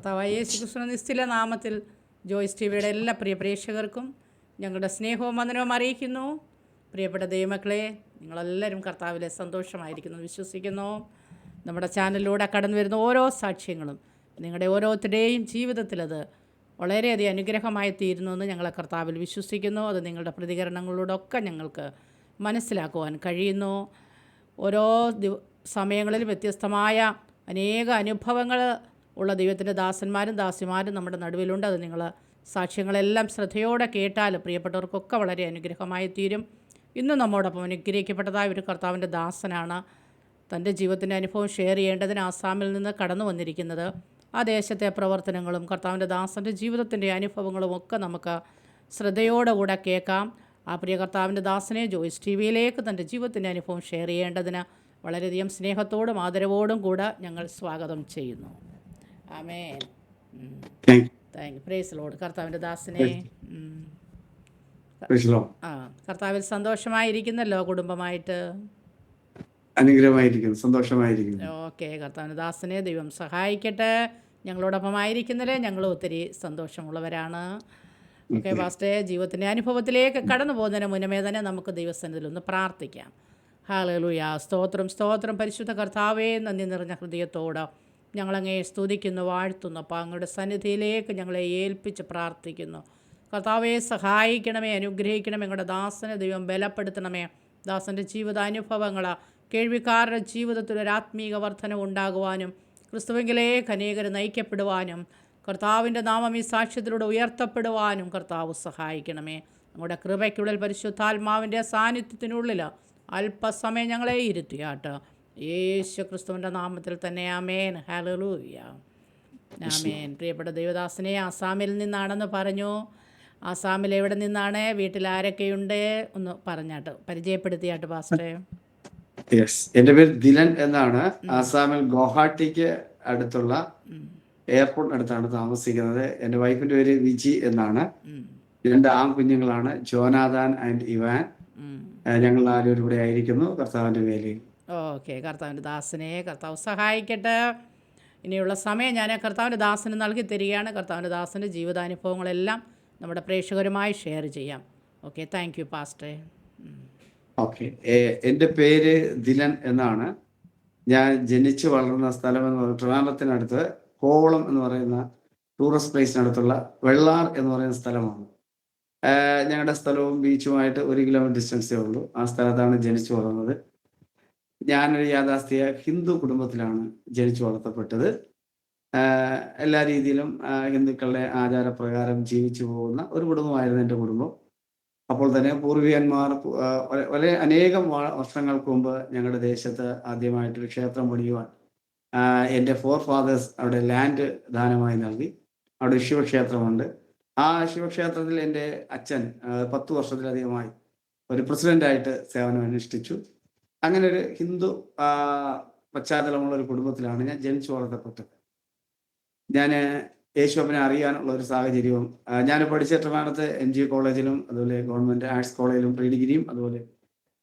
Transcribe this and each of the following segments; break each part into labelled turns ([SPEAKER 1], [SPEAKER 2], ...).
[SPEAKER 1] കർത്താവായ യേശുക്രിസ്തുവിന്റെ നിസ്തുല നാമത്തിൽ ജോയ്സ് ടിവിയുടെ എല്ലാ പ്രിയ പ്രേക്ഷകർക്കും ഞങ്ങളുടെ സ്നേഹവും വന്ദനവും അറിയിക്കുന്നു. പ്രിയപ്പെട്ട ദൈവമക്കളെ, നിങ്ങളെല്ലാവരും കർത്താവിലെ സന്തോഷമായിരിക്കുന്നു വിശ്വസിക്കുന്നു. നമ്മുടെ ചാനലിലൂടെ കടന്നു വരുന്ന ഓരോ സാക്ഷ്യങ്ങളും നിങ്ങളുടെ ഓരോരുത്തരുടെയും ജീവിതത്തിലത് വളരെയധികം അനുഗ്രഹമായി തീരുന്നുവെന്ന് ഞങ്ങളെ കർത്താവിൽ വിശ്വസിക്കുന്നു. അത് നിങ്ങളുടെ പ്രതികരണങ്ങളോടൊക്കെ ഞങ്ങൾക്ക് മനസ്സിലാക്കുവാൻ കഴിയുന്നു. ഓരോ സമയങ്ങളിൽ വ്യത്യസ്തമായ അനേക അനുഭവങ്ങൾ ഉള്ള ദൈവത്തിൻ്റെ ദാസന്മാരും ദാസിമാരും നമ്മുടെ നടുവിലുണ്ട്. അത് നിങ്ങൾ സാക്ഷ്യങ്ങളെല്ലാം ശ്രദ്ധയോടെ കേട്ടാൽ പ്രിയപ്പെട്ടവർക്കൊക്കെ വളരെ അനുഗ്രഹമായി തീരും. ഇന്ന് നമ്മോടൊപ്പം അനുഗ്രഹിക്കപ്പെട്ടതായ ഒരു കർത്താവിൻ്റെ ദാസനാണ് തൻ്റെ ജീവിതത്തിൻ്റെ അനുഭവം ഷെയർ ചെയ്യേണ്ടതിന് ആസാമിൽ നിന്ന് കടന്നു വന്നിരിക്കുന്നത്. ആ ദേശത്തെ പ്രവർത്തനങ്ങളും കർത്താവിൻ്റെ ദാസൻ്റെ ജീവിതത്തിൻ്റെ അനുഭവങ്ങളും ഒക്കെ നമുക്ക് ശ്രദ്ധയോടുകൂടെ കേൾക്കാം. ആ പ്രിയ കർത്താവിൻ്റെ ദാസനെ ജോയ്സ് ടി വിയിലേക്ക് തൻ്റെ ജീവിതത്തിൻ്റെ അനുഭവം ഷെയർ ചെയ്യേണ്ടതിന് വളരെയധികം സ്നേഹത്തോടും ആദരവോടും കൂടെ ഞങ്ങൾ സ്വാഗതം ചെയ്യുന്നു. Amen. Thank you. Praise Lord. കർത്താവിൻ്റെ ദാസനെ കർത്താവിൽ സന്തോഷമായിരിക്കുന്നല്ലോ കുടുംബമായിട്ട്?
[SPEAKER 2] അനുഗ്രഹമായിരിക്കുന്നു, സന്തോഷമായിരിക്കുന്നു.
[SPEAKER 1] ഓക്കെ. കർത്താവിൻ്റെ ദാസനെ ദൈവം സഹായിക്കട്ടെ. ഞങ്ങളോടൊപ്പം ആയിരിക്കുന്നതിൽ ഞങ്ങൾ ഒത്തിരി സന്തോഷമുള്ളവരാണ്. ഓക്കെ പാസ്റ്റേ, ജീവിതത്തിൻ്റെ അനുഭവത്തിലേക്ക് കടന്നു പോകുന്നതിന് മുന്നമേ തന്നെ നമുക്ക് ദൈവസന്നിധിയിൽ ഒന്ന് പ്രാർത്ഥിക്കാം. ഹല്ലേലൂയ. സ്തോത്രം സ്തോത്രം. പരിശുദ്ധ കർത്താവേ, നന്ദി നിറഞ്ഞ ഹൃദയത്തോടെ ഞങ്ങളങ്ങേ സ്തുതിക്കുന്നു, വാഴ്ത്തുന്നു. അപ്പോൾ അങ്ങയുടെ സന്നിധിയിലേക്ക് ഞങ്ങളെ ഏൽപ്പിച്ച് പ്രാർത്ഥിക്കുന്നു. കർത്താവെ സഹായിക്കണമേ, അനുഗ്രഹിക്കണമേ. ഞങ്ങളുടെ ദാസനെ ദൈവം ബലപ്പെടുത്തണമേ. ദാസൻ്റെ ജീവിതാനുഭവങ്ങൾ കേൾവിക്കാരുടെ ജീവിതത്തിൽ ഒരു ആത്മീക വർധന ഉണ്ടാകുവാനും ക്രിസ്തുവിലേക്ക് അനേകർ നയിക്കപ്പെടുവാനും കർത്താവിൻ്റെ നാമം ഈ സാക്ഷ്യത്തിലൂടെ ഉയർത്തപ്പെടുവാനും കർത്താവ് സഹായിക്കണമേ. ഞങ്ങളുടെ കൃപയ്ക്കുള്ളിൽ പരിശുദ്ധാത്മാവിൻ്റെ സാന്നിധ്യത്തിനുള്ളിൽ അല്പസമയം ഞങ്ങളെ ഇരുത്തിയാട്ട് യേശു ക്രിസ്തുവിൻ്റെ നാമത്തിൽ തന്നെ. ആമേൻ. ഹല്ലേലൂയ. ആമേൻ. പ്രിയപ്പെട്ട ദൈവദാസനെ ആസാമിൽ നിന്നാണെന്ന് പറഞ്ഞു. ആസാമിൽ എവിടെ നിന്നാണ്? വീട്ടിൽ ആരൊക്കെയുണ്ട്? ഒന്ന് പറഞ്ഞാട്ട് പരിചയപ്പെടുത്തിയാട്ട് പാസ്റ്ററെ.
[SPEAKER 2] യെസ്, എൻ്റെ പേര് ദിലൻ എന്നാണ്. ആസാമിൽ ഗുവാഹട്ടിക്ക് അടുത്തുള്ള എയർപോർട്ട് അടുത്താണ് താമസിക്കുന്നത്. എൻ്റെ വൈഫിൻ്റെ പേര് വിജി എന്നാണ്. 2 ആൺകുഞ്ഞുങ്ങളാണ്, ജോനാഥാൻ ആൻഡ് ഇവാൻ. ഞങ്ങൾ 4 പേരും ഇവിടെ ആയിരിക്കുന്നു കർത്താവിൻ്റെ വേലയിൽ.
[SPEAKER 1] ഓക്കെ. കർത്താവിൻ്റെ ദാസനെ കർത്താവ് സഹായിക്കട്ടെ. ഇനിയുള്ള സമയം ഞാൻ കർത്താവിൻ്റെ ദാസന് നൽകി തരികയാണ്. കർത്താവിൻ്റെ ദാസൻ്റെ ജീവിതാനുഭവങ്ങളെല്ലാം നമ്മുടെ പ്രേക്ഷകരുമായി ഷെയർ ചെയ്യാം. Okay. Thank you pastor.
[SPEAKER 2] Okay. എൻ്റെ പേര് ദിലൻ എന്നാണ്. ഞാൻ ജനിച്ചു വളർന്ന സ്ഥലം എന്ന് പറയുന്നത് ട്രിവാൻഡ്രത്തിനടുത്ത് കോവളം എന്ന് പറയുന്ന ടൂറിസ്റ്റ് പ്ലേസിനടുത്തുള്ള വെള്ളാർ എന്ന് പറയുന്ന സ്ഥലമാണ്. ഞങ്ങളുടെ സ്ഥലവും ബീച്ചുമായിട്ട് 1 കിലോമീറ്റർ ഡിസ്റ്റൻസേ ഉള്ളൂ. ആ സ്ഥലത്താണ് ജനിച്ചു വളർന്നത്. ഞാനൊരു യാഥാസ്ഥിക ഹിന്ദു കുടുംബത്തിലാണ് ജനിച്ചു വളർത്തപ്പെട്ടത്. എല്ലാ രീതിയിലും ഹിന്ദുക്കളുടെ ആചാരപ്രകാരം ജീവിച്ചു പോകുന്ന ഒരു കുടുംബമായിരുന്നു എൻ്റെ കുടുംബം. അപ്പോൾ തന്നെ പൂർവികന്മാർ വളരെ അനേകം വർഷങ്ങൾക്ക് മുമ്പ് ഞങ്ങളുടെ ദേശത്ത് ആദ്യമായിട്ടൊരു ക്ഷേത്രം പണിയുവാൻ എൻ്റെ ഫോർ ഫാദേഴ്സ് അവിടെ ലാൻഡ് ദാനമായി നൽകി. അവിടെ ശിവക്ഷേത്രമുണ്ട്. ആ ശിവക്ഷേത്രത്തിൽ എൻ്റെ അച്ഛൻ 10 വർഷത്തിലധികമായി ഒരു പ്രസിഡൻ്റായിട്ട് സേവനം അനുഷ്ഠിച്ചു. അങ്ങനെ ഒരു ഹിന്ദു പശ്ചാത്തലമുള്ള ഒരു കുടുംബത്തിലാണ് ഞാൻ ജനിച്ചു വളർത്തപ്പെട്ടത്. ഞാൻ യേശുവിനെ അറിയാനുള്ള ഒരു സാഹചര്യവും ഞാൻ പഠിച്ച ട്രിവാൻഡ്രത്ത് NG കോളേജിലും അതുപോലെ ഗവൺമെൻറ് ആർട്സ് കോളേജിലും പ്രീ ഡിഗ്രിയും അതുപോലെ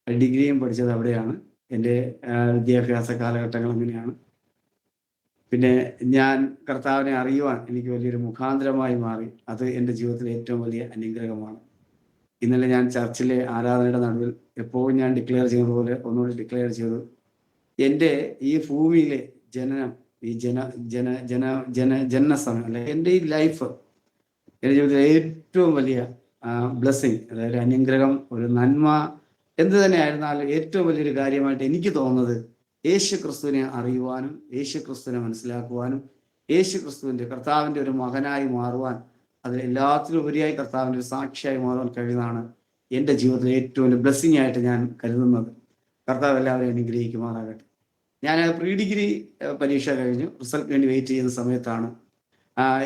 [SPEAKER 2] ഡിഗ്രിയും പഠിച്ചത് അവിടെയാണ്. എൻ്റെ വിദ്യാഭ്യാസ കാലഘട്ടങ്ങൾ അങ്ങനെയാണ്. പിന്നെ ഞാൻ കർത്താവിനെ അറിയുവാൻ എനിക്ക് വലിയൊരു മുഖാന്തരമായി മാറി. അത് എൻ്റെ ജീവിതത്തിലെ ഏറ്റവും വലിയ അനുഗ്രഹമാണ്. ഇന്നലെ ഞാൻ ചർച്ചിലെ ആരാധനയുടെ നടുവിൽ എപ്പോഴും ഞാൻ ഡിക്ലെയർ ചെയ്യുന്നത് പോലെ ഒന്നുകൂടി ഡിക്ലെയർ ചെയ്തു. എൻ്റെ ഈ ഭൂമിയിലെ ജനനം, ഈ ജനനസമയം അല്ലെ എൻ്റെ ഈ ലൈഫ് എൻ്റെ ജീവിതത്തിലെ ഏറ്റവും വലിയ ബ്ലെസ്സിങ്, അതായത് അനുഗ്രഹം, ഒരു നന്മ എന്ത് തന്നെ ആയിരുന്നാലും ഏറ്റവും വലിയൊരു കാര്യമായിട്ട് എനിക്ക് തോന്നുന്നത് യേശു ക്രിസ്തുവിനെ അറിയുവാനും യേശു ക്രിസ്തുവിനെ മനസ്സിലാക്കുവാനും യേശു ക്രിസ്തുവിൻ്റെ കർത്താവിൻ്റെ ഒരു മകനായി മാറുവാൻ, അതിൽ എല്ലാത്തിലും ഉപരിയായി കർത്താവിൻ്റെ ഒരു സാക്ഷിയായി മാറാൻ കഴിയുന്നതാണ് എൻ്റെ ജീവിതത്തിലെ ഏറ്റവും വലിയ ബ്ലെസ്സിങ് ആയിട്ട് ഞാൻ കരുതുന്നത്. കർത്താവ് എല്ലാവരെയും അനുഗ്രഹിക്കുമാറാകട്ടെ. ഞാൻ പ്രീ ഡിഗ്രി പരീക്ഷ കഴിഞ്ഞു. റിസൾട്ട് വേണ്ടി വെയിറ്റ് ചെയ്യുന്ന സമയത്താണ്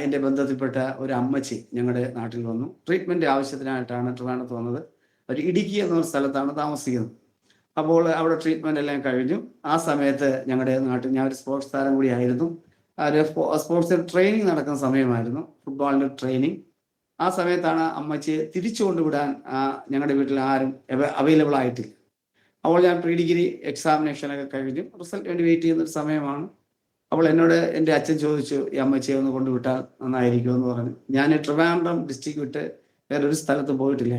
[SPEAKER 2] എൻ്റെ ബന്ധത്തിൽപ്പെട്ട ഒരു അമ്മച്ചി ഞങ്ങളുടെ നാട്ടിൽ വന്നു. ട്രീറ്റ്മെൻറ്റ് ആവശ്യത്തിനായിട്ടാണ് ട്രിവാൻഡ്രത്ത് വന്നത്. ഒരു ഇടുക്കി എന്നൊരു സ്ഥലത്താണ് താമസിക്കുന്നത്. അപ്പോൾ അവിടെ ട്രീറ്റ്മെൻ്റ് എല്ലാം കഴിഞ്ഞു. ആ സമയത്ത് ഞങ്ങളുടെ നാട്ടിൽ ഞാൻ ഒരു സ്പോർട്സ് താരം കൂടി ആയിരുന്നു. ഒരു സ്പോർട്സിൽ ട്രെയിനിങ് നടക്കുന്ന സമയമായിരുന്നു, ഫുട്ബോളിൻ്റെ ട്രെയിനിങ്. ആ സമയത്താണ് അമ്മച്ചിയെ തിരിച്ചു കൊണ്ടുവിടാൻ ഞങ്ങളുടെ വീട്ടിൽ ആരും അവൈലബിൾ ആയിട്ടില്ല. അപ്പോൾ ഞാൻ പ്രീ ഡിഗ്രി എക്സാമിനേഷനൊക്കെ കഴിഞ്ഞു റിസൾട്ട് വേണ്ടി വെയിറ്റ് ചെയ്യുന്നൊരു സമയമാണ്. അപ്പോൾ എന്നോട് എൻ്റെ അച്ഛൻ ചോദിച്ചു, ഈ അമ്മച്ചിയെ ഒന്ന് കൊണ്ടുവിട്ടാൽ നന്നായിരിക്കുമെന്ന് പറഞ്ഞു. ഞാൻ ട്രിവാൻഡ്രം ഡിസ്ട്രിക്ട് വിട്ട് വേറൊരു സ്ഥലത്ത് പോയിട്ടില്ല.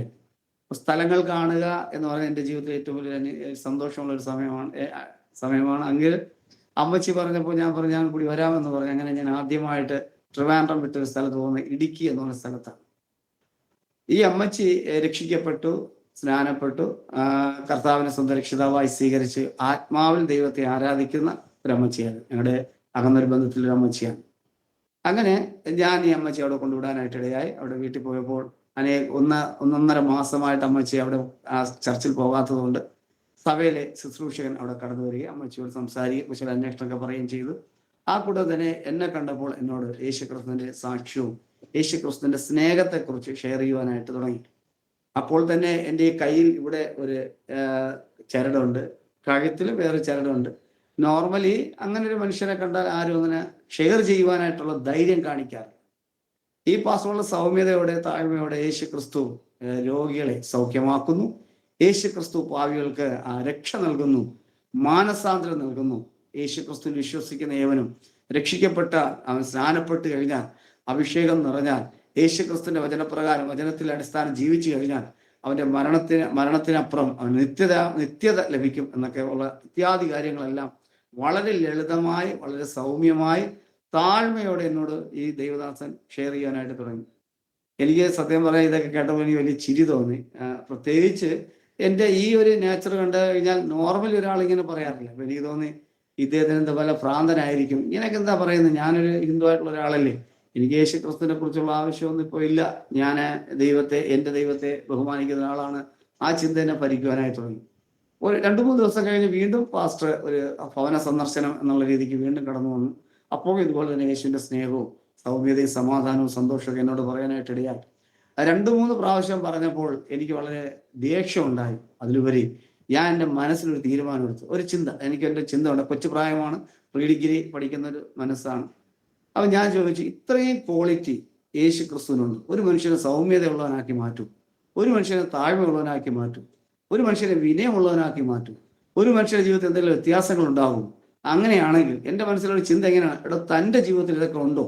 [SPEAKER 2] സ്ഥലങ്ങൾ കാണുക എന്ന് പറഞ്ഞാൽ എൻ്റെ ജീവിതത്തിൽ ഏറ്റവും വലിയ സന്തോഷമുള്ള ഒരു സമയമാണ്. എങ്കിൽ അമ്മച്ചി പറഞ്ഞപ്പോൾ ഞാൻ പറഞ്ഞു ഞാൻ കൂടി വരാമെന്ന് പറഞ്ഞു. അങ്ങനെ ഞാൻ ആദ്യമായിട്ട് ട്രിവാൻഡ്രം വിട്ടൊരു സ്ഥലത്ത് പോകുന്നത് ഇടുക്കി എന്ന് പറഞ്ഞ സ്ഥലത്താണ്. ഈ അമ്മച്ചി രക്ഷിക്കപ്പെട്ടു, സ്നാനപ്പെട്ടു, കർത്താവിനെ സ്വന്തം രക്ഷിതാവായി സ്വീകരിച്ച് ആത്മാവിൽ ദൈവത്തെ ആരാധിക്കുന്ന ഒരു അമ്മച്ചിയാണ്. ഞങ്ങളുടെ അകന്നൊരു ബന്ധത്തിലൊരു അമ്മച്ചിയാണ്. അങ്ങനെ ഞാൻ ഈ അമ്മച്ചി അവിടെ കൊണ്ടുവിടാനായിട്ട് ഇടയായി. അവിടെ വീട്ടിൽ പോയപ്പോൾ ഒന്നൊന്നര മാസമായിട്ട് അമ്മച്ചി അവിടെ ആ ചർച്ചിൽ പോകാത്തത് കൊണ്ട് സഭയിലെ ശുശ്രൂഷകൻ അവിടെ കടന്നു വരികയും അമ്മച്ചിയോട് സംസാരിക്കുകയും കുശല അന്വേഷണമൊക്കെ പറയുകയും ചെയ്തു. ആ കൂടെ തന്നെ എന്നെ കണ്ടപ്പോൾ എന്നോട് യേശുക്രിസ്തുവിന്റെ സാക്ഷ്യവും യേശുക്രിസ്തുവിന്റെ സ്നേഹത്തെക്കുറിച്ച് ഷെയർ ചെയ്യുവാനായിട്ട് തുടങ്ങി. അപ്പോൾ തന്നെ എൻ്റെ ഈ കയ്യിൽ ഇവിടെ ഒരു ചരടുണ്ട്, കഴുത്തിൽ വേറെ ചരടുണ്ട്. നോർമലി അങ്ങനെ ഒരു മനുഷ്യനെ കണ്ടാൽ ആരും അങ്ങനെ ഷെയർ ചെയ്യുവാനായിട്ടുള്ള ധൈര്യം കാണിക്കാറില്ല. ഈ പാസ്റ്ററുള്ള സൗമ്യതയോടെ താഴ്മയോടെ യേശുക്രിസ്തു രോഗികളെ സൗഖ്യമാക്കുന്നു. യേശുക്രിസ്തു പാവികൾക്ക് രക്ഷ നൽകുന്നു, മാനസാന്തരം നൽകുന്നു. യേശുക്രിസ്തു വിശ്വസിക്കുന്ന ഏവനും രക്ഷിക്കപ്പെട്ട അവൻ സ്നാനപ്പെട്ട് കഴിഞ്ഞാൽ, അഭിഷേകം നിറഞ്ഞാൽ, യേശുക്രിസ്തുവിന്റെ വചനപ്രകാരം വചനത്തിൽ അടിസ്ഥാനം ജീവിച്ചു കഴിഞ്ഞാൽ അവന്റെ മരണത്തിനപ്പുറം അവൻ നിത്യത ലഭിക്കും എന്നൊക്കെ ഉള്ള ഇത്യാദി കാര്യങ്ങളെല്ലാം വളരെ ലളിതമായി, വളരെ സൗമ്യമായി, താഴ്മയോടെ എന്നോട് ഈ ദൈവദാസൻ ഷെയർ ചെയ്യാനായിട്ട് തുടങ്ങി. എനിക്ക് സത്യം പറയാൻ ഇതൊക്കെ കേട്ടപ്പോൾ എനിക്ക് വലിയ ചിരി തോന്നി. പ്രത്യേകിച്ച് എൻ്റെ ഈ ഒരു നേച്ചർ കണ്ടു കഴിഞ്ഞാൽ നോർമലി ഒരാൾ ഇങ്ങനെ പറയാറില്ല. അപ്പൊ എനിക്ക് തോന്നി ഇദ്ദേഹത്തിന് എന്താ പോലെ ഭ്രാന്തനായിരിക്കും, ഇങ്ങനെയൊക്കെ എന്താ പറയുന്നത്, ഞാനൊരു ഹിന്ദു ആയിട്ടുള്ള ഒരാളല്ലേ, എനിക്ക് യേശുക്രിസ്തുവിനെ കുറിച്ചുള്ള ആവശ്യമൊന്നും ഇപ്പോൾ ഇല്ല, ഞാൻ എൻ്റെ ദൈവത്തെ ബഹുമാനിക്കുന്ന ആളാണ്. ആ ചിന്ത എന്നെ ഭരിക്കുവാനായി തുടങ്ങി. ഒരു 2-3 ദിവസം കഴിഞ്ഞ് വീണ്ടും പാസ്റ്റർ ഒരു ഭവന സന്ദർശനം എന്നുള്ള രീതിക്ക് വീണ്ടും കടന്നു വന്നു. അപ്പോൾ ഇതുപോലെ തന്നെ യേശുവിന്റെ സ്നേഹവും സൗമ്യതയും സമാധാനവും സന്തോഷമൊക്കെ എന്നോട് പറയാനായിട്ട് ഇടയായി. 2-3 പ്രാവശ്യം പറഞ്ഞപ്പോൾ എനിക്ക് വളരെ ദേഷ്യം ഉണ്ടായി. അതിലുപരി ഞാൻ എൻ്റെ മനസ്സിലൊരു തീരുമാനമെടുത്തു. ഒരു ചിന്ത, എനിക്ക് എൻ്റെ ചിന്ത ഉണ്ട്. കൊച്ചു പ്രായമാണ്, പ്രീ ഡിഗ്രി പഠിക്കുന്ന ഒരു മനസ്സാണ്. അപ്പൊ ഞാൻ ചോദിച്ചു, ഇത്രയും ക്വാളിറ്റി യേശു ക്രിസ്തുവിനുണ്ട്. ഒരു മനുഷ്യനെ സൗമ്യതയുള്ളവനാക്കി മാറ്റും, ഒരു മനുഷ്യനെ താഴ്മയുള്ളവനാക്കി മാറ്റും, ഒരു മനുഷ്യനെ വിനയമുള്ളവനാക്കി മാറ്റും, ഒരു മനുഷ്യന്റെ ജീവിതത്തിൽ എന്തെങ്കിലും വ്യത്യാസങ്ങൾ ഉണ്ടാകും. അങ്ങനെയാണെങ്കിൽ എൻ്റെ മനസ്സിലൊരു ചിന്ത എങ്ങനെയാണ്, എടോ തൻ്റെ ജീവിതത്തിൽ ഇതൊക്കെ ഉണ്ടോ?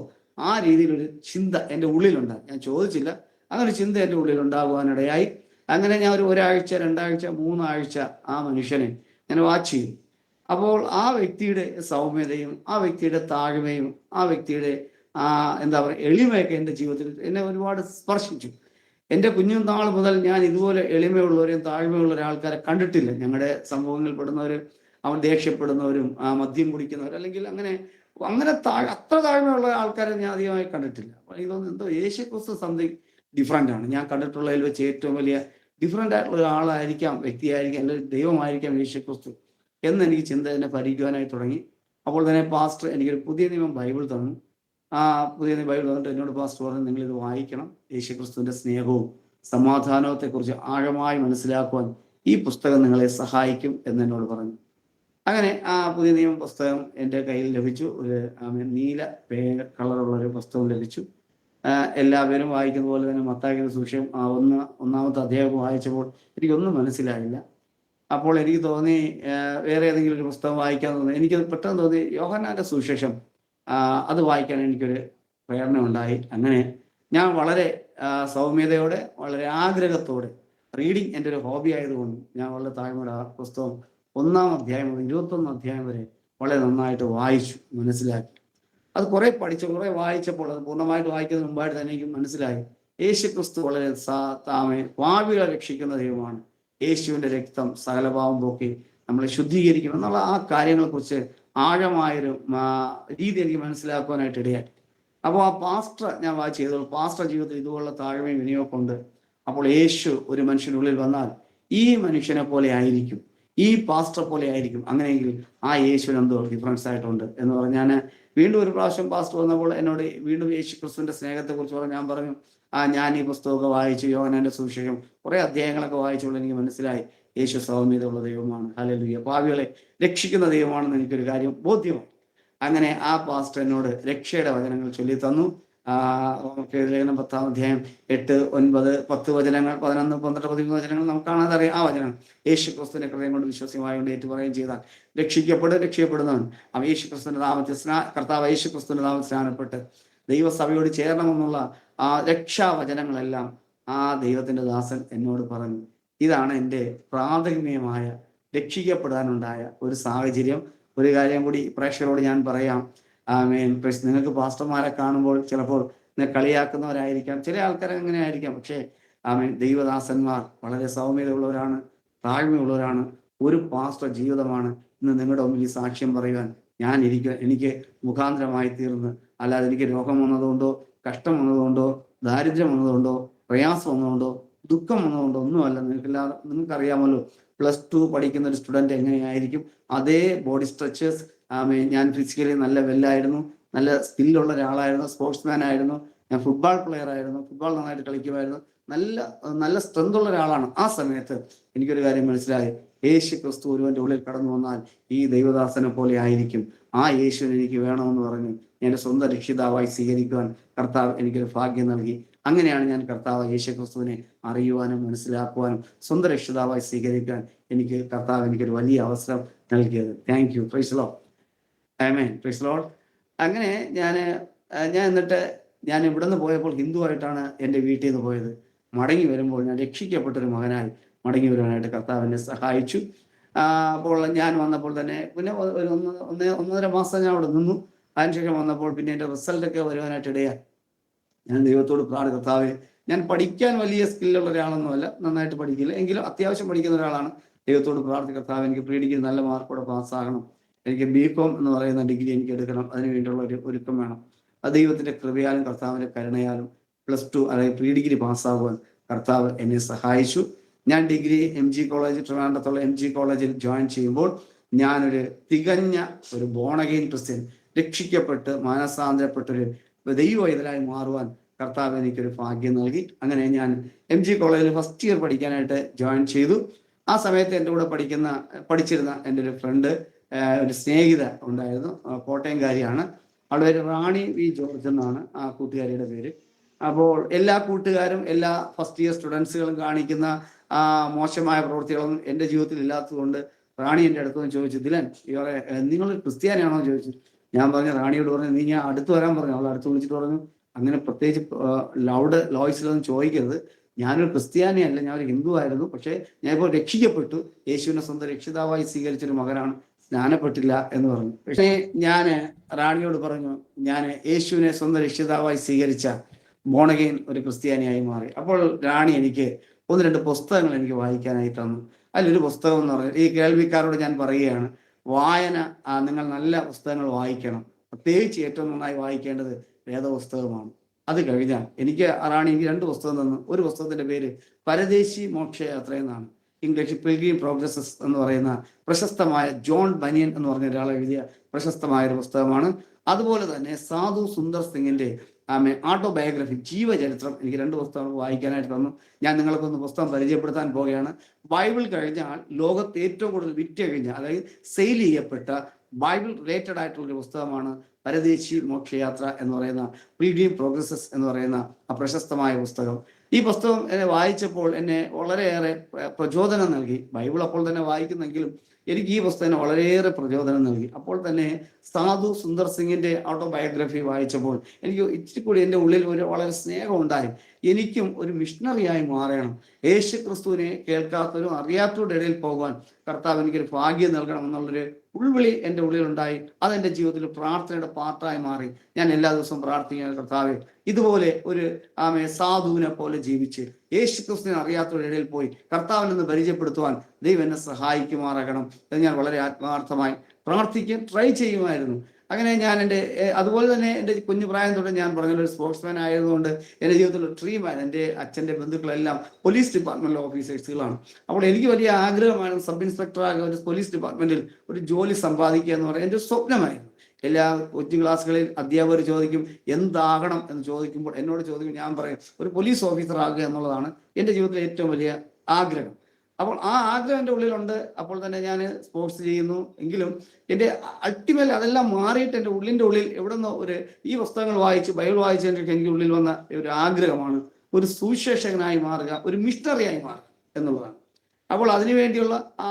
[SPEAKER 2] ആ രീതിയിലൊരു ചിന്ത എൻ്റെ ഉള്ളിലുണ്ടായി. ഞാൻ ചോദിച്ചില്ല, അങ്ങനെ ഒരു ചിന്ത എൻ്റെ ഉള്ളിൽ ഉണ്ടാകുവാനിടയായി. അങ്ങനെ ഞാൻ ഒരാഴ്ച, 2 ആഴ്ച, 3 ആഴ്ച ആ മനുഷ്യനെ ഞാൻ വാച്ച് ചെയ്തു. അപ്പോൾ ആ വ്യക്തിയുടെ സൗമ്യതയും ആ വ്യക്തിയുടെ താഴ്മയും ആ വ്യക്തിയുടെ എന്താ പറയുക എളിമയൊക്കെ എൻ്റെ ജീവിതത്തിൽ എന്നെ ഒരുപാട് സ്പർശിച്ചു. എൻ്റെ കുഞ്ഞുനാൾ മുതൽ ഞാൻ ഇതുപോലെ എളിമയുള്ളവരെയും താഴ്മയുള്ള ആൾക്കാരെ കണ്ടിട്ടില്ല. ഞങ്ങളുടെ സമൂഹങ്ങളിൽ പെടുന്നവർ, അവൻ ദേഷ്യപ്പെടുന്നവരും മദ്യം കുടിക്കുന്നവർ, അല്ലെങ്കിൽ അങ്ങനെ അത്ര താഴ്മയുള്ള ആൾക്കാരെ ഞാൻ അധികമായി കണ്ടിട്ടില്ല. അപ്പോൾ ഇതൊന്നും എന്തോ യേശുക്രിസ്തു സംതിങ് ഡിഫറെൻ്റ് ആണ്. ഞാൻ കണ്ടിട്ടുള്ളതിൽ വെച്ച് ഏറ്റവും വലിയ ഡിഫറെൻ്റ് ആയിട്ടുള്ള ഒരാളായിരിക്കാം, വ്യക്തിയായിരിക്കാം, അല്ലെങ്കിൽ ദൈവമായിരിക്കാം യേശുക്രിസ്തു എന്ന് എനിക്ക് ചിന്ത എന്നെ ഭരിക്കുവാനായി തുടങ്ങി. അപ്പോൾ തന്നെ പാസ്റ്റർ എനിക്കൊരു പുതിയ നിയമം ബൈബിൾ തന്നു. ആ പുതിയ ബൈബിൾ തന്നിട്ട് എന്നോട് പാസ്റ്റർ പറഞ്ഞു, നിങ്ങളിത് വായിക്കണം, യേശുക്രിസ്തുവിന്റെ സ്നേഹവും സമാധാനത്തെക്കുറിച്ച് ആഴമായി മനസ്സിലാക്കുവാൻ ഈ പുസ്തകം നിങ്ങളെ സഹായിക്കും എന്ന് എന്നോട് പറഞ്ഞു. അങ്ങനെ ആ പുതിയ നിയമ പുസ്തകം എൻ്റെ കയ്യിൽ ലഭിച്ചു. ഒരു നീല കളറുള്ള ഒരു പുസ്തകം ലഭിച്ചു. എല്ലാവരും വായിക്കുന്ന പോലെ തന്നെ മത്തായിയുടെ സുവിശേഷം ഒന്നാമത്തെ അധ്യായം വായിച്ചപ്പോൾ എനിക്കൊന്നും മനസ്സിലായില്ല. അപ്പോൾ എനിക്ക് തോന്നി വേറെ ഏതെങ്കിലും ഒരു പുസ്തകം വായിക്കാൻ തോന്നി. എനിക്ക് പെട്ടെന്ന് തോന്നി യോഹന്നാന്റെ സുവിശേഷം അത് വായിക്കാൻ എനിക്കൊരു പ്രേരണ ഉണ്ടായി. അങ്ങനെ ഞാൻ വളരെ സൗമ്യതയോടെ, വളരെ ആഗ്രഹത്തോടെ, റീഡിങ് എൻ്റെ ഒരു ഹോബി ആയതുകൊണ്ട് ഞാൻ വളരെ താഴ്മയുടെ ആ പുസ്തകം 1-ാം അധ്യായം മുതൽ 21 അധ്യായം വരെ വളരെ നന്നായിട്ട് വായിച്ചു, മനസ്സിലാക്കി. അത് കുറെ വായിച്ചപ്പോൾ അത് പൂർണ്ണമായിട്ട് വായിക്കുന്നതിന് മുമ്പായിട്ട് തന്നെ എനിക്ക് മനസ്സിലായി യേശുക്രിസ്തു വളരെ പാപികളെ രക്ഷിക്കുന്ന ദൈവമാണ്. യേശുവിന്റെ രക്തം സകലഭാവം പോക്കി നമ്മളെ ശുദ്ധീകരിക്കും എന്നുള്ള ആ കാര്യങ്ങളെക്കുറിച്ച് ആഴമായൊരു രീതി എനിക്ക് മനസ്സിലാക്കുവാനായിട്ട് ഇടയായി. അപ്പോൾ ആ പാസ്റ്റർ ഞാൻ ചെയ്തോളൂ, പാസ്റ്റർ ജീവിതത്തിൽ ഇതുപോലുള്ള താഴ്മയും വിനിയോഗം ഉണ്ട്. അപ്പോൾ യേശു ഒരു മനുഷ്യനുള്ളിൽ വന്നാൽ ഈ മനുഷ്യനെ പോലെ ആയിരിക്കും, ഈ പാസ്റ്റർ പോലെ ആയിരിക്കും. അങ്ങനെയെങ്കിൽ ആ യേശുവിന് എന്തോ ഡിഫറൻസ് ആയിട്ടുണ്ട് എന്ന് പറഞ്ഞ് ഞാൻ വീണ്ടും ഒരു പ്രാവശ്യം പാസ്റ്റർ വന്നപ്പോൾ എന്നോട് വീണ്ടും യേശു ക്രിസ്തുവിന്റെ സ്നേഹത്തെ കുറിച്ച് പറഞ്ഞു. ഞാൻ പറഞ്ഞു, ഞാൻ ഈ പുസ്തകമൊക്കെ വായിച്ചു, യോഹന്നാന്റെ സുവിശേഷം കുറെ അധ്യായങ്ങളൊക്കെ വായിച്ചുകൊണ്ട് എനിക്ക് മനസ്സിലായി യേശു സൗമ്യതയുള്ള ദൈവമാണ്, ഹല്ലേലൂയ, പാപികളെ രക്ഷിക്കുന്ന ദൈവമാണെന്ന് എനിക്കൊരു കാര്യം ബോധ്യമായി. അങ്ങനെ ആ പാസ്റ്റർ എന്നോട് രക്ഷയുടെ വചനങ്ങൾ ചൊല്ലി തന്നു. ലേഖനം 10-ാം അധ്യായം 8, 9, 10 വചനങ്ങൾ, 11, 12, 13 വചനങ്ങൾ നമുക്ക് കാണാതറിയാം. ആ വചനം യേശു ക്രിസ്തുവിനെ ഹൃദയം കൊണ്ട് വിശ്വാസ്യമായുകൊണ്ട് ഏറ്റുപറയുകയും ചെയ്താൽ രക്ഷപ്പെടുന്നവൻ അവൻ യേശു ക്രിസ്തുവിന്റെ നാമത്തിൽ കർത്താവ് യേശു ക്രിസ്തുവിന്റെ നാമത്തിൽ സ്നാനപ്പെട്ട് ദൈവസഭയോട് ചേരണമെന്നുള്ള ആ രക്ഷാവചനങ്ങളെല്ലാം ആ ദൈവത്തിന്റെ ദാസൻ എന്നോട് പറഞ്ഞു. ഇതാണ് എൻ്റെ പ്രാഥമികമായ രക്ഷിക്കപ്പെടാനുണ്ടായ ഒരു സാഹചര്യം. ഒരു കാര്യം കൂടി പ്രേക്ഷകരോട് ഞാൻ പറയാം. നിങ്ങൾക്ക് പാസ്റ്റർമാരെ കാണുമ്പോൾ ചിലപ്പോൾ കളിയാക്കുന്നവരായിരിക്കാം, ചില ആൾക്കാർ അങ്ങനെ ആയിരിക്കാം. പക്ഷേ ദൈവദാസന്മാർ വളരെ സൗമ്യതയുള്ളവരാണ്, താഴ്മയുള്ളവരാണ്. ഒരു പാസ്റ്റർ ജീവിതമാണ് ഇന്ന് നിങ്ങളുടെ മുമ്പിൽ ഈ സാക്ഷ്യം പറയുവാൻ എനിക്ക് മുഖാന്തരമായി തീർന്ന്. അല്ലാതെ എനിക്ക് രോഗം വന്നതുകൊണ്ടോ, കഷ്ടം വന്നതുകൊണ്ടോ, ദാരിദ്ര്യം വന്നതുകൊണ്ടോ, പ്രയാസം വന്നതുകൊണ്ടോ, ദുഃഖം വന്നതുകൊണ്ടോ ഒന്നുമല്ല. നിങ്ങൾക്കറിയാമല്ലോ, +2 പഠിക്കുന്ന ഒരു സ്റ്റുഡൻറ് എങ്ങനെയായിരിക്കും. അതേ ബോഡി സ്ട്രക്ചേഴ്സ്. ഞാൻ ഫിസിക്കലി നല്ല വെല്ലായിരുന്നു, നല്ല സ്കില്ലുള്ള ഒരാളായിരുന്നു, സ്പോർട്സ്മാൻ ആയിരുന്നു, ഞാൻ ഫുട്ബോൾ പ്ലെയർ ആയിരുന്നു, ഫുട്ബോൾ നന്നായിട്ട് കളിക്കുമായിരുന്നു, നല്ല സ്ട്രെങ്ത് ഉള്ള ഒരാളാണ്. ആ സമയത്ത് എനിക്കൊരു കാര്യം മനസ്സിലായി, യേശു ക്രിസ്തു ഒരുവന്റെ ഉള്ളിൽ കടന്നു വന്നാൽ ഈ ദൈവദാസനെ പോലെ ആയിരിക്കും. ആ യേശുവിനെ എനിക്ക് വേണമെന്ന് പറഞ്ഞ് ഞാൻ സ്വന്തം രക്ഷിതാവായി സ്വീകരിക്കുവാൻ കർത്താവ് എനിക്കൊരു ഭാഗ്യം നൽകി. അങ്ങനെയാണ് ഞാൻ കർത്താവ് യേശു ക്രിസ്തുവിനെ അറിയുവാനും മനസ്സിലാക്കുവാനും സ്വന്തം രക്ഷിതാവായി സ്വീകരിക്കാൻ കർത്താവ് എനിക്കൊരു വലിയ അവസരം നൽകിയത്. Thank you. Praise lord. Amen. Praise lord. അങ്ങനെ ഞാൻ എന്നിട്ട് ഞാൻ ഇവിടെ നിന്ന് പോയപ്പോൾ ഹിന്ദുവായിട്ടാണ് എൻ്റെ വീട്ടിൽ നിന്ന് പോയത്. മടങ്ങി വരുമ്പോൾ ഞാൻ രക്ഷിക്കപ്പെട്ടൊരു മകനായി മടങ്ങി വരുവാനായിട്ട് കർത്താവ് എന്നെ സഹായിച്ചു. അപ്പോൾ ഞാൻ വന്നപ്പോൾ തന്നെ പിന്നെ ഒരു 1.5 മാസം ഞാൻ അവിടെ നിന്നു. അതിനുശേഷം വന്നപ്പോൾ പിന്നെ എൻ്റെ റിസൾട്ടൊക്കെ വരുവാനായിട്ട് ഇടയായി. ഞാൻ ദൈവത്തോട് കർത്താവേ, ഞാൻ പഠിക്കാൻ വലിയ സ്കില്ലുള്ള ഒരാളൊന്നുമല്ല, നന്നായിട്ട് പഠിക്കില്ല, എങ്കിലും അത്യാവശ്യം പഠിക്കുന്ന ഒരാളാണ്. ദൈവത്തോട് കർത്താവ്, എനിക്ക് പ്രീഡിഗ്രി നല്ല മാർക്കോടെ പാസ്സാകണം, എനിക്ക് BCom എന്ന് പറയുന്ന ഡിഗ്രി എനിക്ക് എടുക്കണം, അതിന് വേണ്ടിയുള്ള ഒരു ഒരുക്കം വേണം. അത് ദൈവത്തിന്റെ കൃപയാലും കർത്താവിന്റെ കരുണയാലും +2 അതായത് പ്രീഡിഗ്രി പാസ്സാകുവാൻ കർത്താവ് എന്നെ സഹായിച്ചു. ഞാൻ ഡിഗ്രി MG കോളേജ്, ട്രിവാൻഡ്രത്തുള്ള MG കോളേജിൽ ജോയിൻ ചെയ്യുമ്പോൾ ഞാനൊരു തികഞ്ഞ ഒരു ബോൺ അഗെയിൻ ക്രിസ്ത്യൻ, രക്ഷിക്കപ്പെട്ട് മാനസാന്തരപ്പെട്ടൊരു ദൈവ ഇതിലായി മാറുവാൻ കർത്താവ് എനിക്കൊരു ഭാഗ്യം നൽകി. അങ്ങനെ ഞാൻ MG കോളേജിൽ ഫസ്റ്റ് ഇയർ പഠിക്കാനായിട്ട് ജോയിൻ ചെയ്തു. ആ സമയത്ത് എൻ്റെ കൂടെ പഠിച്ചിരുന്ന എൻ്റെ ഒരു ഫ്രണ്ട്, ഒരു സ്നേഹിത ഉണ്ടായിരുന്നു, കോട്ടയംകാരിയാണ്. അവളുടെ പേര് റാണി വി ജോർജ് എന്നാണ് ആ കൂട്ടുകാരിയുടെ പേര്. അപ്പോൾ എല്ലാ കൂട്ടുകാരും എല്ലാ ഫസ്റ്റ് ഇയർ സ്റ്റുഡൻസുകളും കാണിക്കുന്ന മോശമായ പ്രവൃത്തികളൊന്നും എൻ്റെ ജീവിതത്തിൽ ഇല്ലാത്തതുകൊണ്ട് റാണി എൻ്റെ അടുത്ത് നിന്ന് ചോദിച്ചു, ദിലൻ നിങ്ങൾ ക്രിസ്ത്യാനിയാണോ ചോദിച്ചു. ഞാൻ പറഞ്ഞു, റാണിയോട് പറഞ്ഞു, നീ ഞാൻ അടുത്ത് വരാൻ പറഞ്ഞു. അവൾ അടുത്ത് വിളിച്ചിട്ട് പറഞ്ഞു, അങ്ങനെ പ്രത്യേകിച്ച് ലൗഡ് വോയിസിലൊന്നും ചോദിക്കരുത്, ഞാനൊരു ക്രിസ്ത്യാനിയല്ല, ഞാനൊരു ഹിന്ദു ആയിരുന്നു, പക്ഷേ ഞാൻ ഇപ്പോൾ രക്ഷിക്കപ്പെട്ടു, യേശുവിനെ സ്വന്തം രക്ഷിതാവായി സ്വീകരിച്ചൊരു മകനാണ്, സ്നാനപ്പെട്ടില്ല എന്ന് പറഞ്ഞു. പക്ഷേ ഞാൻ റാണിയോട് പറഞ്ഞു, ഞാൻ യേശുവിനെ സ്വന്തം രക്ഷിതാവായി സ്വീകരിച്ച ബോൺ അഗെയിൻ ഒരു ക്രിസ്ത്യാനിയായി മാറി. അപ്പോൾ റാണി എനിക്ക് 1-2 പുസ്തകങ്ങൾ എനിക്ക് വായിക്കാനായി തന്നു. അതിലൊരു പുസ്തകം എന്ന് പറഞ്ഞാൽ, ഈ കേൾവിക്കാരോട് ഞാൻ പറയുകയാണ്, വായന, നിങ്ങൾ നല്ല പുസ്തകങ്ങൾ വായിക്കണം. പ്രത്യേകിച്ച് ഏറ്റവും നന്നായി വായിക്കേണ്ടത് വേദപുസ്തകമാണ്. അത് കഴിഞ്ഞാൽ റാണി എനിക്ക് 2 പുസ്തകം തന്നു. ഒരു പുസ്തകത്തിന്റെ പേര് പരദേശി മോക്ഷയാത്ര എന്നാണ്. ഇംഗ്ലീഷ് പിൽഗ്രിം പ്രോഗ്രസസ് എന്ന് പറയുന്ന പ്രശസ്തമായ ജോൺ ബനിയൻ എന്ന് പറഞ്ഞ ഒരാൾ എഴുതിയ പ്രശസ്തമായ ഒരു പുസ്തകമാണ്. അതുപോലെ തന്നെ സാധു സുന്ദർ സിംഗിന്റെ ഓട്ടോബയോഗ്രഫി, ജീവചരിത്രം, എനിക്ക് 2 പുസ്തകങ്ങൾ വായിക്കാനായിട്ട് തന്നു. ഞാൻ നിങ്ങൾക്കൊന്ന് പുസ്തകം പരിചയപ്പെടുത്താൻ പോവുകയാണ്. ബൈബിൾ കഴിഞ്ഞാൽ ലോകത്ത് ഏറ്റവും കൂടുതൽ വിറ്റ് കഴിഞ്ഞ, അതായത് സെയിൽ ചെയ്യപ്പെട്ട ബൈബിൾ റിലേറ്റഡ് ആയിട്ടുള്ളൊരു പുസ്തകമാണ് പരദേശി മോക്ഷയാത്ര എന്ന് പറയുന്ന പിൽഗ്രിം പ്രോഗ്രസസ് എന്ന് പറയുന്ന ആ പ്രശസ്തമായ പുസ്തകം. ഈ പുസ്തകം എന്നെ വായിച്ചപ്പോൾ എന്നെ വളരെയേറെ പ്രചോദനം നൽകി. ബൈബിൾ അപ്പോൾ തന്നെ വായിക്കുന്നെങ്കിലും എനിക്ക് ഈ പുസ്തകം വളരെയേറെ പ്രചോദനം നൽകി. അപ്പോൾ തന്നെ സാധു സുന്ദർ സിംഗിന്റെ ഓട്ടോബയോഗ്രഫി വായിച്ചപ്പോൾ എനിക്ക് ഇച്ചിരി കൂടി എൻ്റെ ഉള്ളിൽ വളരെ സ്നേഹം ഉണ്ടായി. എനിക്കും ഒരു മിഷണറിയായി മാറണം, യേശു ക്രിസ്തുവിനെ കേൾക്കാത്തവരും അറിയാത്തവരുടെ ഇടയിൽ പോകാൻ കർത്താവ് എനിക്കൊരു ഭാഗ്യം നൽകണം എന്നുള്ളൊരു ഉൾവിളി എൻ്റെ ഉള്ളിലുണ്ടായി. അതെൻ്റെ ജീവിതത്തിൽ പ്രാർത്ഥനയുടെ പാർട്ടായി മാറി. ഞാൻ എല്ലാ ദിവസവും പ്രാർത്ഥിക്കുന്ന കർത്താവെ, ഇതുപോലെ ഒരു സാധുവിനെ പോലെ ജീവിച്ച് യേശു ക്രിസ്തുവിനെ അറിയാത്തവരുടെ ഇടയിൽ പോയി കർത്താവിൽ നിന്ന് പരിചയപ്പെടുത്തുവാൻ ദൈവം എന്നെ സഹായിക്കുമാറാകണം എന്ന് ഞാൻ വളരെ ആത്മാർത്ഥമായി പ്രാർത്ഥിക്കാൻ ട്രൈ ചെയ്യുമായിരുന്നു. അങ്ങനെ ഞാൻ അതുപോലെ തന്നെ എൻ്റെ കുഞ്ഞു പ്രായം തൊട്ട് ഞാൻ പറഞ്ഞൊരു സ്പോർട്സ്മാൻ ആയതുകൊണ്ട് എൻ്റെ ജീവിതത്തിൽ ഒരു ഡ്രീമാണ്. എൻ്റെ അച്ഛൻ്റെ ബന്ധുക്കളെല്ലാം പോലീസ് ഡിപ്പാർട്ട്മെന്റിലെ ഓഫീസേഴ്സുകളാണ്. അപ്പോൾ എനിക്ക് വലിയ ആഗ്രഹമായിരുന്നു സബ് ഇൻസ്പെക്ടർ ആകുക, ഒരു പോലീസ് ഡിപ്പാർട്ട്മെന്റിൽ ഒരു ജോലി സമ്പാദിക്കുക എന്ന് പറയുന്നത് എൻ്റെ സ്വപ്നമായിരുന്നു. എല്ലാ കോച്ചിങ് ക്ലാസ്സുകളിൽ അധ്യാപകർ ചോദിക്കും എന്താകണം എന്ന് ചോദിക്കുമ്പോൾ എന്നോട് ചോദിക്കും, ഞാൻ പറയും ഒരു പോലീസ് ഓഫീസർ ആകുക എന്നുള്ളതാണ് എൻ്റെ ജീവിതത്തിലെ ഏറ്റവും വലിയ ആഗ്രഹം. അപ്പോൾ ആ ആഗ്രഹം എൻ്റെ ഉള്ളിലുണ്ട്. അപ്പോൾ തന്നെ ഞാൻ സ്പോർട്സ് ചെയ്യുന്നു. എങ്കിലും എൻ്റെ അൾട്ടിമേറ്റ് അതെല്ലാം മാറിയിട്ട് എൻ്റെ ഉള്ളിൻ്റെ ഉള്ളിൽ എവിടുന്നോ ഈ പുസ്തകങ്ങൾ വായിച്ച് ബൈബിൾ വായിച്ചതിൻ്റെ എനിക്ക് ഉള്ളിൽ വന്ന ഒരു ആഗ്രഹമാണ് ഒരു സുവിശേഷകനായി മാറുക, ഒരു മിഷണറിയായി മാറുക എന്നുള്ളതാണ്. അപ്പോൾ അതിനുവേണ്ടിയുള്ള ആ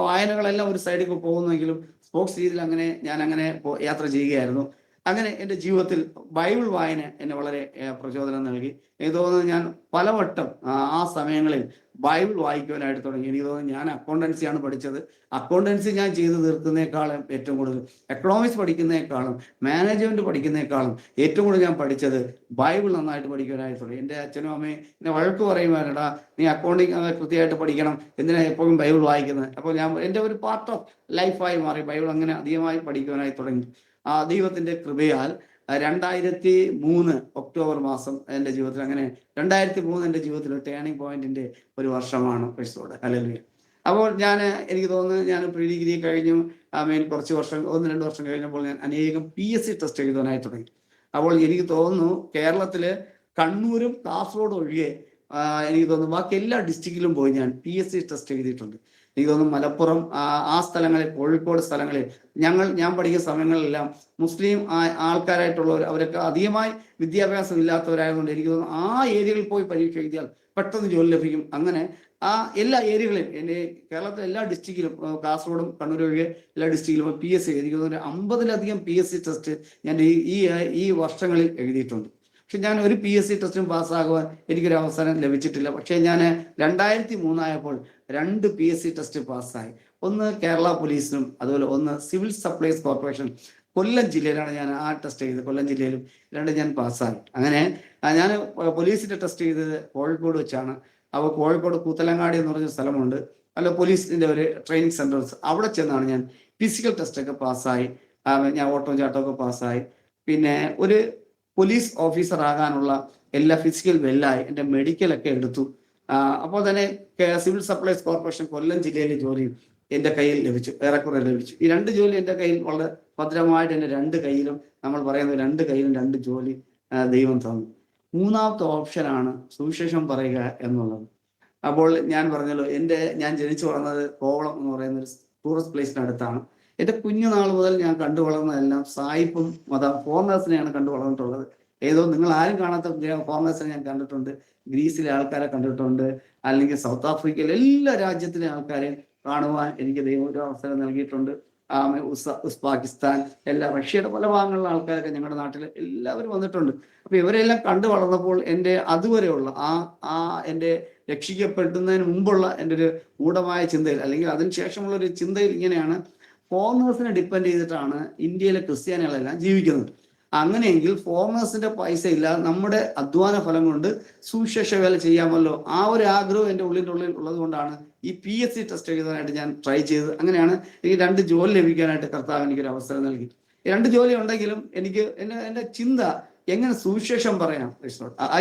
[SPEAKER 2] വായനകളെല്ലാം ഒരു സൈഡിൽ പോകുന്നെങ്കിലും സ്പോർട്സ് രീതിയിൽ ഞാൻ അങ്ങനെ യാത്ര ചെയ്യുകയായിരുന്നു. അങ്ങനെ എൻ്റെ ജീവിതത്തിൽ ബൈബിൾ വായന എന്നെ വളരെ പ്രചോദനം നൽകി. എനിക്ക് തോന്നുന്നു ഞാൻ പലവട്ടം ആ സമയങ്ങളിൽ ബൈബിൾ വായിക്കുവാനായിട്ട് തുടങ്ങി. എനിക്ക് തോന്നുന്നു ഞാൻ അക്കൗണ്ടൻസിയാണ് പഠിച്ചത്. അക്കൗണ്ടൻസി ഞാൻ ചെയ്ത് തീർക്കുന്നേക്കാളും ഏറ്റവും കൂടുതൽ എക്കണോമിക്സ് പഠിക്കുന്നേക്കാളും മാനേജ്മെന്റ് പഠിക്കുന്നേക്കാളും ഏറ്റവും കൂടുതൽ ഞാൻ പഠിച്ചത് ബൈബിൾ നന്നായിട്ട് പഠിക്കുവാനായിട്ട് തുടങ്ങി. എൻ്റെ അച്ഛനും അമ്മയും എന്നെ വഴക്ക് പറയുവാനടാ, നീ അക്കൗണ്ടിങ് കൃത്യമായിട്ട് പഠിക്കണം, എന്തിനാ എപ്പോഴും ബൈബിൾ വായിക്കുന്നത്. അപ്പോൾ എൻ്റെ ഒരു പാർട്ട് ഓഫ് ലൈഫായി മാറി ബൈബിൾ. അങ്ങനെ അധികമായി പഠിക്കുവാനായി തുടങ്ങി. ആ ദൈവത്തിന്റെ കൃപയാൽ 2003 ഒക്ടോബർ മാസം എൻ്റെ ജീവിതത്തിൽ അങ്ങനെ 2003 എൻ്റെ ജീവിതത്തിൽ ഒരു ടേണിംഗ് പോയിന്റിന്റെ ഒരു വർഷമാണ്. ക്രിസ്തുവോട് ഹല്ലേലൂയ. അപ്പോൾ എനിക്ക് തോന്നുന്നു ഞാൻ പ്രീ ഡിഗ്രി കഴിഞ്ഞു. കുറച്ച് വർഷം 1-2 വർഷം കഴിഞ്ഞപ്പോൾ ഞാൻ അനേകം PSC ടെസ്റ്റ് എഴുതാനായി തുടങ്ങി. അപ്പോൾ എനിക്ക് തോന്നുന്നു കേരളത്തില് കണ്ണൂരും കാസർഗോഡും ഒഴികെ എനിക്ക് തോന്നുന്നു ബാക്കി എല്ലാ ഡിസ്ട്രിക്റ്റിലും പോയി ഞാൻ PSC ടെസ്റ്റ് എഴുതിയിട്ടുണ്ട്. എനിക്ക് തോന്നുന്നു മലപ്പുറം ആ സ്ഥലങ്ങളിൽ, കോഴിക്കോട് സ്ഥലങ്ങളിൽ ഞാൻ പഠിക്കുന്ന സമയങ്ങളിലെല്ലാം മുസ്ലിം ആൾക്കാരായിട്ടുള്ളവർ, അവരൊക്കെ അധികമായി വിദ്യാഭ്യാസം ഇല്ലാത്തവരായതുകൊണ്ട് എനിക്ക് തോന്നുന്നു ആ ഏരിയകളിൽ പോയി പരീക്ഷ എഴുതിയാൽ പെട്ടെന്ന് ജോലി ലഭിക്കും. അങ്ങനെ ആ എല്ലാ ഏരിയകളിലും എൻ്റെ കേരളത്തിലെ എല്ലാ ഡിസ്ട്രിക്റ്റിലും, കാസർഗോഡും കണ്ണൂരും ഒഴികെ എല്ലാ ഡിസ്ട്രിക്റ്റിലും PSC എനിക്ക് തോന്നുന്നു 50-ലധികം PSC ടെസ്റ്റ് ഞാൻ ഈ വർഷങ്ങളിൽ എഴുതിയിട്ടുണ്ട്. പക്ഷെ ഞാൻ ഒരു PSC ടെസ്റ്റും പാസ്സാകുവാൻ എനിക്കൊരു അവസരം ലഭിച്ചിട്ടില്ല. പക്ഷെ ഞാൻ 2003 ആയപ്പോൾ 2 PSC ടെസ്റ്റ് പാസ്സായി. ഒന്ന് കേരള പോലീസിനും അതുപോലെ ഒന്ന് സിവിൽ സപ്ലൈസ് കോർപ്പറേഷൻ കൊല്ലം ജില്ലയിലാണ് ഞാൻ ആ ടെസ്റ്റ് ചെയ്തത്. കൊല്ലം ജില്ലയിലും 2 ഞാൻ പാസ്സായി. അങ്ങനെ ഞാൻ പോലീസിന്റെ ടെസ്റ്റ് ചെയ്തത് കോഴിക്കോട് വെച്ചാണ്. അപ്പോൾ കോഴിക്കോട് കൂത്തലങ്ങാടി എന്ന് പറഞ്ഞ സ്ഥലമുണ്ട്, പോലീസിന്റെ ഒരു ട്രെയിനിങ് സെന്റേഴ്സ്, അവിടെ ചെന്നാണ് ഞാൻ ഫിസിക്കൽ ടെസ്റ്റൊക്കെ പാസ്സായി. ഞാൻ ഓട്ടവും ചാട്ടമൊക്കെ പാസ്സായി. പിന്നെ ഒരു പോലീസ് ഓഫീസർ ആകാനുള്ള എല്ലാ ഫിസിക്കൽ വെല്ലായി. എൻ്റെ മെഡിക്കലൊക്കെ എടുത്തു. അപ്പോൾ തന്നെ സിവിൽ സപ്ലൈസ് കോർപ്പറേഷൻ കൊല്ലം ജില്ലയിലെ ജോലിയും എൻ്റെ കയ്യിൽ ലഭിച്ചു, ഏറെക്കുറെ ലഭിച്ചു. ഈ 2 ജോലി എൻ്റെ കയ്യിൽ വളരെ ഭദ്രമായിട്ട് എൻ്റെ 2 കയ്യിലും, നമ്മൾ പറയുന്നത് 2 കയ്യിലും 2 ജോലി ദൈവം തന്നു. 3ാമത്തെ ഓപ്ഷനാണ് സുവിശേഷം പറയുക എന്നുള്ളത്. അപ്പോൾ ഞാൻ പറഞ്ഞല്ലോ, ഞാൻ ജനിച്ചു വളർന്നത് കോവളം എന്ന് പറയുന്ന ഒരു ടൂറിസ്റ്റ് പ്ലേസിനടുത്താണ്. എൻ്റെ കുഞ്ഞുനാൾ മുതൽ ഞാൻ കണ്ടു വളർന്നതെല്ലാം സായിപ്പും ഫോറിനേഴ്സിനെയാണ് കണ്ടു വളർന്നിട്ടുള്ളത്. നിങ്ങൾ ആരും കാണാത്ത ഫോറിനേഴ്സിനെ ഞാൻ കണ്ടിട്ടുണ്ട്. ഗ്രീസിലെ ആൾക്കാരെ കണ്ടിട്ടുണ്ട്, അല്ലെങ്കിൽ സൗത്ത് ആഫ്രിക്കയിലെ എല്ലാ രാജ്യത്തിലെ ആൾക്കാരെയും കാണുവാൻ എനിക്ക് ദൈവം ഒരു അവസരം നൽകിയിട്ടുണ്ട്. ഉസ്ബെക്കിസ്ഥാൻ, റഷ്യയുടെ പല ഭാഗങ്ങളിലുള്ള ആൾക്കാരൊക്കെ ഞങ്ങളുടെ നാട്ടിൽ എല്ലാവരും വന്നിട്ടുണ്ട്. അപ്പൊ ഇവരെല്ലാം കണ്ടു വളർന്നപ്പോൾ എൻ്റെ അതുവരെയുള്ള എൻ്റെ രക്ഷിക്കപ്പെടുന്നതിന് മുമ്പുള്ള എൻ്റെ ഒരു ഗൂഢമായ ചിന്തയിൽ, അല്ലെങ്കിൽ അതിനുശേഷമുള്ള ഒരു ചിന്തയിൽ ഇങ്ങനെയാണ്, ഫോറിനേഴ്സിനെ ഡിപ്പെൻഡ് ചെയ്തിട്ടാണ് ഇന്ത്യയിലെ ക്രിസ്ത്യാനികളെല്ലാം ജീവിക്കുന്നത്. അങ്ങനെയെങ്കിൽ ഫോറിനേഴ്സിന്റെ പൈസ ഇല്ലാതെ നമ്മുടെ അധ്വാന ഫലം കൊണ്ട് സുവിശേഷ വേല ചെയ്യാമല്ലോ. ആ ഒരു ആഗ്രഹം എൻ്റെ ഉള്ളിൻ്റെ ഉള്ളിൽ ഉള്ളത് കൊണ്ടാണ് ഈ PSC ടെസ്റ്റ് എഴുതാനായിട്ട് ഞാൻ ട്രൈ ചെയ്തത്. അങ്ങനെയാണ് എനിക്ക് 2 ജോലി ലഭിക്കാനായിട്ട് കർത്താവ് എനിക്കൊരു അവസരം നൽകി. 2 ജോലി ഉണ്ടെങ്കിലും എൻ്റെ ചിന്ത എങ്ങനെ സുവിശേഷം പറയാം.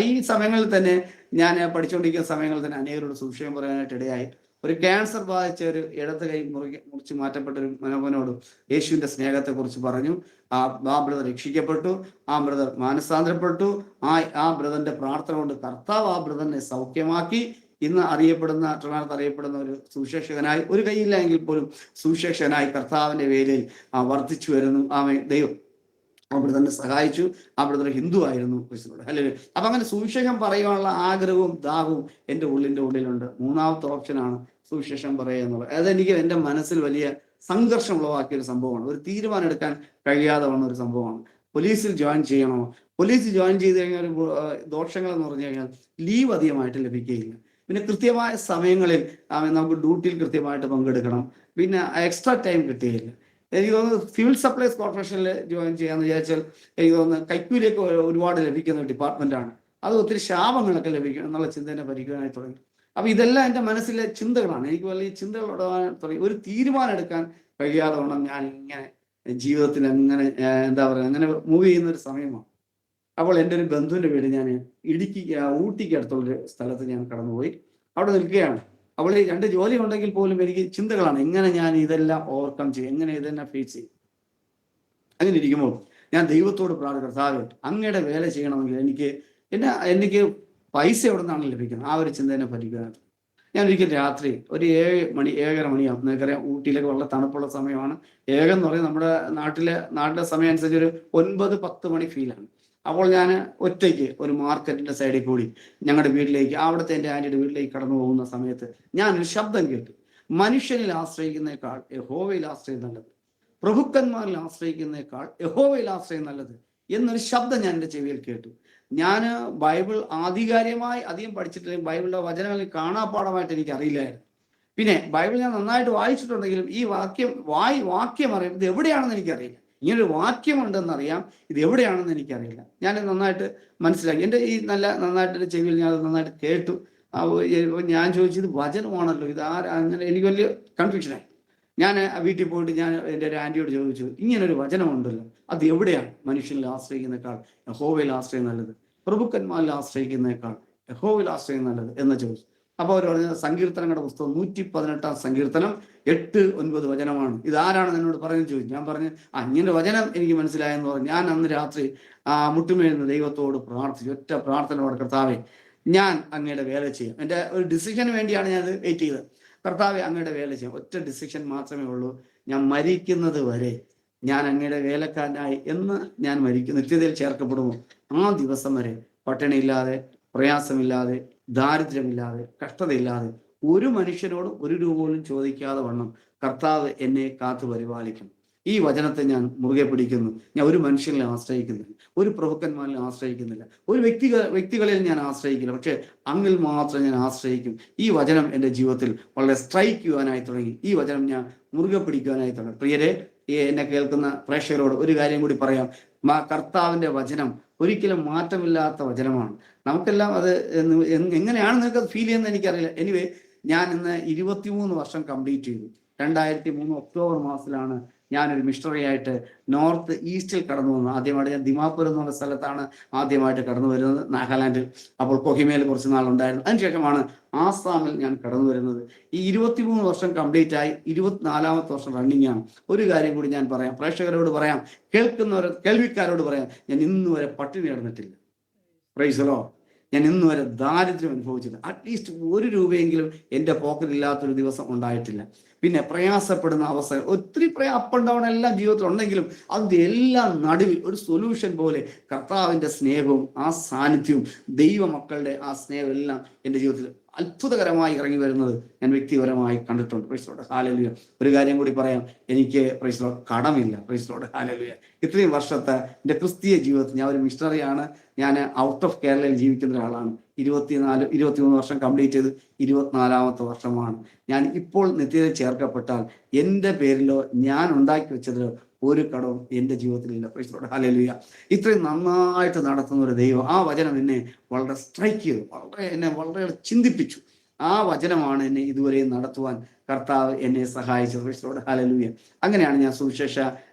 [SPEAKER 2] ഈ സമയങ്ങളിൽ തന്നെ ഞാൻ പഠിച്ചുകൊണ്ടിരിക്കുന്ന സമയങ്ങളിൽ തന്നെ അനേകരോട് സുവിശേഷം പറയാനായിട്ട് ഇടയായി. ഒരു ക്യാൻസർ ബാധിച്ച ഒരു ഇടത് കൈ മുറിച്ച് മാറ്റപ്പെട്ട ഒരു മനോഹനോട് യേശുവിന്റെ സ്നേഹത്തെ കുറിച്ച് പറഞ്ഞു. ആ ബ്രദർ രക്ഷിക്കപ്പെട്ടു, ആ ബ്രദർ മാനസാന്തരപ്പെട്ടു. ആ ബ്രദറിന്റെ പ്രാർത്ഥന കൊണ്ട് കർത്താവ് ആ ബ്രദറിനെ സൗഖ്യമാക്കി. ഇന്ന് ട്രിവാൻഡ്രത്ത് അറിയപ്പെടുന്ന ഒരു സുവിശേഷകനായി, ഒരു കൈയില്ല എങ്കിൽ പോലും സുവിശേഷകനായി കർത്താവിന്റെ വേലയിൽ വർദ്ധിച്ചു വരുന്നു. ദൈവം ആ ബ്രദറിനെ സഹായിച്ചു. ആ ബ്രദർ ഹിന്ദു ആയിരുന്നു. അല്ലെങ്കിൽ അപ്പൊ അങ്ങനെ സുവിശേഷം പറയുവാനുള്ള ആഗ്രഹവും ദാഹവും എൻ്റെ ഉള്ളിൻ്റെ ഉള്ളിലുണ്ട്. 3ാമത്തെ ഓപ്ഷനാണ് സുവിശേഷം പറയുക എന്നുള്ളത്. അതെനിക്ക് എൻ്റെ മനസ്സിൽ വലിയ സംഘർഷം ഉളവാക്കിയ ഒരു സംഭവമാണ്. ഒരു തീരുമാനം എടുക്കാൻ കഴിയാതെ വന്ന ഒരു സംഭവമാണ്. പോലീസിൽ ജോയിൻ ചെയ്യണോ? പോലീസിൽ ജോയിൻ ചെയ്ത് കഴിഞ്ഞാൽ ഒരു ദോഷങ്ങൾ എന്ന് പറഞ്ഞു കഴിഞ്ഞാൽ ലീവ് അധികമായിട്ട് ലഭിക്കുകയില്ല. പിന്നെ കൃത്യമായ സമയങ്ങളിൽ നമുക്ക് ഡ്യൂട്ടിയിൽ കൃത്യമായിട്ട് പങ്കെടുക്കണം. പിന്നെ എക്സ്ട്രാ ടൈം കിട്ടുകയില്ല. എനിക്ക് തോന്നുന്നു സിവിൽ സപ്ലൈസ് കോർപ്പറേഷനിൽ ജോയിൻ ചെയ്യാന്ന് വിചാരിച്ചാൽ എനിക്ക് തോന്നുന്നു കൈക്കൂലിയൊക്കെ ഒരുപാട് ലഭിക്കുന്ന ഒരു ഡിപ്പാർട്ട്മെന്റാണ്. അത് ഒത്തിരി ശാപങ്ങളൊക്കെ ലഭിക്കണം എന്നുള്ള ചിന്ത എന്നെ ഭരിക്കാനായി തുടങ്ങി. അപ്പൊ ഇതെല്ലാം എൻ്റെ മനസ്സിലെ ചിന്തകളാണ്. എനിക്ക് വലിയ ചിന്തകൾ തുടങ്ങി. ഒരു തീരുമാനം എടുക്കാൻ കഴിയാതെ വണ്ണം ഞാൻ ഇങ്ങനെ ജീവിതത്തിൽ അങ്ങനെ അങ്ങനെ മൂവ് ചെയ്യുന്ന ഒരു സമയമാണ്. അപ്പോൾ എൻ്റെ ഒരു ബന്ധുവിന്റെ വീട് ഞാൻ ഊട്ടിക്ക് അടുത്തുള്ളൊരു സ്ഥലത്ത് ഞാൻ കടന്നുപോയി. അവിടെ നിൽക്കുകയാണ്. അപ്പോൾ ഈ 2 ജോലി ഉണ്ടെങ്കിൽ പോലും എനിക്ക് ചിന്തകളാണ്, എങ്ങനെ ഞാൻ ഇതെല്ലാം ഓവർകം ചെയ്യും, എങ്ങനെ ഇതെല്ലാം ഫേസ് ചെയ്യും. അങ്ങനെ ഇരിക്കുമ്പോൾ ഞാൻ ദൈവത്തോട് കർത്താവേ, അങ്ങയുടെ വേല ചെയ്യണമെങ്കിൽ എനിക്ക് പൈസ എവിടെ നിന്നാണ് ലഭിക്കുന്നത്, ആ ഒരു ചിന്ത എന്നെ ഭരിക്കാനായിട്ട്. ഞാൻ ഒരിക്കൽ രാത്രി ഒരു 7 മണി 7:30 മണിയാകും. നിങ്ങൾക്കറിയാം ഊട്ടിയിലൊക്കെ വളരെ തണുപ്പുള്ള സമയമാണ്. 7 എന്ന് പറയുന്നത് നമ്മുടെ നാട്ടിലെ സമയം അനുസരിച്ച് ഒരു 9-10 മണി ഫീലാണ്. അപ്പോൾ ഞാൻ ഒറ്റയ്ക്ക് ഒരു മാർക്കറ്റിന്റെ സൈഡിൽ കൂടി ഞങ്ങളുടെ വീട്ടിലേക്ക്, അവിടുത്തെ എൻ്റെ ആന്റിയുടെ വീട്ടിലേക്ക് കടന്നു പോകുന്ന സമയത്ത് ഞാനൊരു ശബ്ദം കേട്ടു. മനുഷ്യനിൽ ആശ്രയിക്കുന്നേക്കാൾ യഹോവയിൽ ആശ്രയം നല്ലത്, പ്രഭുക്കന്മാരിൽ ആശ്രയിക്കുന്നേക്കാൾ യഹോവയിൽ ആശ്രയം നല്ലത് എന്നൊരു ശബ്ദം ഞാൻ എൻ്റെ ചെവിയിൽ കേട്ടു. ഞാൻ ബൈബിൾ ആധികാരികമായി അധികം പഠിച്ചിട്ടില്ലെങ്കിൽ ബൈബിളിലെ വചനങ്ങൾ കാണാപ്പാടമായിട്ട് എനിക്ക് അറിയില്ലായിരുന്നു. പിന്നെ ബൈബിൾ ഞാൻ നന്നായിട്ട് വായിച്ചിട്ടുണ്ടെങ്കിലും ഈ വാക്യം അറിയാം, ഇത് എവിടെയാണെന്ന് എനിക്കറിയില്ല. ഇങ്ങനൊരു വാക്യമുണ്ടെന്നറിയാം, ഇത് എവിടെയാണെന്ന് എനിക്കറിയില്ല. ഞാൻ നന്നായിട്ട് മനസ്സിലാക്കി. എൻ്റെ ഈ നന്നായിട്ട് ചെവിയിൽ ഞാൻ നന്നായിട്ട് കേട്ടു. ഞാൻ ചോദിച്ചത് വചനമാണല്ലോ, ഇത് അങ്ങനെ എനിക്ക് വലിയ കൺഫ്യൂഷനായി. ഞാൻ വീട്ടിൽ പോയിട്ട് ഞാൻ എൻ്റെ ഒരു ആൻറ്റിയോട് ചോദിച്ചു, ഇങ്ങനൊരു വചനമുണ്ടല്ലോ, അത് എവിടെയാണ്? മനുഷ്യനിൽ ആശ്രയിക്കുന്നേക്കാൾ യഹോവയിൽ ആശ്രയം നല്ലത്, പ്രഭുക്കന്മാരിൽ ആശ്രയിക്കുന്നേക്കാൾ യഹോവയിൽ ആശ്രയം നല്ലത് എന്ന് ചോദിച്ചു. അപ്പോൾ അവർ പറഞ്ഞ സങ്കീർത്തനങ്ങളുടെ പുസ്തകം 118 സങ്കീർത്തനം 8-9 വചനമാണ്. ഇത് ആരാണ് എന്നോട് പറയുന്നത് ചോദിച്ചു. ഞാൻ പറഞ്ഞു, ഇങ്ങനെ വചനം എനിക്ക് മനസ്സിലായെന്ന് പറഞ്ഞു. ഞാൻ അന്ന് രാത്രി മുട്ടുമേഴുന്ന ദൈവത്തോട് പ്രാർത്ഥിച്ചു. ഒറ്റ പ്രാർത്ഥനയോടെ, കർത്താവേ, ഞാൻ അങ്ങയുടെ വേല ചെയ്യും. എൻ്റെ ഒരു ഡിസിഷന് വേണ്ടിയാണ് ഞാൻ വെയിറ്റ് ചെയ്തത്. കർത്താവെ, അങ്ങയുടെ വേല ചെയ്യും. ഒറ്റ ഡിസിഷൻ മാത്രമേ ഉള്ളൂ, ഞാൻ മരിക്കുന്നത് വരെ ഞാൻ അങ്ങയുടെ വേലക്കാരനായി എന്ന് ഞാൻ നിത്യതയിൽ ചേർക്കപ്പെടുമോ ആ ദിവസം വരെ പട്ടിണിയില്ലാതെ, പ്രയാസമില്ലാതെ, ദാരിദ്ര്യമില്ലാതെ, കഷ്ടതയില്ലാതെ ഒരു മനുഷ്യനോടും ഒരു രൂപ പോലും ചോദിക്കാതെ വണ്ണം കർത്താവ് എന്നെ കാത്തു പരിപാലിക്കും. ഈ വചനത്തെ ഞാൻ മുറുകെ പിടിക്കുന്നു. ഞാൻ ഒരു മനുഷ്യനെ ആശ്രയിക്കുന്നില്ല, ഒരു പ്രഭുക്കന്മാരിൽ ആശ്രയിക്കുന്നില്ല, ഒരു വ്യക്തികളിൽ ഞാൻ ആശ്രയിക്കില്ല. പക്ഷെ അങ്ങിൽ മാത്രം ഞാൻ ആശ്രയിക്കും. ഈ വചനം എൻ്റെ ജീവിതത്തിൽ വളരെ സ്ട്രൈക്ക് ചെയ്യുവാനായി തുടങ്ങി. ഈ വചനം ഞാൻ മുറുകെ പിടിക്കുവാനായി തുടങ്ങി. പ്രിയരെ, എന്നെ കേൾക്കുന്ന പ്രേക്ഷകരോട് ഒരു കാര്യം കൂടി പറയാം. കർത്താവിൻ്റെ വചനം ഒരിക്കലും മാറ്റമില്ലാത്ത വചനമാണ്. നമുക്കെല്ലാം അത് എങ്ങനെയാണ് നിങ്ങൾക്ക് അത് ഫീൽ ചെയ്യുന്നത് എനിക്കറിയില്ല. എനിവേ, ഞാൻ ഇന്ന് 23 വർഷം കംപ്ലീറ്റ് ചെയ്തു. 2003 ഒക്ടോബർ മാസത്തിലാണ് ഞാനൊരു മിഷണറി ആയിട്ട് നോർത്ത് ഈസ്റ്റിൽ കടന്നു വന്നു. ആദ്യമായിട്ട് ഞാൻ ദിമാപൂർ എന്നുള്ള സ്ഥലത്താണ് ആദ്യമായിട്ട് കടന്നു വരുന്നത്, നാഗാലാൻഡിൽ. അപ്പോൾ കൊഹിമയിൽ കുറച്ച് നാളുണ്ടായിരുന്നു. അതിനുശേഷമാണ് ആസാമിൽ ഞാൻ കടന്നു വരുന്നത്. ഈ 23 വർഷം കംപ്ലീറ്റ് ആയി. 24ാമത്തെ വർഷം റണ്ണിങ് ആണ്. ഒരു കാര്യം കൂടി ഞാൻ പറയാം, പ്രേക്ഷകരോട് പറയാം, കേൾവിക്കാരോട് പറയാം, ഞാൻ ഇന്ന് വരെ പട്ടിണി കിടന്നിട്ടില്ല. Price the Lord. ഞാൻ ഇന്ന് വരെ ദാരിദ്ര്യം അനുഭവിച്ചില്ല. അറ്റ്ലീസ്റ്റ് 1 രൂപയെങ്കിലും എൻ്റെ പോക്കറ്റ് ഇല്ലാത്തൊരു ദിവസം ഉണ്ടായിട്ടില്ല. പിന്നെ പ്രയാസപ്പെടുന്ന അവസ്ഥ ഒത്തിരി അപ്പ് ആൻഡ് ഡൗൺ എല്ലാം ജീവിതത്തിൽ ഉണ്ടെങ്കിലും അതിൻ്റെ എല്ലാം നടുവിൽ ഒരു സൊല്യൂഷൻ പോലെ കർത്താവിൻ്റെ സ്നേഹവും ആ സാന്നിധ്യവും ദൈവമക്കളുടെ ആ സ്നേഹം എല്ലാം എൻ്റെ ജീവിതത്തിൽ അത്ഭുതകരമായി ഇറങ്ങി വരുന്നത് ഞാൻ വ്യക്തിപരമായി കണ്ടിട്ടുണ്ട്. Praise the Lord. ഹല്ലേലൂയ. ഒരു കാര്യം കൂടി പറയാം, എനിക്ക് പ്രൈസ് ദി ലോർഡ് കടമില്ല. Praise the Lord. ഹല്ലേലൂയ. ഇത്രയും വർഷത്തെ എൻ്റെ ക്രിസ്തീയ ജീവിതത്തിൽ ഞാൻ ഒരു മിഷണറിയാണ്. ഞാൻ ഔട്ട് ഓഫ് കേരളയിൽ ജീവിക്കുന്ന ഒരാളാണ്. 23 വർഷം കംപ്ലീറ്റ് ചെയ്ത് 24ാമത്തെ വർഷമാണ്. ഞാൻ ഇപ്പോൾ നിത്യതയിൽ ചേർക്കപ്പെട്ടാൽ എൻ്റെ പേരിലോ ഞാൻ ഉണ്ടാക്കി വെച്ചതിലോ ഒരു കടവും എൻ്റെ ജീവിതത്തിലില്ല. Praise the Lord. ഹല്ലേലൂയ. ഇത്രയും നന്നായിട്ട് നടത്തുന്ന ഒരു ദൈവം, ആ വചനം എന്നെ വളരെ സ്ട്രൈക്ക് ചെയ്തു, എന്നെ വളരെ ചിന്തിപ്പിച്ചു. ആ വചനമാണ് എന്നെ ഇതുവരെ നടത്തുവാൻ കർത്താവ് എന്നെ സഹായിച്ചത്. Price the Lord. ഹല്ലേലൂയ. അങ്ങനെയാണ് ഞാൻ സുവിശേഷ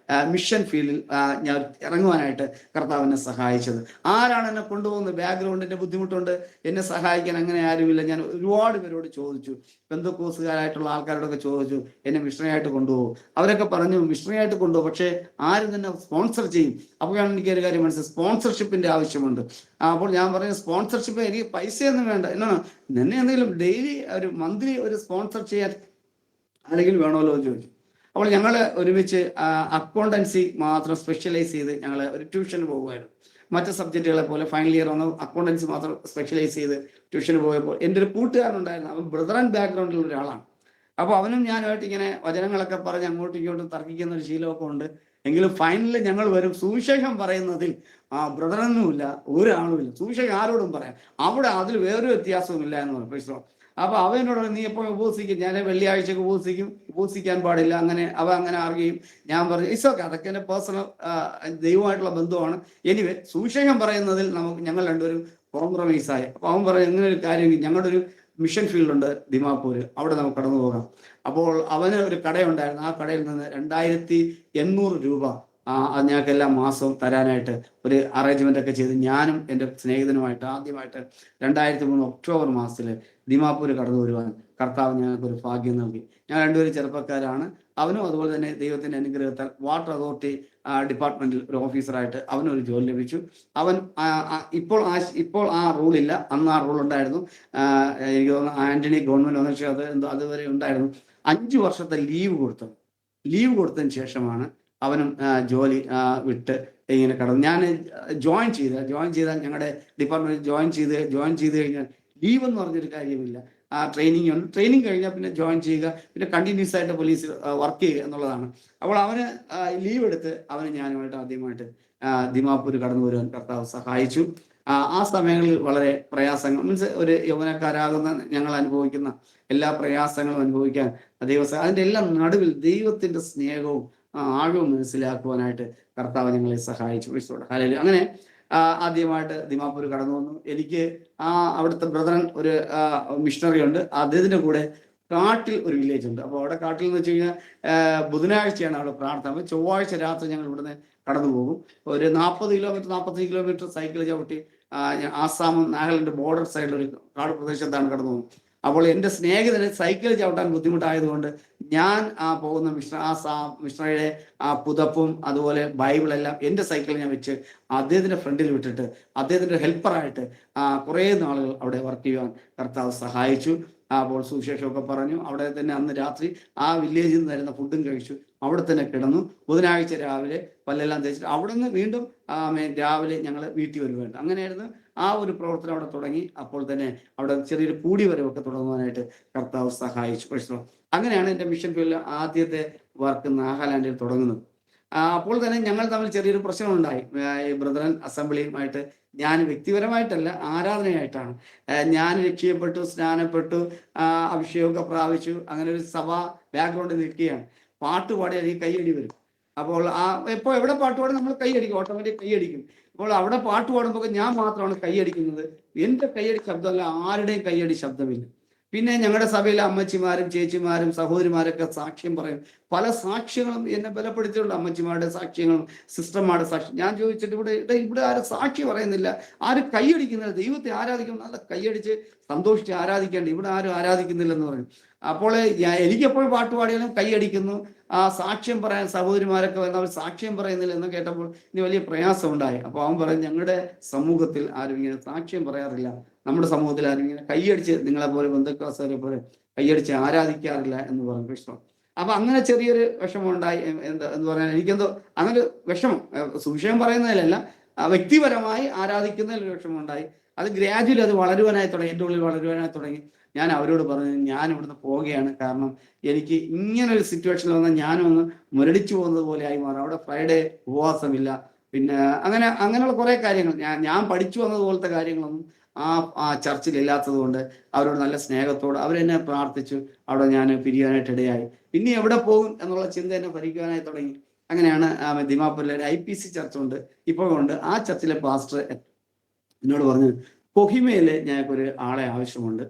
[SPEAKER 2] മിഷൻ ഫീൽഡിൽ ഞാൻ ഇറങ്ങുവാനായിട്ട് കർത്താവ് എന്നെ സഹായിച്ചത്. ആരാണ് എന്നെ കൊണ്ടുപോകുന്നത്? ബാക്ക്ഗ്രൗണ്ടിന്റെ ബുദ്ധിമുട്ടുണ്ട്, എന്നെ സഹായിക്കാൻ അങ്ങനെ ആരുമില്ല. ഞാൻ ഒരുപാട് പേരോട് ചോദിച്ചു, പെന്തക്കോസുകാരായിട്ടുള്ള ആൾക്കാരോടൊക്കെ ചോദിച്ചു, എന്നെ മിഷണറിയായിട്ട് കൊണ്ടുപോകും. അവരൊക്കെ പറഞ്ഞു മിഷണറിയായിട്ട് കൊണ്ടുപോകും, പക്ഷെ ആരും തന്നെ സ്പോൺസർ ചെയ്യും. അപ്പോഴാണ് എനിക്ക് ഒരു കാര്യം മനസ്സിലായി, സ്പോൺസർഷിപ്പിന്റെ ആവശ്യമുണ്ട്. അപ്പോൾ ഞാൻ പറഞ്ഞു, സ്പോൺസർഷിപ്പ് എനിക്ക് പൈസയൊന്നും വേണ്ട, എന്നാണ് എന്നെ എന്തെങ്കിലും ഡെയിലി ഒരു മന്ത്ലി ഒരു സ്പോൺസർ ചെയ്യാൻ ആരെങ്കിലും വേണമല്ലോ എന്ന് ചോദിച്ചു. അപ്പോൾ ഞങ്ങൾ ഒരുമിച്ച് അക്കൗണ്ടൻസി മാത്രം സ്പെഷ്യലൈസ് ചെയ്ത് ഞങ്ങൾ ഒരു ട്യൂഷന് പോകുമായിരുന്നു. മറ്റ് സബ്ജക്റ്റുകളെ പോലെ ഫൈനൽ ഇയർ വന്ന് അക്കൗണ്ടൻസി മാത്രം സ്പെഷ്യലൈസ് ചെയ്ത് ട്യൂഷന് പോയപ്പോൾ എൻ്റെ ഒരു കൂട്ടുകാരനുണ്ടായിരുന്നു. അവൻ ബ്രദർ ആൻഡ് ബാക്ക്ഗ്രൗണ്ടിലുള്ള ഒരാളാണ്. അപ്പോൾ അവനും ഞാനുമായിട്ട് ഇങ്ങനെ വചനങ്ങളൊക്കെ പറഞ്ഞ് അങ്ങോട്ടും ഇങ്ങോട്ടും തർക്കിക്കുന്ന ഒരു ശീലമൊക്കെ ഉണ്ട്. എങ്കിലും ഫൈനലിൽ ഞങ്ങൾ വരും. സുവിശേഷം പറയുന്നതിൽ ബ്രദറൊന്നുമില്ല, ഒരാളുമില്ല. സുവിശേഷം ആരോടും പറയാം, അവിടെ അതിൽ വേറൊരു വ്യത്യാസവും ഇല്ല എന്ന് പറഞ്ഞു. Price the Lord. അപ്പൊ അവനോട് നീ എപ്പോൾ ഉപവസിക്കും? ഞാൻ വെള്ളിയാഴ്ചക്ക് ഉപവസിക്കാൻ പാടില്ല, അങ്ങനെ അറിയുകയും ഞാൻ പറഞ്ഞു ഇറ്റ്സ് ഓക്കെ, അതൊക്കെ എൻ്റെ പേഴ്സണൽ ദൈവമായിട്ടുള്ള ബന്ധമാണ്. എനിവേ, സുവിശേഷം പറയുന്നതിൽ ഞങ്ങൾ രണ്ടുപേരും കോംപ്രമൈസായി. അപ്പൊ അവൻ പറഞ്ഞു, ഇങ്ങനെ ഒരു കാര്യം, ഞങ്ങളുടെ ഒരു മിഷൻ ഫീൽഡുണ്ട് ദിമാപൂര്, അവിടെ നമുക്ക് കടന്നു പോകാം. അപ്പോൾ അവന് ഒരു കടയുണ്ടായിരുന്നു. ആ കടയിൽ നിന്ന് 2800 രൂപ ഞങ്ങൾക്ക് എല്ലാ മാസവും തരാനായിട്ട് ഒരു അറേഞ്ച്മെന്റ് ഒക്കെ ചെയ്ത് ഞാനും എൻ്റെ സ്നേഹിതനുമായിട്ട് ആദ്യമായിട്ട് 2003 ഒക്ടോബർ മാസത്തിൽ ദിമാപൂർ കടന്നു വരുവാൻ കർത്താവ് ഞങ്ങൾക്കൊരു ഭാഗ്യം നൽകി. ഞാൻ രണ്ടുപേരും ചെറുപ്പക്കാരാണ്. അവനും അതുപോലെ തന്നെ ദൈവത്തിന്റെ അനുഗ്രഹത്താൽ വാട്ടർ അതോറിറ്റി ഡിപ്പാർട്ട്മെന്റിൽ ഒരു ഓഫീസറായിട്ട് അവനൊരു ജോലി ലഭിച്ചു. അവൻ ഇപ്പോൾ ആ റൂളില്ല, അന്ന് ആ റൂൾ ഉണ്ടായിരുന്നു. എനിക്ക് തോന്നുന്നു ആന്റണി ഗവൺമെന്റ് വന്ന ശേഷം അത് എന്തോ അതുവരെ ഉണ്ടായിരുന്നു. 5 വർഷത്തെ ലീവ് കൊടുത്തതിന് ശേഷമാണ് അവനും ജോലി വിട്ട് ഇങ്ങനെ കടന്നു. ഞാൻ ജോയിൻ ചെയ്താൽ ഞങ്ങളുടെ ഡിപ്പാർട്ട്മെന്റിൽ ജോയിൻ ചെയ്ത് കഴിഞ്ഞാൽ ലീവ് എന്ന് പറഞ്ഞൊരു കാര്യമില്ല. ട്രെയിനിങ് കഴിഞ്ഞാൽ പിന്നെ ജോയിൻ ചെയ്യുക, പിന്നെ കണ്ടിന്യൂസ് ആയിട്ട് പോലീസിൽ വർക്ക് ചെയ്യുക എന്നുള്ളതാണ്. അപ്പോൾ അവന് ലീവ് എടുത്ത് ഞാനുമായിട്ട് ആദ്യമായിട്ട് ദിമാപൂർ കടന്നു വരുവാൻ കർത്താവ് സഹായിച്ചു. ആ സമയങ്ങളിൽ വളരെ പ്രയാസങ്ങൾ, മീൻസ് ഒരു യൗവനക്കാരാകുന്ന ഞങ്ങൾ അനുഭവിക്കുന്ന എല്ലാ പ്രയാസങ്ങളും അനുഭവിക്കാൻ അതിൻ്റെ എല്ലാം നടുവിൽ ദൈവത്തിന്റെ സ്നേഹവും ആഴവും മനസ്സിലാക്കുവാനായിട്ട് കർത്താവ് ഞങ്ങളെ സഹായിച്ചു. അങ്ങനെ ആദ്യമായിട്ട് ദിമാപൂർ കടന്നു വന്നു. എനിക്ക് അവിടുത്തെ ബ്രദറൻ ഒരു മിഷണറി ഉണ്ട്, അദ്ദേഹത്തിന്റെ കൂടെ കാട്ടിൽ ഒരു വില്ലേജ് ഉണ്ട്. അപ്പോൾ അവിടെ കാട്ടിൽ എന്ന് വെച്ച് കഴിഞ്ഞാൽ ബുധനാഴ്ചയാണ് അവിടെ പ്രാർത്ഥന. ചൊവ്വാഴ്ച രാത്രി ഞങ്ങൾ ഇവിടുന്ന് കടന്നു പോകും. ഒരു 45 കിലോമീറ്റർ സൈക്കിൾ ചവിട്ടി ആസാമും നാഗാലാൻഡ് ബോർഡർ സൈഡിൽ ഒരു കാട് പ്രദേശത്താണ് കടന്നു പോകുന്നത്. അപ്പോൾ എൻ്റെ സ്നേഹിതന് സൈക്കിൾ ചവിട്ടാൻ ബുദ്ധിമുട്ടായതുകൊണ്ട് ഞാൻ പോകുന്ന മിഷണറിയുടെ പുതപ്പും അതുപോലെ ബൈബിളെല്ലാം എൻ്റെ സൈക്കിളിൽ ഞാൻ വെച്ച് അദ്ദേഹത്തിന്റെ ഫ്രണ്ടിൽ വിട്ടിട്ട് അദ്ദേഹത്തിന്റെ ഹെൽപ്പറായിട്ട് കുറേ നാളുകൾ അവിടെ വർക്ക് ചെയ്യുവാൻ കർത്താവ് സഹായിച്ചു. അപ്പോൾ സുവിശേഷമൊക്കെ പറഞ്ഞു. അവിടെ തന്നെ അന്ന് രാത്രി ആ വില്ലേജിൽ നിന്ന് തരുന്ന ഫുഡും കഴിച്ചു. അവിടെ തന്നെ കിടന്നു. ബുധനാഴ്ച രാവിലെ പല്ലെല്ലാം തേച്ചിട്ട് അവിടെ നിന്ന് വീണ്ടും രാവിലെ ഞങ്ങൾ വീട്ടിൽ വരുവാണ്. അങ്ങനെയായിരുന്നു ആ ഒരു പ്രവർത്തനം അവിടെ തുടങ്ങി. അപ്പോൾ തന്നെ അവിടെ ചെറിയൊരു കൂടി വരവൊക്കെ തുടങ്ങുവാനായിട്ട് കർത്താവ് സഹായിച്ചു. അങ്ങനെയാണ് എൻ്റെ മിഷൻ ഫീൽഡിൽ ആദ്യത്തെ വർക്ക് നാഗാലാൻഡിൽ തുടങ്ങുന്നത്. അപ്പോൾ തന്നെ ഞങ്ങൾ തമ്മിൽ ചെറിയൊരു പ്രശ്നമുണ്ടായി. ബ്രദറൻ അസംബ്ലിയുമായിട്ട് ഞാൻ വ്യക്തിപരമായിട്ടല്ല, ആരാധനയായിട്ടാണ്. ഞാൻ രക്ഷിക്കപ്പെട്ടു, സ്നാനപ്പെട്ടു, അഭിഷേകമൊക്കെ പ്രാപിച്ചു. അങ്ങനെ ഒരു സഭാ ബാക്ക്ഗ്രൗണ്ടിൽ നിൽക്കുകയാണ്. പാട്ട് പാടിയാൽ ഈ കൈയടി വരും. അപ്പോൾ ഇപ്പോൾ എവിടെ പാട്ട് പാടി നമ്മൾ കൈയടിക്കും, ഓട്ടോമാറ്റിക് കൈയടിക്കും. അപ്പോൾ അവിടെ പാട്ട് പാടുമ്പോൾ ഞാൻ മാത്രമാണ് കൈയടിക്കുന്നത്. എൻ്റെ കൈയടി ശബ്ദമല്ല, ആരുടെയും കൈയടി ശബ്ദമില്ല. പിന്നെ ഞങ്ങളുടെ സഭയിലെ അമ്മച്ചിമാരും ചേച്ചിമാരും സഹോദരിമാരൊക്കെ സാക്ഷ്യം പറയും. പല സാക്ഷ്യങ്ങളും എന്നെ ബലപ്പെടുത്തിയിട്ടുണ്ട്. അമ്മച്ചിമാരുടെ സാക്ഷ്യങ്ങളും സിസ്റ്റർമാരുടെ സാക്ഷ്യം. ഞാൻ ചോദിച്ചിട്ട് ഇവിടെ ആരും സാക്ഷി പറയുന്നില്ല, ആരും കൈയടിക്കുന്നില്ല. ദൈവത്തെ ആരാധിക്കണം, നല്ല കൈയടിച്ച് സന്തോഷിച്ച് ആരാധിക്കേണ്ട, ഇവിടെ ആരും ആരാധിക്കുന്നില്ലെന്ന് പറയും. അപ്പോൾ എനിക്കെപ്പോഴും പാട്ട് പാടിയാലും കൈയടിക്കുന്നു. സാക്ഷ്യം പറയാൻ സഹോദരിമാരൊക്കെ വന്ന് അവർ സാക്ഷ്യം പറയുന്നില്ല എന്ന് കേട്ടപ്പോൾ ഇനി വലിയ പ്രയാസം ഉണ്ടായി. അപ്പോൾ അവൻ പറയും, ഞങ്ങളുടെ സമൂഹത്തിൽ ആരും ഇങ്ങനെ സാക്ഷ്യം പറയാറില്ല, നമ്മുടെ സമൂഹത്തിൽ ആരും ഇങ്ങനെ കൈയടിച്ച് നിങ്ങളെ പോലെ ബന്ധുക്കാരെ പോലെ കൈയടിച്ച് ആരാധിക്കാറില്ല എന്ന് പറഞ്ഞു വിഷമം. അപ്പൊ അങ്ങനെ ചെറിയൊരു വിഷമം ഉണ്ടായി. എന്ന് പറഞ്ഞാൽ എനിക്കെന്തോ അങ്ങനെ വിഷമം, സുവിശേഷം പറയുന്നതിലല്ല, വ്യക്തിപരമായി ആരാധിക്കുന്നതിൽ ഒരു വിഷമം ഉണ്ടായി. അത് ഗ്രാജുവലി അത് വളരുവാനായി തുടങ്ങി, എൻ്റെ ഉള്ളിൽ വളരുവാനായി തുടങ്ങി. ഞാൻ അവരോട് പറഞ്ഞു, ഞാൻ ഇവിടുന്ന് പോവുകയാണ്. കാരണം എനിക്ക് ഇങ്ങനൊരു സിറ്റുവേഷനിൽ വന്നാൽ ഞാനൊന്ന് മുരടിച്ചു പോകുന്നത് പോലെ ആയി മാറും. അവിടെ ഫ്രൈഡേ ഉപവാസമില്ല, പിന്നെ അങ്ങനെയുള്ള കുറെ കാര്യങ്ങൾ ഞാൻ പഠിച്ചു വന്നതുപോലത്തെ കാര്യങ്ങളൊന്നും ആ ചർച്ചിൽ ഇല്ലാത്തത് കൊണ്ട് അവരോട് നല്ല സ്നേഹത്തോട് അവരെന്നെ പ്രാർത്ഥിച്ചു. അവിടെ ഞാൻ പിരിയാനായിട്ട് ഇടയായി. പിന്നെ എവിടെ പോകും എന്നുള്ള ചിന്ത എന്നെ ഭരിക്കുവാനായി തുടങ്ങി. അങ്ങനെയാണ് ദിമാപൂരിലെ ഒരു IPC ചർച്ചുണ്ട്, ഇപ്പോഴുണ്ട്. ആ ചർച്ചിലെ പാസ്റ്റർ എന്നോട് പറഞ്ഞു, കൊഹിമയില് ഞങ്ങൾക്കൊരു ആളെ ആവശ്യമുണ്ട്.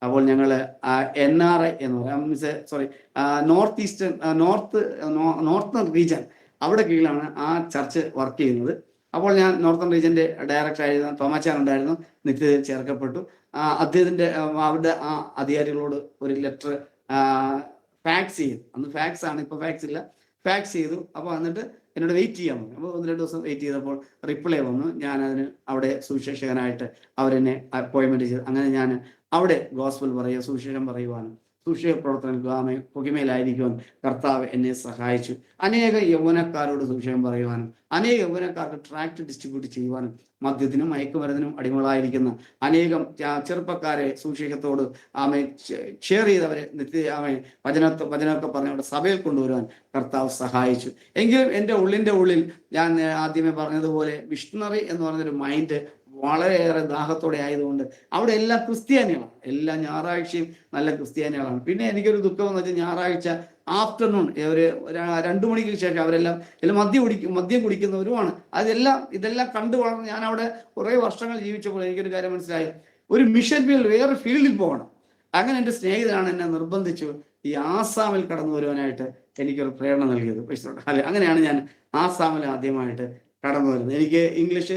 [SPEAKER 2] അപ്പോൾ ഞങ്ങൾ NRI എന്ന് പറയാം, നോർത്തേൺ റീജൻ, അവിടെ കീഴിലാണ് ആ ചർച്ച് വർക്ക് ചെയ്യുന്നത്. അപ്പോൾ ഞാൻ നോർത്തേൺ റീജന്റെ ഡയറക്ടർ ആയിരുന്ന തോമാച്ചാൻ ഉണ്ടായിരുന്നു, നിത്യതയിൽ ചേർക്കപ്പെട്ടു. അദ്ദേഹത്തിന്റെ അവരുടെ അധികാരികളോട് ഒരു ലെറ്റർ ഫാക്സ് ചെയ്തു. അന്ന് ഫാക്സ് ആണ്, ഇപ്പൊ ഫാക്സ് ഇല്ല. ഫാക്സ് ചെയ്തു. അപ്പോൾ എന്നിട്ട് എന്നോട് വെയിറ്റ് ചെയ്യാൻ പറഞ്ഞു. അപ്പോൾ 1-2 ദിവസം വെയിറ്റ് ചെയ്തപ്പോൾ റിപ്ലൈ വന്നു. ഞാൻ അതിന് അവിടെ സുവിശേഷകനായിട്ട് അവരെന്നെ അപ്പോയിൻമെന്റ് ചെയ്തു. അങ്ങനെ ഞാൻ അവിടെ ഗോസ്പൽ പറയുക, സുവിശേഷം പറയുവാനും സുവിശേഷ പ്രവർത്തനം കൊഹിമയിലായിരിക്കുവാൻ കർത്താവ് എന്നെ സഹായിച്ചു. അനേക യൗവനക്കാരോട് സുവിശേഷം പറയുവാനും അനേക യൗവനക്കാർക്ക് ട്രാക്ട് ഡിസ്ട്രിബ്യൂട്ട് ചെയ്യുവാനും മദ്യത്തിനും മയക്കുമരുന്നിനും അടിമകളായിരിക്കുന്ന അനേകം ചെറുപ്പക്കാരെ സുവിശേഷത്തോട് ഷെയർ ചെയ്തവരെ വചനമൊക്കെ പറഞ്ഞ് അവിടെ സഭയിൽ കൊണ്ടുവരുവാൻ കർത്താവ് സഹായിച്ചു. എങ്കിലും എൻ്റെ ഉള്ളിൽ ഞാൻ ആദ്യമേ പറഞ്ഞതുപോലെ മിഷണറി എന്ന് പറഞ്ഞൊരു മൈൻഡ് വളരെയേറെ ദാഹത്തോടെ ആയതുകൊണ്ട് അവിടെ എല്ലാം ക്രിസ്ത്യാനികളാണ്, എല്ലാ ഞായറാഴ്ചയും നല്ല ക്രിസ്ത്യാനികളാണ്. പിന്നെ എനിക്കൊരു ദുഃഖം എന്ന് വെച്ചാൽ ഞായറാഴ്ച ആഫ്റ്റർനൂൺ ഒരു 2 മണിക്ക് ശേഷം അവരെല്ലാം മദ്യം കുടിക്കുന്നവരുമാണ്. ഇതെല്ലാം കണ്ടു വളർന്ന് ഞാൻ അവിടെ കുറേ വർഷങ്ങൾ ജീവിച്ചപ്പോൾ എനിക്കൊരു കാര്യം മനസ്സിലായി, ഒരു മിഷൻ ഫീൽഡ് വേറെ ഫീൽഡിൽ പോകണം. അങ്ങനെ എൻ്റെ സ്നേഹിതനാണ് എന്നെ നിർബന്ധിച്ചു ഈ ആസാമിൽ കടന്നു വരുവാനായിട്ട് എനിക്കൊരു പ്രേരണ നൽകിയത്. അങ്ങനെയാണ് ഞാൻ ആസാമിൽ ആദ്യമായിട്ട് കടന്നു വരുന്നത്. എനിക്ക് ഇംഗ്ലീഷ്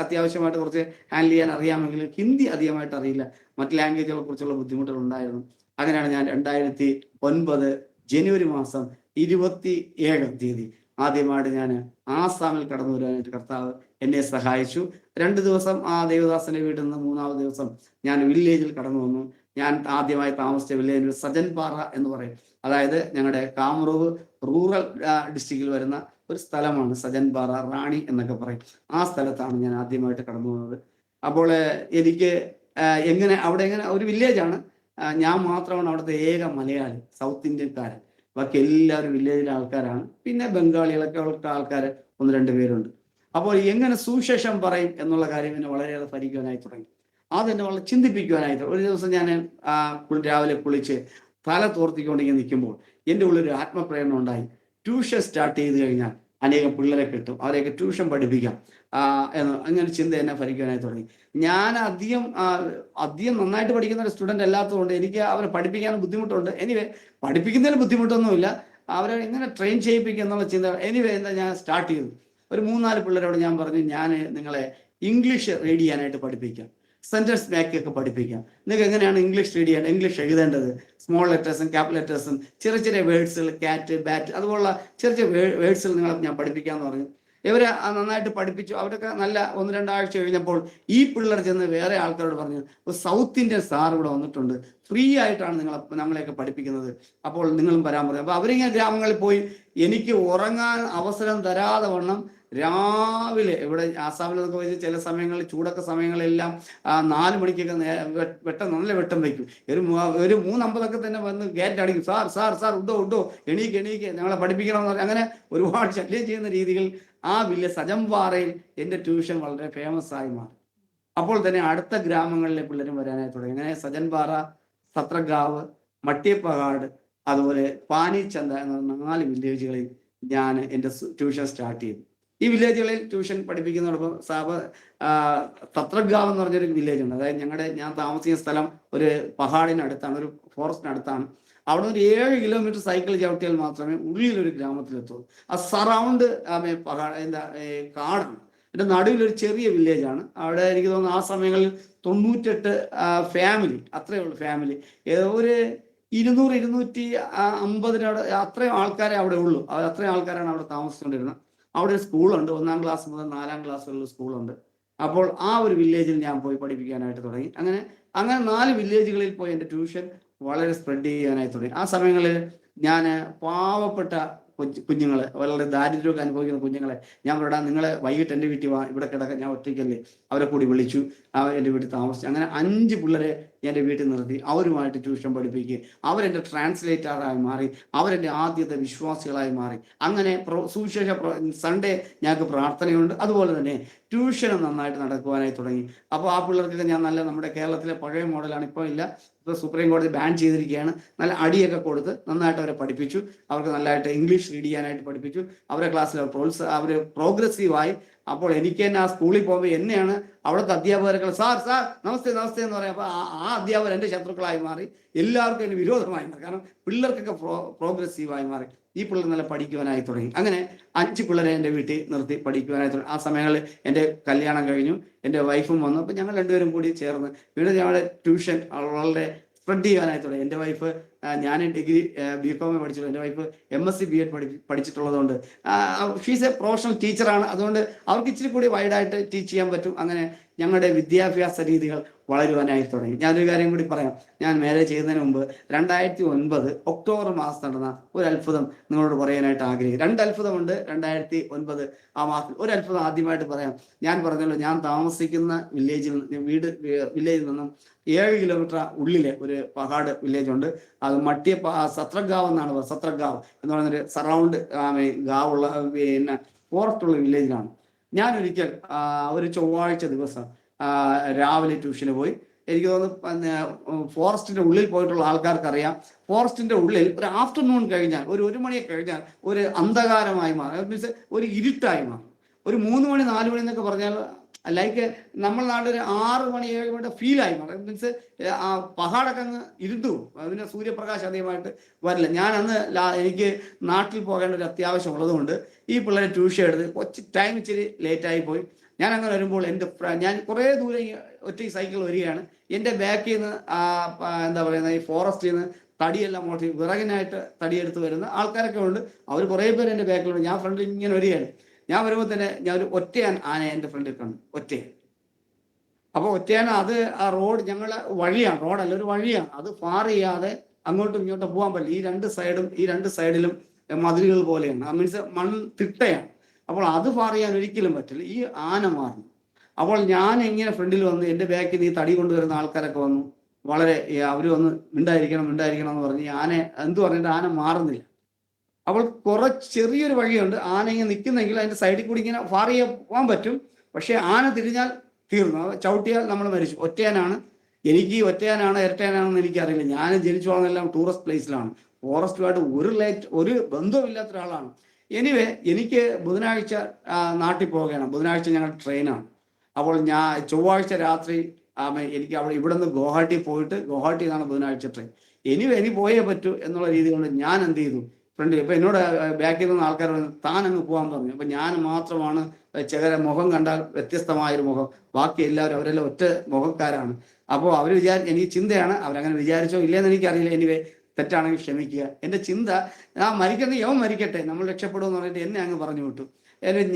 [SPEAKER 2] അത്യാവശ്യമായിട്ട് കുറച്ച് ഹാൻഡിൽ ചെയ്യാൻ അറിയാമെങ്കിലും ഹിന്ദി അധികമായിട്ട് അറിയില്ല. മറ്റ് ലാംഗ്വേജുകളെ കുറിച്ചുള്ള ബുദ്ധിമുട്ടുകൾ ഉണ്ടായിരുന്നു. അങ്ങനെയാണ് ഞാൻ 2009 ജനുവരി മാസം 27-ാം തീയതി ആദ്യമായിട്ട് ഞാൻ ആസാമിൽ കടന്നു വരാനായിട്ട് കർത്താവ് എന്നെ സഹായിച്ചു. 2 ദിവസം ആ ദേവദാസന്റെ വീട്ടിൽ നിന്ന് 3ാമത് ദിവസം ഞാൻ വില്ലേജിൽ കടന്നു വന്നു. ഞാൻ ആദ്യമായി താമസിച്ച വില്ലേജ് സജൻപാറ എന്ന് പറയും. അതായത് ഞങ്ങളുടെ കാമറൂവ് റൂറൽ ഡിസ്ട്രിക്റ്റിൽ വരുന്ന ഒരു സ്ഥലമാണ് സജൻപാറ, റാണി എന്നൊക്കെ പറയും. ആ സ്ഥലത്താണ് ഞാൻ ആദ്യമായിട്ട് കടന്നു വന്നത്. അപ്പോൾ എനിക്ക് എങ്ങനെ ഒരു വില്ലേജാണ്. ഞാൻ മാത്രമാണ് അവിടുത്തെ ഏക മലയാളി, സൗത്ത് ഇന്ത്യക്കാരൻ. ബാക്കി എല്ലാവരും വില്ലേജിലെ ആൾക്കാരാണ്. പിന്നെ ബംഗാളികളൊക്കെ ഉള്ള ആൾക്കാർ 1-2 പേരുണ്ട്. അപ്പോൾ എങ്ങനെ സുവിശേഷം പറയും എന്നുള്ള കാര്യം എന്നെ വളരെയേറെ ഭരിക്കുവാനായി തുടങ്ങി. അതെന്നെ വളരെ ചിന്തിപ്പിക്കുവാനായിട്ട് ഒരു ദിവസം ഞാൻ രാവിലെ കുളിച്ച് തല തോർത്തിക്കൊണ്ടിങ്ങനെ നിൽക്കുമ്പോൾ എൻ്റെ ഉള്ളൊരു ആത്മപ്രേരണ ഉണ്ടായി. ട്യൂഷൻ സ്റ്റാർട്ട് ചെയ്ത് കഴിഞ്ഞാൽ അനേകം പിള്ളേരെ കിട്ടും, അവരെയൊക്കെ ട്യൂഷൻ പഠിപ്പിക്കാം എന്ന് അങ്ങനെ ചിന്ത എന്നെ ഭരിക്കാനായി തുടങ്ങി. ഞാൻ അധികം നന്നായിട്ട് പഠിക്കുന്ന ഒരു സ്റ്റുഡൻ്റ് അല്ലാത്തതുകൊണ്ട് എനിക്ക് അവരെ പഠിപ്പിക്കാൻ ബുദ്ധിമുട്ടുണ്ട്. എനിവേ പഠിപ്പിക്കുന്നതിന് ബുദ്ധിമുട്ടൊന്നുമില്ല, അവരെ എങ്ങനെ ട്രെയിൻ ചെയ്യിപ്പിക്കുക എന്നുള്ള ചിന്ത. എനിവേ എന്താ ഞാൻ സ്റ്റാർട്ട് ചെയ്തു. ഒരു 3-4 പിള്ളേരോട് ഞാൻ പറഞ്ഞു, ഞാൻ നിങ്ങളെ ഇംഗ്ലീഷ് റീഡ് ചെയ്യാനായിട്ട് പഠിപ്പിക്കാം, സെന്റൻസ് മേക്കൊക്കെ പഠിപ്പിക്കാം. നിങ്ങൾക്ക് എങ്ങനെയാണ് ഇംഗ്ലീഷ് റീഡ് ചെയ്യാൻ, ഇംഗ്ലീഷ് എഴുതേണ്ടത്, സ്മോൾ ലെറ്റേഴ്സും ക്യാപിറ്റൽ ലെറ്റേഴ്സും ചെറിയ ചെറിയ വേർഡ്സുകൾ, ക്യാറ്റ്, ബാറ്റ് അതുപോലുള്ള ചെറിയ വേർഡ്സുകൾ നിങ്ങളെ ഞാൻ പഠിപ്പിക്കാമെന്ന് പറഞ്ഞു. ഇവരെ നന്നായിട്ട് പഠിപ്പിച്ചു. അവരൊക്കെ നല്ല 1-2 ആഴ്ച കഴിഞ്ഞപ്പോൾ ഈ പിള്ളേർ ചെന്ന് വേറെ ആൾക്കാരോട് പറഞ്ഞു, സൗത്ത് ഇന്ത്യൻ സാർ ഇവിടെ വന്നിട്ടുണ്ട്, ഫ്രീ ആയിട്ടാണ് നമ്മളെയൊക്കെ പഠിപ്പിക്കുന്നത്, അപ്പോൾ നിങ്ങളും വരാൻ പറഞ്ഞു. അപ്പോൾ അവരിങ്ങനെ ഗ്രാമങ്ങളിൽ പോയി എനിക്ക് ഉറങ്ങാൻ അവസരം തരാതെ വണ്ണം രാവിലെ ഇവിടെ ആസാമിലൊക്കെ വെച്ച് ചില സമയങ്ങളിൽ ചൂടൊക്കെ സമയങ്ങളെല്ലാം 4 മണിക്കൊക്കെ നല്ല വെട്ടം വയ്ക്കും. ഒരു 3:50 തന്നെ വന്ന് ഗേറ്റ് അടിക്കും. സാർ ഉണ്ടോ എണീക്ക് ഞങ്ങളെ പഠിപ്പിക്കണമെന്ന് പറഞ്ഞാൽ അങ്ങനെ ഒരുപാട് ശല്യം ചെയ്യുന്ന രീതികൾ ആ സജംപാറയിൽ എൻ്റെ ട്യൂഷൻ വളരെ ഫേമസ് ആയി മാറി. അപ്പോൾ തന്നെ അടുത്ത ഗ്രാമങ്ങളിലെ പിള്ളേരും വരാനായി തുടങ്ങി. അങ്ങനെ സജൻപാറ, സത്രഗാവ്, മട്ടിയപ്പഹാട്, അതുപോലെ പാനിച്ചന്ത എന്ന 4 വില്ലേജുകളിൽ ഞാൻ എൻ്റെ ട്യൂഷൻ സ്റ്റാർട്ട് ചെയ്തു. ഈ വില്ലേജുകളിൽ ട്യൂഷൻ പഠിപ്പിക്കുന്നതോടൊപ്പം സത്രഗാവ് എന്ന് പറഞ്ഞൊരു വില്ലേജ് ഉണ്ട്. അതായത് ഞാൻ താമസിക്കുന്ന സ്ഥലം ഒരു പഹാടിനടുത്താണ്, ഒരു ഫോറസ്റ്റിനടുത്താണ്. അവിടെ ഒരു 7 കിലോമീറ്റർ സൈക്കിൾ ചവിട്ടിയാൽ മാത്രമേ ഉള്ളിലൊരു ഗ്രാമത്തിലെത്തുള്ളൂ. ആ സറൗണ്ട് കാടാണ്. എൻ്റെ നടുവിലൊരു ചെറിയ വില്ലേജാണ്. അവിടെ എനിക്ക് തോന്നുന്നു ആ സമയങ്ങളിൽ 98 ഫാമിലി, അത്രയേ ഉള്ളൂ ഫാമിലി. ഒരു 200-250 അത്രയും ആൾക്കാരെ അവിടെ ഉള്ളൂ. അത്രയും ആൾക്കാരാണ് അവിടെ താമസിച്ചുകൊണ്ടിരുന്നത്. അവിടെ ഒരു സ്കൂളുണ്ട്, 1ാം ക്ലാസ് മുതൽ 4ാം ക്ലാസ് വരെയുള്ള സ്കൂളുണ്ട്. അപ്പോൾ ആ ഒരു വില്ലേജിൽ ഞാൻ പോയി പഠിപ്പിക്കാനായിട്ട് തുടങ്ങി. അങ്ങനെ 4 വില്ലേജുകളിൽ പോയി എൻ്റെ ട്യൂഷൻ വളരെ സ്പ്രെഡ് ചെയ്യാനായി തുടങ്ങി. ആ സമയങ്ങളിൽ ഞാൻ പാവപ്പെട്ട കുഞ്ഞുങ്ങളെ, വളരെ ദാരിദ്ര്യമൊക്കെ അനുഭവിക്കുന്ന കുഞ്ഞുങ്ങളെ ഞാൻ പറയാം, നിങ്ങളെ വൈകിട്ട് എൻ്റെ വീട്ടിൽ വാ, ഇവിടെ കിടക്കാൻ ഞാൻ ഒറ്റയ്ക്കല്ലേ, അവരെ കൂടി വിളിച്ചു. എൻ്റെ വീട്ടിൽ താമസിച്ചു. അങ്ങനെ 5 പിള്ളേരെ എൻ്റെ വീട്ടിൽ നിർത്തി അവരുമായിട്ട് ട്യൂഷൻ പഠിപ്പിക്കുകയും അവരെൻ്റെ ട്രാൻസ്ലേറ്ററായി മാറി, അവരെൻ്റെ ആദ്യത്തെ വിശ്വാസികളായി മാറി. അങ്ങനെ സുവിശേഷ സൺഡേ ഞങ്ങൾക്ക് പ്രാർത്ഥനയുണ്ട്, അതുപോലെ തന്നെ ട്യൂഷനും നന്നായിട്ട് നടക്കുവാനായി തുടങ്ങി. അപ്പോൾ ആ പിള്ളേർക്കൊക്കെ ഞാൻ നമ്മുടെ കേരളത്തിലെ പഴയ മോഡലാണ്, ഇപ്പോൾ ഇല്ല, ഇപ്പോൾ സുപ്രീം കോടതി ബാൻ ചെയ്തിരിക്കുകയാണ്. നല്ല അടിയൊക്കെ കൊടുത്ത് നന്നായിട്ട് അവരെ പഠിപ്പിച്ചു. അവർക്ക് നല്ലതായിട്ട് ഇംഗ്ലീഷ് റീഡ് ചെയ്യാനായിട്ട് പഠിപ്പിച്ചു. അവരെ ക്ലാസ്സിൽ അവർ പ്രോഗ്രസീവായി. അപ്പോൾ എനിക്ക് തന്നെ ആ സ്കൂളിൽ പോകുമ്പോൾ എന്നെയാണ് അവിടുത്തെ അധ്യാപകരൊക്കെ സാർ നമസ്തേ എന്ന് പറയാം. അപ്പോൾ ആ അധ്യാപകർ എൻ്റെ ശത്രുക്കളായി മാറി, എല്ലാവർക്കും എൻ്റെ വിരോധമായി മാറി. കാരണം പിള്ളേർക്കൊക്കെ പ്രോഗ്രസീവായി മാറി. ഈ പിള്ളേർ നല്ല പഠിക്കുവാനായി തുടങ്ങി. അങ്ങനെ 5 പിള്ളേരെ എൻ്റെ വീട്ടിൽ നിർത്തി പഠിക്കുവാനായി തുടങ്ങി. ആ സമയങ്ങളിൽ എൻ്റെ കല്യാണം കഴിഞ്ഞു, എൻ്റെ വൈഫും വന്നു. അപ്പോൾ ഞങ്ങൾ 2 പേരും കൂടി ചേർന്ന് വീണ്ടും ഞങ്ങളുടെ ട്യൂഷൻ വളരെ സ്പ്രെഡ് ചെയ്യാനായി തുടങ്ങി. എൻ്റെ വൈഫ്, ഞാൻ ഡിഗ്രി BCom പഠിച്ചിട്ടുള്ളൂ, എൻ്റെ വൈഫ് MSc B.Ed പഠിച്ചിട്ടുള്ളതുകൊണ്ട് ഷീസ് എ പ്രൊഫഷണൽ ടീച്ചറാണ്. അതുകൊണ്ട് അവർക്ക് ഇച്ചിരി കൂടി വൈഡായിട്ട് ടീച്ച് ചെയ്യാൻ പറ്റും. അങ്ങനെ ഞങ്ങളുടെ വിദ്യാഭ്യാസ രീതികൾ വളരുവാനായി തുടങ്ങി. ഞാനൊരു കാര്യം കൂടി പറയാം. ഞാൻ മാരേജ് ചെയ്യുന്നതിന് മുമ്പ് 2009 ഒക്ടോബർ മാസം നടന്ന ഒരു അത്ഭുതം നിങ്ങളോട് പറയാനായിട്ട് ആഗ്രഹിക്കും. 2 അത്ഭുതമുണ്ട് 2009 ആ മാസത്തിൽ. ഒരു അത്ഭുതം ആദ്യമായിട്ട് പറയാം. ഞാൻ പറഞ്ഞല്ലോ, ഞാൻ താമസിക്കുന്ന വില്ലേജിൽ നിന്നും 7 കിലോമീറ്റർ ഉള്ളിലെ ഒരു പഹാട് വില്ലേജ് ഉണ്ട്. അത് സത്രഗാവ് എന്നാണ് പറയുന്നത്. സത്രഗാവ് എന്ന് പറയുന്നൊരു സറൗണ്ട് ഗാവുള്ള ഫോറസ്റ്റുള്ള വില്ലേജിലാണ്. ഞാൻ ഒരിക്കൽ ഒരു ചൊവ്വാഴ്ച ദിവസം രാവിലെ ട്യൂഷന് പോയി. എനിക്ക് തോന്നുന്നു ഫോറസ്റ്റിന്റെ ഉള്ളിൽ പോയിട്ടുള്ള ആൾക്കാർക്കറിയാം, ഫോറസ്റ്റിന്റെ ഉള്ളിൽ ഒരു ആഫ്റ്റർനൂൺ കഴിഞ്ഞാൽ, ഒരു 1 മണി കഴിഞ്ഞാൽ ഒരു അന്ധകാരമായി മാറും. മീൻസ് ഒരു ഇരുട്ടായി മാറും. ഒരു 3 മണി 4 മണി എന്നൊക്കെ പറഞ്ഞാൽ ലൈക്ക് നമ്മൾ നാട്ടിലൊരു 6 മണി 7 മണിയുടെ ഫീലായി മാറും. മീൻസ് ആ പഹാടൊക്കെ അങ്ങ് ഇരുട്ടു, അതിന് സൂര്യപ്രകാശം അധികമായിട്ട് വരില്ല. ഞാൻ അന്ന് എനിക്ക് നാട്ടിൽ പോകേണ്ട ഒരു അത്യാവശ്യം ഉള്ളതുകൊണ്ട് ഈ പിള്ളേരെ ട്യൂഷൻ എടുത്ത് ടൈം ഇച്ചിരി ലേറ്റായി പോയി. ഞാൻ അങ്ങനെ വരുമ്പോൾ ഞാൻ കുറേ ദൂരം ഒറ്റ സൈക്കിൾ വരികയാണ്. എൻ്റെ ബാക്കിൽ നിന്ന് ഈ ഫോറസ്റ്റിൽ നിന്ന് തടിയെല്ലാം മോട്ടി വിറകിനായിട്ട് തടിയെടുത്ത് വരുന്ന ആൾക്കാരൊക്കെ ഉണ്ട്. അവർ കുറേ പേര് എൻ്റെ ബാക്കിലുണ്ട്. ഞാൻ ഫ്രണ്ടിൽ ഇങ്ങനെ വരികയാണ്. ഞാൻ വരുമ്പോൾ തന്നെ ഞാൻ ഒരു ഒറ്റയാൻ ആന എൻ്റെ ഫ്രണ്ടിൽ കണ്ടു, ഒറ്റയാൻ. അപ്പോൾ ഒറ്റയാൻ അത് ആ റോഡ് ഞങ്ങളെ വഴിയാണ്, റോഡല്ല ഒരു വഴിയാണ്. അത് ഫാർ ചെയ്യാതെ അങ്ങോട്ടും ഇങ്ങോട്ടും പോകാൻ പറ്റില്ല. ഈ രണ്ട് സൈഡിലും മതിലുകൾ പോലെയാണ്, മീൻസ് തിട്ടയാണ്. അപ്പോൾ അത് ഫാർ ചെയ്യാൻ ഒരിക്കലും പറ്റില്ല. ഈ ആന മാറുന്നു. അപ്പോൾ ഞാൻ ഇങ്ങനെ ഫ്രണ്ടിൽ വന്ന് എൻ്റെ ബാക്കിൽ നിന്ന് ഈ തടി കൊണ്ടുവരുന്ന ആൾക്കാരൊക്കെ വന്നു. വളരെ അവർ വന്ന് മിണ്ടായിരിക്കണം എന്ന് പറഞ്ഞ് ആന എന്ത് പറഞ്ഞിട്ട് ആന മാറുന്നില്ല. അപ്പോൾ ചെറിയൊരു വഴിയുണ്ട്. ആന ഇങ്ങനെ നിൽക്കുന്നെങ്കിൽ അതിൻ്റെ സൈഡിൽ കൂടി ഇങ്ങനെ ഫാർ ചെയ്യാൻ പോകാൻ പറ്റും. പക്ഷേ ആന തിരിഞ്ഞാൽ തീർന്നു, ചവിട്ടിയാൽ നമ്മൾ മരിച്ചു. ഒറ്റയാനാണ്. എനിക്ക് ഒറ്റയാനാണ് ഇരട്ടയാനാണെന്ന് എനിക്കറിയില്ല. ഞാൻ ജനിച്ചു വളർന്നെല്ലാം ടൂറിസ്റ്റ് പ്ലേസിലാണ്. ഫോറസ്റ്റുമായിട്ട് ഒരു ബന്ധവുമില്ലാത്ത ഒരാളാണ്. എനിവേ എനിക്ക് ബുധനാഴ്ച നാട്ടിൽ പോവുകയാണ്. ബുധനാഴ്ച ഞങ്ങൾ ട്രെയിനാണ്. അപ്പോൾ ചൊവ്വാഴ്ച രാത്രി എനിക്ക് ഇവിടെ നിന്ന് ഗുവാഹട്ടി പോയിട്ട്, ഗുവാഹട്ടി നിന്നാണ് ബുധനാഴ്ച ട്രെയിൻ. എനിക്ക് പോയേ പറ്റൂ എന്നുള്ള രീതി കൊണ്ട് ഞാൻ എന്ത് ചെയ്തു, ഫ്രണ്ട് ഇപ്പൊ എന്നോട് ബാക്കിൽ നിന്ന് ആൾക്കാർ പറഞ്ഞു താൻ അങ്ങ് പോകാൻ പറഞ്ഞു. അപ്പൊ ഞാൻ മാത്രമാണ് മുഖം കണ്ടാൽ വ്യത്യസ്തമായൊരു മുഖം, ബാക്കി എല്ലാവരും അവരെല്ലാം ഒറ്റ മുഖക്കാരാണ്. അപ്പോൾ അവർ എനിക്ക് ചിന്തയാണ്, അവരങ്ങനെ വിചാരിച്ചോ ഇല്ലെന്ന് എനിക്കറിയില്ല. എനിവേ തെറ്റാണെങ്കിൽ ക്ഷമിക്കുക. എൻ്റെ ചിന്ത മരിക്കട്ടെ, യവൻ മരിക്കട്ടെ, നമ്മൾ രക്ഷപ്പെടുമെന്ന് പറഞ്ഞിട്ട് എന്നെ അങ്ങ് പറഞ്ഞു വിട്ടു.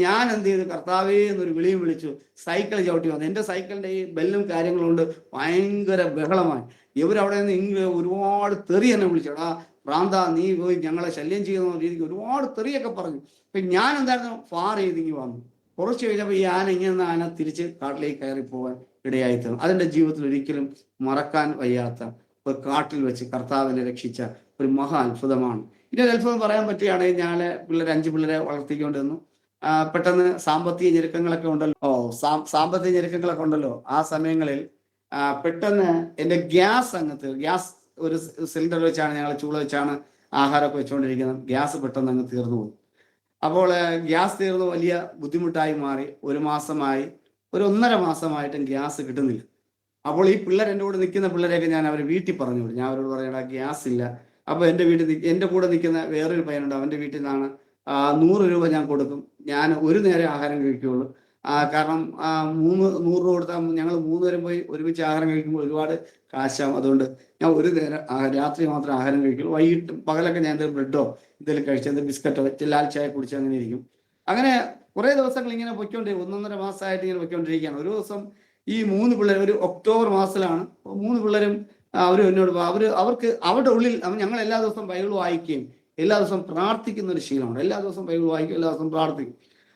[SPEAKER 2] ഞാൻ എന്ത് ചെയ്തു, കർത്താവേ എന്നൊരു വിളിയും വിളിച്ചു. സൈക്കിൾ ചവിട്ടി വന്നു. എൻ്റെ സൈക്കിളിൻ്റെ ഈ ബെല്ലും കാര്യങ്ങളും കൊണ്ട് ഭയങ്കര ബഹളമായി. ഇവരവിടെ നിന്ന് ഒരുപാട് തെറി എന്നെ വിളിച്ചോടാ ഭ്രാന്ത, നീ പോയി ഞങ്ങളെ ശല്യം ചെയ്യുന്ന രീതിക്ക് ഒരുപാട് തെറിയൊക്കെ പറഞ്ഞു. അപ്പൊ ഞാൻ എന്തായിരുന്നു ഫാർ ചെയ്തിങ്ങി വന്നു. കുറച്ച് കഴിഞ്ഞപ്പോൾ ഈ ആന ഇങ്ങനെ ആന തിരിച്ച് കാട്ടിലേക്ക് കയറി പോകാൻ ഇടയായി തീർന്നു. അതെൻ്റെ ജീവിതത്തിൽ ഒരിക്കലും മറക്കാൻ വയ്യാത്ത ഒരു കാട്ടിൽ വെച്ച് കർത്താവിനെ രക്ഷിച്ച ഒരു മഹാ അത്ഭുതമാണ്. ഇനി ഒരു അത്ഭുതം പറയാൻ പറ്റുകയാണെങ്കിൽ ഞങ്ങളെ 5 പിള്ളേരെ വളർത്തിക്കൊണ്ടിരുന്നു. പെട്ടെന്ന് സാമ്പത്തിക ഞെരുക്കങ്ങളൊക്കെ ഉണ്ടല്ലോ, സാമ്പത്തിക ഞെരുക്കങ്ങളൊക്കെ ഉണ്ടല്ലോ. ആ സമയങ്ങളിൽ പെട്ടെന്ന് എൻ്റെ ഗ്യാസ് ഗ്യാസ് ഒരു സിലിണ്ടർ വെച്ചാണ്, ഞങ്ങൾ ചൂള വെച്ചാണ് ആഹാരമൊക്കെ വെച്ചുകൊണ്ടിരിക്കുന്നത്. ഗ്യാസ് പെട്ടെന്ന് അങ്ങ് തീർന്നു പോകും. അപ്പോൾ ഗ്യാസ് തീർന്നു വലിയ ബുദ്ധിമുട്ടായി മാറി. 1 മാസമായി, 1.5 മാസമായിട്ടും ഗ്യാസ് കിട്ടുന്നില്ല. അപ്പോൾ ഈ പിള്ളേർ എൻ്റെ കൂടെ നിൽക്കുന്ന പിള്ളേരെയൊക്കെ ഞാൻ അവരെ വീട്ടിൽ പറഞ്ഞു വിടും. ഞാൻ അവരോട് പറയണ ഗ്യാസ് ഇല്ല. അപ്പോൾ എൻ്റെ കൂടെ നിൽക്കുന്ന വേറൊരു പയ്യനുണ്ട്, അവൻ്റെ വീട്ടിൽ നിന്നാണ് 100 രൂപ ഞാൻ കൊടുക്കും. ഞാൻ ഒരു നേരം ആഹാരം കഴിക്കുകയുള്ളൂ. കാരണം 100 രൂപ കൊടുത്താൽ ഞങ്ങൾ 3 പേരും പോയി ഒരുമിച്ച് ആഹാരം കഴിക്കുമ്പോൾ ഒരുപാട് കാശാവും. അതുകൊണ്ട് ഞാൻ ഒരു നേരം രാത്രി മാത്രം ആഹാരം കഴിക്കുള്ളൂ. വൈകിട്ടും പകലൊക്കെ ഞാൻ എന്തെങ്കിലും ബ്രെഡോ എന്തെങ്കിലും കഴിച്ച്, എന്തെങ്കിലും ബിസ്ക്കറ്റോ ലാൽ ചായ കുടിച്ച് അങ്ങനെ ഇരിക്കും. അങ്ങനെ കുറേ ദിവസങ്ങൾ ഇങ്ങനെ പൊയ്ക്കൊണ്ടിരിക്കും. 1.5 മാസമായിട്ട് ഇങ്ങനെ പൊയ്ക്കൊണ്ടിരിക്കുകയാണ്. ഒരു ദിവസം ഈ 3 പിള്ളേർ, ഒരു ഒക്ടോബർ മാസത്തിലാണ്, 3 പിള്ളേരും അവർ എന്നോട് അവർക്ക് അവരുടെ ഉള്ളിൽ ഞങ്ങൾ എല്ലാ ദിവസവും ബൈബിൾ വായിക്കുകയും എല്ലാ ദിവസവും പ്രാർത്ഥിക്കുന്ന ഒരു ശീലമാണ്. എല്ലാ ദിവസവും ബൈബിൾ വായിക്കും, എല്ലാ ദിവസവും പ്രാർത്ഥിക്കും.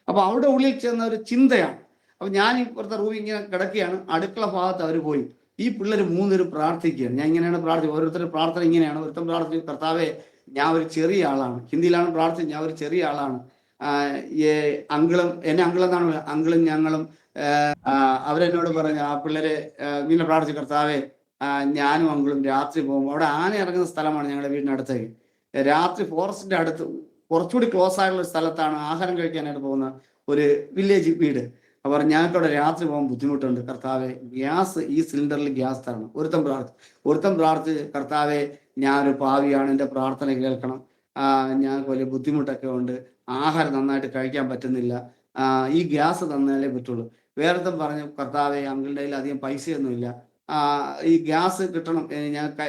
[SPEAKER 2] അപ്പൊ അവരുടെ ഉള്ളിൽ ചെന്ന ഒരു ചിന്തയാണ്. അപ്പൊ ഞാൻ ഇപ്പുറത്തെ റൂമിൽ ഇങ്ങനെ കിടക്കുകയാണ്. അടുക്കള ഭാഗത്ത് അവർ പോയി ഈ പിള്ളേർ 3 പേരും പ്രാർത്ഥിക്കുകയാണ്. ഞാൻ ഇങ്ങനെയാണ് പ്രാർത്ഥിക്കുക. ഓരോരുത്തരുടെ പ്രാർത്ഥന ഇങ്ങനെയാണ്. ഒരുത്തൻ പ്രാർത്ഥിച്ചു, കർത്താവേ ഞാൻ ഒരു ചെറിയ ആളാണ്. ഹിന്ദിയിലാണ് പ്രാർത്ഥിച്ചത്. ഞാൻ ഒരു ചെറിയ ആളാണ്. അങ്കിളും എന്നെ അങ്കിളെന്നാണ്, അങ്കിളും ഞങ്ങളും അവരെന്നോട് പറഞ്ഞു, ആ പിള്ളേരെ ഇങ്ങനെ പ്രാർത്ഥിച്ചു, കർത്താവേ ഞാനും അങ്കിളും രാത്രി പോകുമ്പോൾ, അവിടെ ആന ഇറങ്ങുന്ന സ്ഥലമാണ് ഞങ്ങളുടെ വീടിനടുത്തേക്ക്. രാത്രി ഫോറസ്റ്റിന്റെ അടുത്ത് കുറച്ചുകൂടി ക്ലോസ് ആയിട്ടുള്ള ഒരു സ്ഥലത്താണ് ആഹാരം കഴിക്കാനായിട്ട് പോകുന്ന ഒരു വില്ലേജ് വീട്. അവർ ഞങ്ങൾക്കവിടെ രാത്രി പോകാൻ ബുദ്ധിമുട്ടുണ്ട്. കർത്താവെ ഗ്യാസ്, ഈ സിലിണ്ടറിൽ ഗ്യാസ് തരണം. ഒരുത്തം പ്രാർത്ഥിച്ച്, കർത്താവെ ഞാനൊരു പാവിയാണ്, എൻ്റെ പ്രാർത്ഥന കേൾക്കണം, ഞങ്ങൾക്ക് വലിയ ബുദ്ധിമുട്ടൊക്കെ ഉണ്ട്, ആഹാരം നന്നായിട്ട് കഴിക്കാൻ പറ്റുന്നില്ല, ഈ ഗ്യാസ് തന്നാലേ പറ്റുള്ളൂ. വേറൊരുത്തം പറഞ്ഞു, കർത്താവെ അങ്കിളുടെ കയ്യിൽ അധികം പൈസയൊന്നുമില്ല, ഈ ഗ്യാസ് കിട്ടണം, ഞങ്ങൾക്ക്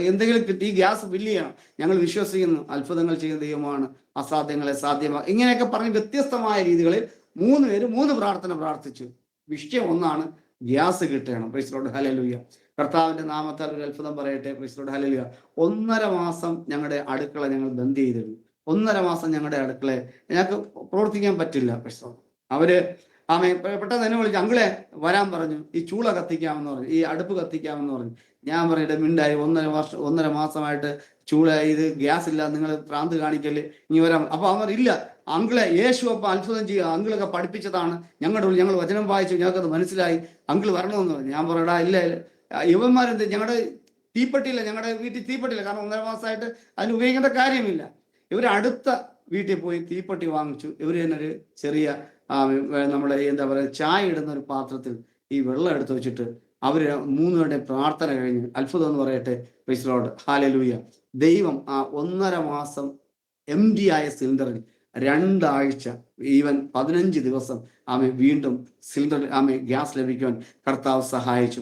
[SPEAKER 2] എന്തെങ്കിലും കിട്ടി ഈ ഗ്യാസ് ബില്ല് ചെയ്യണം, ഞങ്ങൾ വിശ്വസിക്കുന്നു അത്ഭുതങ്ങൾ ചെയ്യുന്ന ദൈവമാണ്, അസാധ്യങ്ങളെ സാധ്യമാക്കും. ഇങ്ങനെയൊക്കെ പറഞ്ഞ് വ്യത്യസ്തമായ രീതികളിൽ 3 പേര് 3 പ്രാർത്ഥന പ്രാർത്ഥിച്ചു. വിഷയം ഒന്നാണ്, ഗ്യാസ് കിട്ടണം. Praise lord, hallelujah. കർത്താവിന്റെ നാമത്താൽ ഒരു അത്ഭുതം പറയട്ടെ. Praise lord, hallelujah. 1.5 മാസം ഞങ്ങളുടെ അടുക്കള ഞങ്ങൾ ബന്ദ് ചെയ്തിരുന്നു. 1.5 മാസം ഞങ്ങളുടെ അടുക്കളയെ ഞങ്ങൾക്ക് പ്രവർത്തിക്കാൻ പറ്റില്ല. Praise lord. അവര് പെട്ടെന്ന് എന്നെ വിളിച്ചു, അങ്കിളെ വരാൻ പറഞ്ഞു, ഈ ചൂള കത്തിക്കാമെന്ന് പറഞ്ഞു, ഈ അടുപ്പ് കത്തിക്കാമെന്ന് പറഞ്ഞു. ഞാൻ പറഞ്ഞിട്ട് മിണ്ടായി, 1.5 മാസമായിട്ട് ഇത് ഗ്യാസ് ഇല്ല, നിങ്ങൾ ഭ്രാന്ത് കാണിക്കല്, ഇനി വരാം. അപ്പൊ അവർ ഇല്ല അങ്കിളെ, യേശു അപ്പൊ അത്ഭുതം ചെയ്യുക, അങ്കിളൊക്കെ പഠിപ്പിച്ചതാണ്, ഞങ്ങളുടെ ഉള്ളിൽ ഞങ്ങൾ വചനം വായിച്ചു, ഞങ്ങൾക്കത് മനസ്സിലായി, അങ്കിൾ വരണമെന്ന് പറഞ്ഞു. ഞാൻ പറയടാ ഇല്ല, യുവന്മാരെന്ത്, ഞങ്ങളുടെ തീപ്പെട്ടിയില്ല, ഞങ്ങളുടെ വീട്ടിൽ തീപ്പെട്ടില്ല, കാരണം 1.5 മാസമായിട്ട് അതിന് ഉപയോഗിക്കേണ്ട കാര്യമില്ല. ഇവർ അടുത്ത വീട്ടിൽ പോയി തീപ്പെട്ടി വാങ്ങിച്ചു. ഇവർ തന്നെ ഒരു ചെറിയ നമ്മുടെ എന്താ പറയുക, ചായ ഇടുന്ന ഒരു പാത്രത്തിൽ ഈ വെള്ളം എടുത്തു വെച്ചിട്ട് അവര് 3 പേരുടെ പ്രാർത്ഥന കഴിഞ്ഞ്, അത്ഭുതം എന്ന് പറയട്ടെ. Praise lord, hallelujah. ദൈവം ആ 1.5 മാസം എംപ്റ്റി ആയ സിലിണ്ടറിൽ 2 ആഴ്ച, ഈവൻ 15 ദിവസം വീണ്ടും സിലിണ്ടർ ഗ്യാസ് ലഭിക്കുവാൻ കർത്താവ് സഹായിച്ചു.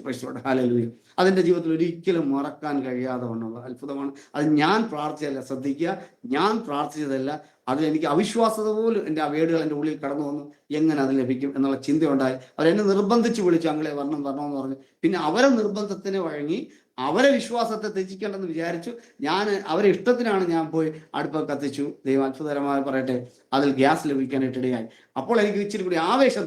[SPEAKER 2] ഹല്ലേലൂയ. അതെന്റെ ജീവിതത്തിൽ ഒരിക്കലും മറക്കാൻ കഴിയാതെ വണ്ണുള്ള അത്ഭുതമാണ്. അത് ഞാൻ പ്രാർത്ഥിച്ചതല്ല, ശ്രദ്ധിക്കുക, ഞാൻ പ്രാർത്ഥിച്ചതല്ല. അതിൽ എനിക്ക് അവിശ്വാസത പോലും എൻ്റെ ആ വേടുകൾ എൻ്റെ ഉള്ളിൽ കടന്നു വന്നു. എങ്ങനെ അത് ലഭിക്കും എന്നുള്ള ചിന്തയുണ്ടായി. അവരെന്നെ നിർബന്ധിച്ച് വിളിച്ചു, അങ്ങളെ വരണമെന്ന് പറഞ്ഞു. പിന്നെ അവരെ നിർബന്ധത്തിന് വഴങ്ങി അവരെ വിശ്വാസത്തെ ത്യജിക്കേണ്ടെന്ന് വിചാരിച്ചു. അവരെ ഇഷ്ടത്തിനാണ് ഞാൻ പോയി അടുപ്പ് കത്തിച്ചു. ദൈവം അത്ഭുതകരമായി പറയട്ടെ, അതിൽ ഗ്യാസ് ലഭിക്കാനായിട്ട് ഇടയായി. അപ്പോൾ എനിക്ക് ഇച്ചിരി കൂടി ആവേശം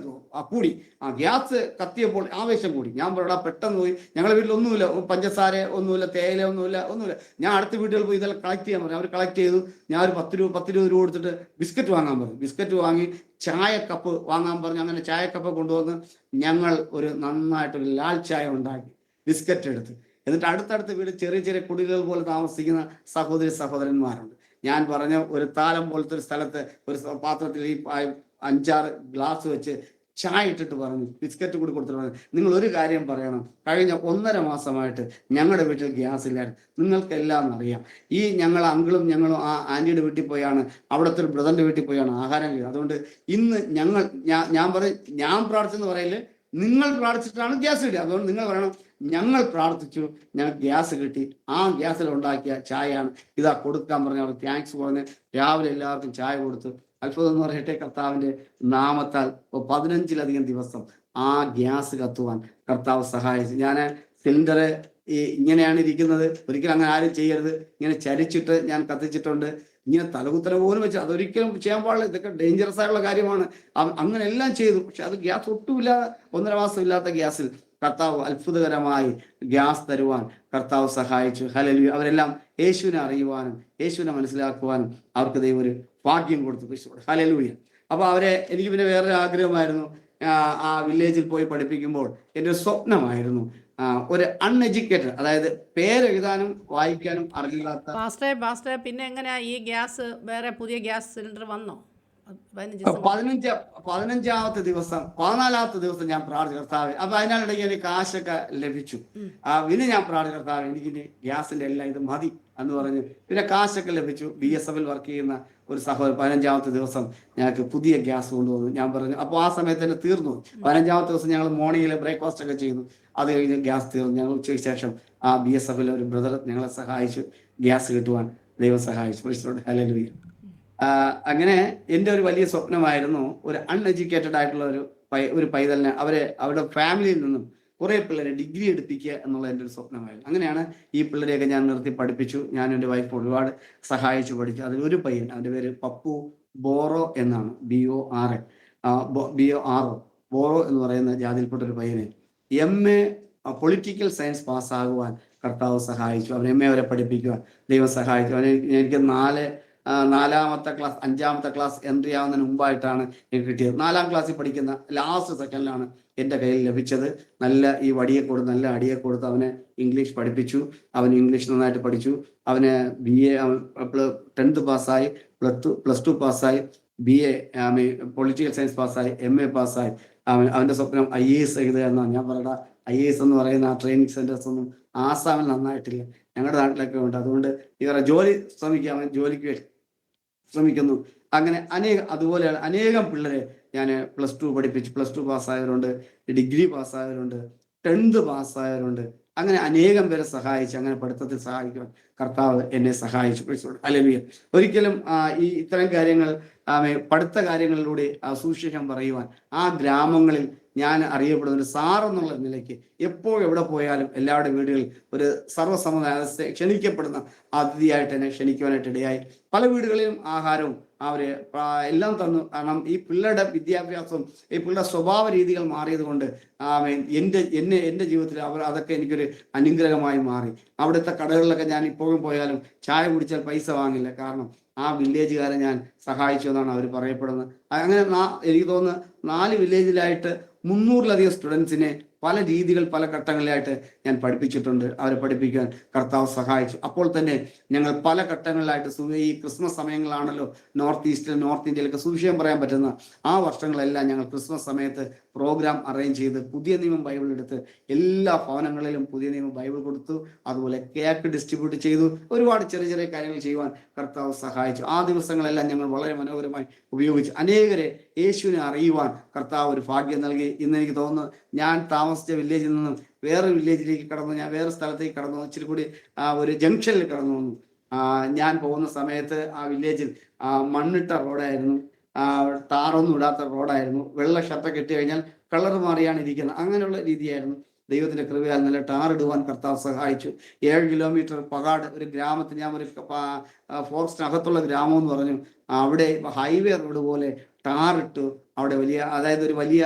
[SPEAKER 2] കൂടി. ആ ഗ്യാസ് കത്തിയപ്പോൾ ആവേശം കൂടി. ഞാൻ പറയടാ, പെട്ടെന്ന് പോയി, ഞങ്ങളുടെ വീട്ടിൽ ഒന്നുമില്ല, പഞ്ചസാര ഒന്നുമില്ല, തേയില ഒന്നുമില്ല. ഞാൻ അടുത്ത വീടുകളിൽ പോയി ഇതെല്ലാം കളക്ട് ചെയ്യാൻ പറഞ്ഞു. അവർ കളക്ട് ചെയ്തു. ഞാൻ ഒരു 10 രൂപ കൊടുത്തിട്ട് ബിസ്ക്കറ്റ് വാങ്ങാൻ പറഞ്ഞു. ബിസ്ക്കറ്റ് വാങ്ങി, ചായ കപ്പ് വാങ്ങാൻ പറഞ്ഞു. അങ്ങനെ ചായ കപ്പ് കൊണ്ടുവന്ന് ഞങ്ങൾ ഒരു നന്നായിട്ടൊരു ലാൽ ചായ ഉണ്ടാക്കി, ബിസ്ക്കറ്റ് എടുത്ത്. എന്നിട്ട് അടുത്തടുത്ത് വീട് ചെറിയ ചെറിയ കുടിലുകൾ പോലെ താമസിക്കുന്ന സഹോദരന്മാരുണ്ട്. ഞാൻ പറഞ്ഞ ഒരു താലം പോലത്തെ ഒരു സ്ഥലത്ത് ഒരു പാത്രത്തിൽ ഈ 5-6 ഗ്ലാസ് വെച്ച് ചായ ഇട്ടിട്ട് പറഞ്ഞു, ബിസ്ക്കറ്റ് കൂടി കൊടുത്തിട്ട് പറഞ്ഞു, നിങ്ങൾ ഒരു കാര്യം പറയണം, കഴിഞ്ഞ 1.5 മാസമായിട്ട് ഞങ്ങളുടെ വീട്ടിൽ ഗ്യാസ് ഇല്ലായിരുന്നു. നിങ്ങൾക്കെല്ലാം അറിയാം. ഈ ഞങ്ങൾ അങ്കിളും ഞങ്ങളും ആ ആന്റിയുടെ വീട്ടിൽ പോയാണ്, അവിടുത്തെ ഒരു ബ്രദറിന്റെ വീട്ടിൽ പോയാണ് ആഹാരം കഴിയുന്നത്. അതുകൊണ്ട് ഇന്ന് ഞാൻ പ്രാർത്ഥിച്ചെന്ന് പറയല്, നിങ്ങൾ പ്രാർത്ഥിച്ചിട്ടാണ് ഗ്യാസ് കിട്ടിയത്. അതുകൊണ്ട് നിങ്ങൾ പറയണം, ഞങ്ങൾ പ്രാർത്ഥിച്ചു, ഞങ്ങൾക്ക് ഗ്യാസ് കിട്ടി. ആ ഗ്യാസിൽ ഉണ്ടാക്കിയ ചായയാണ് ഇതാ കൊടുക്കാൻ പറഞ്ഞ. അവർ താങ്ക്സ് പറഞ്ഞ് രാവിലെ എല്ലാവർക്കും ചായ കൊടുത്തു. അത്ഭുതം എന്ന് പറയട്ടെ, കർത്താവിന്റെ നാമത്താൽ 15-ലധികം ദിവസം ആ ഗ്യാസ് കത്തുവാൻ കർത്താവ് സഹായിച്ചു. ഞാൻ സിലിണ്ടർ ഇങ്ങനെയാണ് ഇരിക്കുന്നത്. ഒരിക്കലും അങ്ങനെ ആരും ചെയ്യരുത്. ഇങ്ങനെ ചരിച്ചിട്ട് ഞാൻ കത്തിച്ചിട്ടുണ്ട്. ഇങ്ങനെ തലകുത്തല പോലും വെച്ച് അതൊരിക്കലും ചെയ്യാൻ പാടില്ല. ഇതൊക്കെ ഡേഞ്ചറസ് ആയിട്ടുള്ള കാര്യമാണ്. അങ്ങനെ എല്ലാം ചെയ്തു. പക്ഷെ അത് ഗ്യാസ് ഒട്ടുമില്ലാതെ 1.5 മാസം ഇല്ലാത്ത ഗ്യാസിൽ കർത്താവ് അത്ഭുതകരമായി ഗ്യാസ് തരുവാൻ കർത്താവ് സഹായിച്ചു. ഹല്ലേലൂയ. അവരെല്ലാം യേശുവിനെ അറിയുവാനും യേശുവിനെ മനസ്സിലാക്കുവാനും അവർക്ക് ദൈവം ഒരു ഭാഗ്യം കൊടുത്തു. ഹല്ലേലൂയ. അപ്പൊ എനിക്ക് പിന്നെ വേറൊരു ആഗ്രഹമായിരുന്നു. ആ വില്ലേജിൽ പോയി പഠിപ്പിക്കുമ്പോൾ എൻ്റെ ഒരു സ്വപ്നമായിരുന്നു, ഒരു അൺഎഡ്യൂക്കേറ്റഡ്, അതായത് പേരെഴുതാനും വായിക്കാനും അറിയില്ലാത്ത.
[SPEAKER 1] പാസ്റ്റർ പിന്നെ എങ്ങനെയാ ഈ ഗ്യാസ്, വേറെ പുതിയ ഗ്യാസ് സിലിണ്ടർ വന്നോ?
[SPEAKER 2] 15-ാമത്തെ ദിവസം 14-ാമത്തെ ദിവസം ഞാൻ പ്രാർത്ഥിച്ചു, കർത്താവ്. അപ്പൊ അതിനിടയ്ക്ക് എനിക്ക് കാശൊക്കെ ലഭിച്ചു. പിന്നെ ഞാൻ പ്രാർത്ഥിച്ചു, കർത്താവ് എനിക്കിനി ഗ്യാസിന്റെ എല്ലാം ഇത് മതി എന്ന് പറഞ്ഞു. പിന്നെ കാശൊക്കെ ലഭിച്ചു. BSF വർക്ക് ചെയ്യുന്ന ഒരു സഹോദരൻ 15-ാമത്തെ ദിവസം ഞങ്ങൾക്ക് പുതിയ ഗ്യാസ് കൊണ്ടുവന്നു. ഞാൻ പറഞ്ഞു, അപ്പോൾ ആ സമയത്ത് തന്നെ തീർന്നു. 15-ാമത്തെ ദിവസം ഞങ്ങൾ മോർണിംഗിൽ ബ്രേക്ക്ഫാസ്റ്റ് ഒക്കെ ചെയ്തു. അത് കഴിഞ്ഞ് ഗ്യാസ് തീർന്നു. ഞങ്ങൾ ഉച്ചയ്ക്ക് ശേഷം ആ BSF ഒരു ബ്രദർ ഞങ്ങളെ സഹായിച്ചു, ഗ്യാസ് കിട്ടുവാൻ ദൈവം സഹായിച്ചു. ഹല്ലേലൂയ. അങ്ങനെ എൻ്റെ ഒരു വലിയ സ്വപ്നമായിരുന്നു, ഒരു അൺഎഡ്യൂക്കേറ്റഡ് ആയിട്ടുള്ള ഒരു പൈതലിനെ അവരുടെ ഫാമിലിയിൽ നിന്നും കുറെ പിള്ളേരെ ഡിഗ്രി എടുപ്പിക്കുക എന്നുള്ള എൻ്റെ ഒരു സ്വപ്നമായിരുന്നു. അങ്ങനെയാണ് ഈ പിള്ളേരെയൊക്കെ ഞാൻ നിർത്തി പഠിപ്പിച്ചു. ഞാൻ എൻ്റെ വൈഫ് ഒരുപാട് സഹായിച്ചു പഠിച്ചു. അതിലൊരു പയ്യൻ, അവൻ്റെ പേര് പപ്പു ബോറോ എന്നാണ്, BORO ബോറോ എന്ന് പറയുന്ന ജാതിയിൽപ്പെട്ട ഒരു പയ്യനെ MA പൊളിറ്റിക്കൽ സയൻസ് പാസ്സാകുവാൻ കർത്താവ് സഹായിച്ചു. അവൻ MA വരെ പഠിപ്പിക്കുവാൻ ദൈവം സഹായിച്ചു. എനിക്ക് 4-ാമത്തെ ക്ലാസ് 5-ാമത്തെ ക്ലാസ് എൻട്രി ആവുന്നതിന് മുമ്പായിട്ടാണ് എനിക്ക് കിട്ടിയത്. 4-ാം ക്ലാസ്സിൽ പഠിക്കുന്ന ലാസ്റ്റ് സെക്കൻഡിലാണ് എൻ്റെ കയ്യിൽ ലഭിച്ചത്. നല്ല അടിയെ കൊടുത്ത് അവനെ ഇംഗ്ലീഷ് പഠിപ്പിച്ചു. അവൻ ഇംഗ്ലീഷ് നന്നായിട്ട് പഠിച്ചു. അവന് BA 10th പാസ്സായി, +2 പാസ്സായി, BA പൊളിറ്റിക്കൽ സയൻസ് പാസ്സായി, MA പാസ്സായി. അവന്റെ സ്വപ്നം IAS എഴുതുക എന്നാണ്. ഞാൻ പറയടാ, IAS എന്ന് പറയുന്ന ആ ട്രെയിനിങ് സെന്റേഴ്സ് ഒന്നും ആസാമിൽ നന്നായിട്ടില്ല, ഞങ്ങളുടെ നാട്ടിലൊക്കെ ഉണ്ട്. അതുകൊണ്ട് ഇവരെ ജോലി ശ്രമിക്കുക, അവൻ ജോലിക്ക് ശ്രമിക്കുന്നു. അങ്ങനെ അതുപോലെയാണ് അനേകം പിള്ളേരെ ഞാൻ +2 പഠിപ്പിച്ചു. +2 പാസ്സായവരുണ്ട്, ഡിഗ്രി പാസ്സായവരുണ്ട്, 10th പാസ്സായവരുണ്ട്. അങ്ങനെ അനേകം പേരെ സഹായിച്ചു. അങ്ങനെ പഠിത്തത്തിൽ സഹായിക്കുവാൻ കർത്താവ് എന്നെ സഹായിച്ചു. ഹല്ലേലൂയ. ഒരിക്കലും ഇത്തരം കാര്യങ്ങൾ പഠിത്ത കാര്യങ്ങളിലൂടെ സുവിശേഷം പറയുവാൻ ആ ഗ്രാമങ്ങളിൽ ഞാൻ അറിയപ്പെടുന്ന ഒരു സാർ എന്നുള്ള നിലയ്ക്ക് എപ്പോഴും എവിടെ പോയാലും എല്ലാവരുടെ വീടുകളിൽ ഒരു സർവ്വസമുദായത്തെ ക്ഷണിക്കപ്പെടുന്ന അതിഥിയായിട്ട് എന്നെ ക്ഷണിക്കുവാനായിട്ട് ഇടയായി. പല വീടുകളിലും ആഹാരവും എല്ലാം തന്നു. കാരണം ഈ പിള്ളേരുടെ വിദ്യാഭ്യാസവും ഈ പിള്ളേരുടെ സ്വഭാവ രീതികൾ മാറിയത് കൊണ്ട് എൻ്റെ ജീവിതത്തിൽ അതൊക്കെ എനിക്കൊരു അനുഗ്രഹമായി മാറി. അവിടുത്തെ കടകളിലൊക്കെ ഞാൻ ഇപ്പോഴും പോയാലും ചായ കുടിച്ചാൽ പൈസ വാങ്ങില്ല. കാരണം ആ വില്ലേജുകാരെ ഞാൻ സഹായിച്ചു എന്നാണ് അവർ പറയപ്പെടുന്നത്. അങ്ങനെ എനിക്ക് തോന്നുന്നു 4 വില്ലേജിലായിട്ട് 300-ലധികം സ്റ്റുഡൻസിനെ പല രീതികൾ പല ഘട്ടങ്ങളിലായിട്ട് ഞാൻ പഠിപ്പിച്ചിട്ടുണ്ട്. അവരെ പഠിപ്പിക്കാൻ കർത്താവ് സഹായിച്ചു. അപ്പോൾ തന്നെ ഞങ്ങൾ പല ഘട്ടങ്ങളിലായിട്ട് ഈ ക്രിസ്മസ് സമയങ്ങളാണല്ലോ നോർത്ത് ഈസ്റ്റിൽ നോർത്ത് ഇന്ത്യയിലൊക്കെ സുവിശേഷം പറയാൻ പറ്റുന്ന ആ വർഷങ്ങളെല്ലാം ഞങ്ങൾ ക്രിസ്മസ് സമയത്ത് പ്രോഗ്രാം അറേഞ്ച് ചെയ്ത് പുതിയ നിയമം ബൈബിൾ എടുത്ത് എല്ലാ ഭവനങ്ങളിലും പുതിയ നിയമം ബൈബിൾ കൊടുത്തു. അതുപോലെ കേക്ക് ഡിസ്ട്രിബ്യൂട്ട് ചെയ്തു. ഒരുപാട് ചെറിയ ചെറിയ കാര്യങ്ങൾ ചെയ്യുവാൻ കർത്താവ് സഹായിച്ചു. ആ ദിവസങ്ങളെല്ലാം ഞങ്ങൾ വളരെ മനോഹരമായി ഉപയോഗിച്ചു. അനേകരെ യേശുവിനെ അറിയുവാൻ കർത്താവ് ഒരു ഭാഗ്യം നൽകി. ഇന്ന് എനിക്ക് തോന്നുന്നു ഞാൻ താമസിച്ച വില്ലേജിൽ നിന്നും വേറെ വില്ലേജിലേക്ക് കടന്നു, ഞാൻ വേറെ സ്ഥലത്തേക്ക് കടന്നു, ഇച്ചിരി കൂടി ഒരു ജംഗ്ഷനിൽ കടന്നു വന്നു. ഞാൻ പോകുന്ന സമയത്ത് ആ വില്ലേജിൽ മണ്ണിട്ട റോഡായിരുന്നു, ടാറൊന്നും ഇടാത്ത റോഡായിരുന്നു. വെള്ള ഷർട്ടൊക്കെ ഇട്ട് കഴിഞ്ഞാൽ കളർ മാറിയാണ് ഇരിക്കുന്നത്. അങ്ങനെയുള്ള രീതിയായിരുന്നു. ദൈവത്തിന്റെ കൃപയാൽ നല്ല ടാർ ഇടുവാൻ കർത്താവ് സഹായിച്ചു. 7 കിലോമീറ്റർ പകാട് ഒരു ഗ്രാമത്തിൽ, ഞാൻ ഒരു ഫോറസ്റ്റിനകത്തുള്ള ഗ്രാമം എന്ന് പറഞ്ഞു, അവിടെ ഹൈവേ റോഡ് പോലെ ടാറിട്ടു. അവിടെ വലിയ, അതായത് ഒരു വലിയ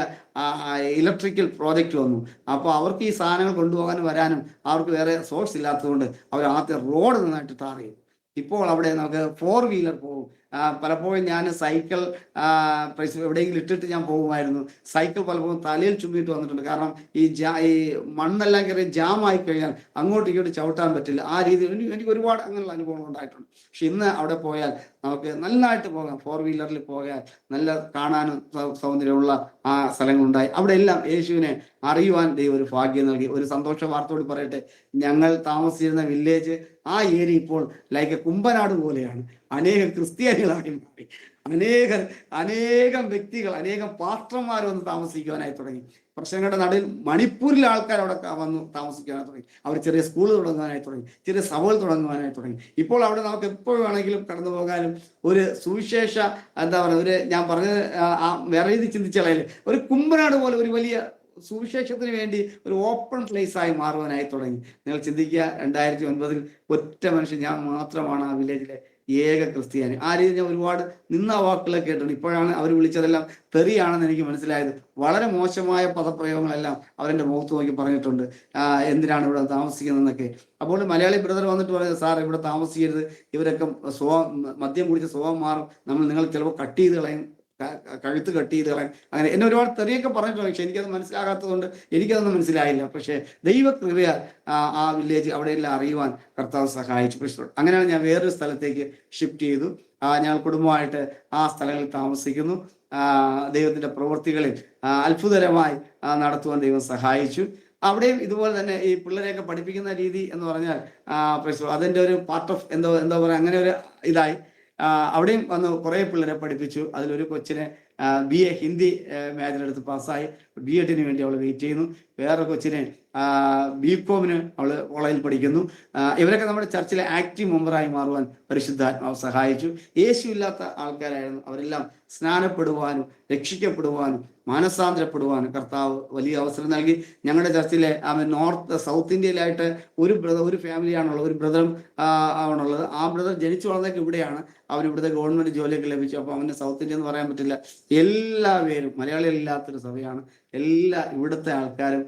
[SPEAKER 2] ഇലക്ട്രിക്കൽ പ്രോജക്റ്റ് വന്നു. അപ്പോൾ അവർക്ക് ഈ സാധനങ്ങൾ കൊണ്ടുപോകാനും വരാനും അവർക്ക് വേറെ സോഴ്സ് ഇല്ലാത്തതുകൊണ്ട് അവർ ആദ്യം റോഡ് നന്നായിട്ട് ടാർ ചെയ്തു. ഇപ്പോൾ അവിടെ നമുക്ക് 4 വീലർ പോകും. പലപ്പോഴും ഞാൻ സൈക്കിൾ എവിടെയെങ്കിലും ഇട്ടിട്ട് ഞാൻ പോകുമായിരുന്നു. സൈക്കിൾ പലപ്പോഴും തലയിൽ ചുമ്മിയിട്ട് വന്നിട്ടുണ്ട്. കാരണം ഈ മണ്ണെല്ലാം കയറി ജാമായി കഴിഞ്ഞാൽ അങ്ങോട്ടും ഇങ്ങോട്ടും ചവിട്ടാൻ പറ്റില്ല. ആ രീതിയിൽ എനിക്ക് ഒരുപാട് അങ്ങനെയുള്ള അനുഭവങ്ങൾ ഉണ്ടായിട്ടുണ്ട്. പക്ഷെ ഇന്ന് അവിടെ പോയാൽ നമുക്ക് നന്നായിട്ട് പോകാം. 4 വീലറിൽ പോയാൽ നല്ല കാണാനും സൗന്ദര്യമുള്ള ആ സ്ഥലങ്ങളുണ്ടായി. അവിടെ എല്ലാം യേശുവിനെ അറിയുവാൻ ദൈവം ഒരു ഭാഗ്യം നൽകി. ഒരു സന്തോഷ വാർത്തയോട് പറയട്ടെ, ഞങ്ങൾ താമസിച്ചിരുന്ന വില്ലേജ് ആ ഏരിയ ഇപ്പോൾ ലൈക്ക് കുമ്പനാട് പോലെയാണ്. അനേകം ക്രിസ്ത്യാനികളായി മാറി. അനേകം വ്യക്തികൾ, അനേകം പാസ്റ്റർമാർ വന്ന് താമസിക്കുവാനായി തുടങ്ങി. പ്രശ്നങ്ങളുടെ നടുവിൽ മണിപ്പൂരിലെ ആൾക്കാർ അവിടെ വന്ന് താമസിക്കാനായി തുടങ്ങി. അവർ ചെറിയ സ്കൂൾ തുടങ്ങുവാനായി തുടങ്ങി, ചെറിയ സഭകൾ തുടങ്ങുവാനായി തുടങ്ങി. ഇപ്പോൾ അവിടെ നമുക്ക് എപ്പോൾ വേണമെങ്കിലും കടന്നു പോകാനും ഒരു സുവിശേഷ എന്താ പറയുക, ഞാൻ പറഞ്ഞത് വേറെ രീതി ചിന്തിച്ചാൽ ഒരു കുമ്പനാട് പോലെ ഒരു വലിയ സുവിശേഷത്തിന് വേണ്ടി ഒരു ഓപ്പൺ പ്ലേസ് ആയി മാറുവാനായി തുടങ്ങി. നിങ്ങൾ ചിന്തിക്കുക, 2009 ഒറ്റ മനുഷ്യൻ, ഞാൻ മാത്രമാണ് ആ വില്ലേജിലെ ഏക ക്രിസ്ത്യാനി. ആ രീതിയിൽ ഞാൻ ഒരുപാട് നിന്ന വാക്കുകളൊക്കെ കേട്ടിട്ടുണ്ട്. ഇപ്പോഴാണ് അവർ വിളിച്ചതെല്ലാം തെറിയാണെന്ന് എനിക്ക് മനസ്സിലായത്. വളരെ മോശമായ പദപ്രയോഗങ്ങളെല്ലാം അവരെൻ്റെ മുഖത്ത് നോക്കി പറഞ്ഞിട്ടുണ്ട്. എന്തിനാണ് ഇവിടെ താമസിക്കുന്നതെന്നൊക്കെ. അപ്പോൾ മലയാളി ബ്രദർ വന്നിട്ട് പറയുന്നത്, സാർ ഇവിടെ താമസിക്കരുത്, ഇവരൊക്കെ മദ്യം കുടിച്ച് സ്വഭാവം മാറും, നിങ്ങൾ ചിലപ്പോൾ കട്ട് ചെയ്ത് കളയും, കഴുത്ത് കട്ട് ചെയ്ത് കളയാൻ, അങ്ങനെ എന്നെ ഒരുപാട് തെറിയൊക്കെ പറഞ്ഞിട്ടുണ്ട്. പക്ഷെ എനിക്കത് മനസ്സിലാകാത്തതുകൊണ്ട് എനിക്കതൊന്നും മനസ്സിലായില്ല. പക്ഷെ ദൈവകൃപയാൽ ആ വില്ലേജ് അവിടെയെല്ലാം അറിയുവാൻ കർത്താവ് സഹായിച്ചു. അങ്ങനെയാണ് ഞാൻ വേറൊരു സ്ഥലത്തേക്ക് ഷിഫ്റ്റ് ചെയ്തു. ഞങ്ങൾ കുടുംബമായിട്ട് ആ സ്ഥലങ്ങളിൽ താമസിക്കുന്നു. ദൈവത്തിന്റെ പ്രവൃത്തികളിൽ അത്ഭുതകരമായി നടത്തുവാൻ ദൈവം സഹായിച്ചു. അവിടെയും ഇതുപോലെ തന്നെ ഈ പിള്ളേരെയൊക്കെ പഠിപ്പിക്കുന്ന രീതി എന്ന് പറഞ്ഞാൽ അതിൻ്റെ ഒരു പാർട്ട് ഓഫ് എന്താ പറയുക, അങ്ങനെ ഒരു ഇതായി അവിടെയും വന്ന് കുറേ പിള്ളേരെ പഠിപ്പിച്ചു. അതിലൊരു കൊച്ചിനെ BA ഹിന്ദി മേജർ എടുത്ത് പാസ്സായി B.Ed വേണ്ടി അവൾ വെയിറ്റ് ചെയ്യുന്നു. വേറെ കൊച്ചിനെ BCom അവൾ കോളേജിൽ പഠിക്കുന്നു. ഇവരൊക്കെ നമ്മുടെ ചർച്ചിലെ ആക്റ്റീവ് മെമ്പറായി മാറുവാൻ പരിശുദ്ധാത്മാവ് സഹായിച്ചു. യേശു ഇല്ലാത്ത ആൾക്കാരായിരുന്നു. അവരെല്ലാം സ്നാനപ്പെടുവാനും രക്ഷിക്കപ്പെടുവാനും മാനസാന്തരപ്പെടുവാനും കർത്താവ് വലിയ അവസരം നൽകി. ഞങ്ങളുടെ ചർച്ചിലെ സൗത്ത് ഇന്ത്യയിലായിട്ട് ഒരു ഫാമിലിയാണുള്ളത്, ഒരു ബ്രദറും ആണുള്ളത്. ആ ബ്രദർ ജനിച്ചു വളർന്നൊക്കെ ഇവിടെയാണ്. അവനിവിടുത്തെ ഗവൺമെന്റ് ജോലിയൊക്കെ ലഭിച്ചു. അപ്പോൾ അവന് സൗത്ത് ഇന്ത്യ എന്ന് പറയാൻ പറ്റില്ല. എല്ലാവരും മലയാളികളില്ലാത്തൊരു സഭയാണ്. ഇവിടുത്തെ ആൾക്കാരും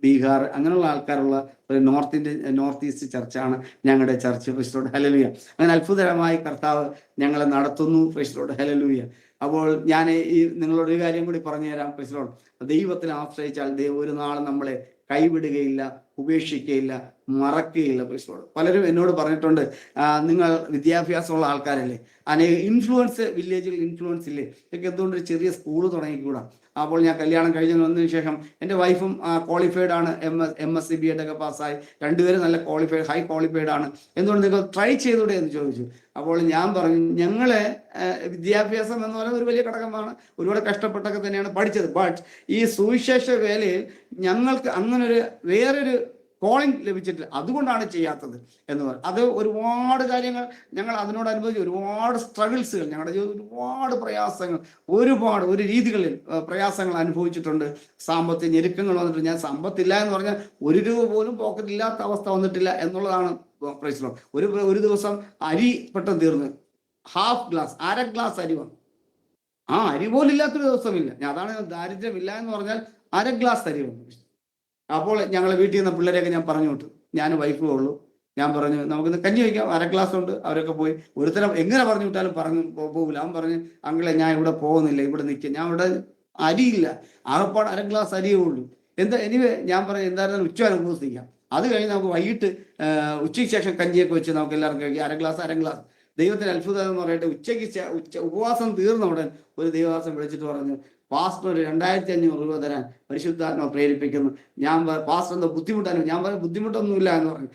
[SPEAKER 2] ബീഹാർ അങ്ങനെയുള്ള ആൾക്കാരുള്ള ഒരു നോർത്ത് ഈസ്റ്റ് ചർച്ചാണ് ഞങ്ങളുടെ ചർച്ച്. Price hallelujah. അങ്ങനെ അത്ഭുതകരമായി കർത്താവ് ഞങ്ങളെ നടത്തുന്നു. Price hallelujah. അപ്പോൾ ഞാൻ നിങ്ങളോട് ഒരു കാര്യം കൂടി പറഞ്ഞു തരാം. പ്രൈസ് ദൈവത്തിൽ ആശ്രയിച്ചാൽ ദൈവം ഒരു നാളും നമ്മളെ കൈവിടുകയില്ല, ഉപേക്ഷിക്കുകയില്ല, മറക്കുകയില്ല. പ്രൈസ് പലരും എന്നോട് പറഞ്ഞിട്ടുണ്ട്, നിങ്ങൾ വിദ്യാഭ്യാസമുള്ള ആൾക്കാരല്ലേ, അനേക ഇൻഫ്ലുവൻസ്, വില്ലേജിൽ ഇൻഫ്ലുവൻസ് ഇല്ലേ, ഇതൊക്കെ എന്തുകൊണ്ട് ഒരു ചെറിയ സ്കൂൾ തുടങ്ങിക്കൂടാ. അപ്പോൾ ഞാൻ കല്യാണം കഴിഞ്ഞ് വന്നതിന് ശേഷം എൻ്റെ വൈഫും ക്വാളിഫൈഡ് ആണ്, MSc B.Ed ഒക്കെ പാസ്സായി, രണ്ടുപേരും നല്ല ക്വാളിഫൈഡ്, ഹൈ ക്വാളിഫൈഡ് ആണ്. എന്തുകൊണ്ട് നിങ്ങൾ ട്രൈ ചെയ്തൂടെ എന്ന് ചോദിച്ചു. അപ്പോൾ ഞാൻ പറഞ്ഞു, ഞങ്ങളെ വിദ്യാഭ്യാസം എന്ന് പറയുന്നത് ഒരു വലിയ ഘടകമാണ്, ഒരുപാട് കഷ്ടപ്പെട്ടൊക്കെ തന്നെയാണ് പഠിച്ചത്. ബട്ട് ഈ സുവിശേഷ വേലയിൽ ഞങ്ങൾക്ക് അങ്ങനെ വേറൊരു കോളിംഗ് ലഭിച്ചിട്ടില്ല, അതുകൊണ്ടാണ് ചെയ്യാത്തത് എന്ന് പറയും. അത് ഒരുപാട് കാര്യങ്ങൾ ഞങ്ങൾ അതിനോടനുബന്ധിച്ച് ഒരുപാട് സ്ട്രഗിൾസുകൾ, ഞങ്ങളുടെ ജീവിതത്തിൽ ഒരുപാട് പ്രയാസങ്ങൾ, ഒരു രീതികളിൽ പ്രയാസങ്ങൾ അനുഭവിച്ചിട്ടുണ്ട്. സാമ്പത്തിക ഞെരുക്കങ്ങൾ വന്നിട്ട്, ഞാൻ സമ്പത്തില്ല എന്ന് പറഞ്ഞാൽ 1 രൂപ പോലും പോക്കറ്റില്ലാത്ത അവസ്ഥ വന്നിട്ടില്ല എന്നുള്ളതാണ്. പ്രൈസ് ഒരു ദിവസം അരി പെട്ടെന്ന് തീർന്ന്, ഹാഫ് ഗ്ലാസ്, 1/2 ഗ്ലാസ് അരി വന്നു. അരി പോലും ഇല്ലാത്തൊരു ദിവസമില്ല. അതാണ് ദാരിദ്ര്യമില്ല എന്ന് പറഞ്ഞാൽ 1/2 ഗ്ലാസ് അരി വന്നു. അപ്പോൾ ഞങ്ങളെ വീട്ടിൽ നിന്ന് പിള്ളേരെയൊക്കെ ഞാൻ പറഞ്ഞു വിട്ടു, ഞാൻ വൈഫേ ഉള്ളൂ. ഞാൻ പറഞ്ഞു, നമുക്കിന്ന് കഞ്ഞി വയ്ക്കാം, 1/2 ഗ്ലാസ് ഉണ്ട്. അവരൊക്കെ പോയി. ഒരുത്തരം എങ്ങനെ പറഞ്ഞു വിട്ടാലും പോകില്ല. അവൻ പറഞ്ഞു, അങ്കിളെ ഞാൻ ഇവിടെ പോകുന്നില്ല, ഇവിടെ നിൽക്കുക, ഞാൻ ഇവിടെ അരിയില്ല, ആകപ്പാട് 1/2 ഗ്ലാസ് അരിയേ ഉള്ളൂ. എനിവേ ഞാൻ പറയാം എന്തായാലും ഉച്ചവരെ ഉപവസിക്കാം. അത് കഴിഞ്ഞ് നമുക്ക് വൈകിട്ട് ഉച്ചയ്ക്ക് ശേഷം കഞ്ഞിയൊക്കെ വെച്ച് നമുക്ക് എല്ലാവർക്കും കഴിക്കാം. അര ഗ്ലാസ്. ദൈവത്തിന് അത്ഭുതം എന്ന് പറയട്ടെ, ഉച്ച ഉപവാസം തീർന്ന ഉടൻ ഒരു ദൈവദാസൻ വിളിച്ചിട്ട് പറഞ്ഞു, പാസ്റ്റർ ഒരു 2500 രൂപ തരാൻ പരിശുദ്ധാത്മ പ്രേരിപ്പിക്കുന്നു. പാസ്റ്റർ എന്താ ബുദ്ധിമുട്ടാനും? ഞാൻ പറഞ്ഞു ബുദ്ധിമുട്ടൊന്നുമില്ല എന്ന് പറഞ്ഞു.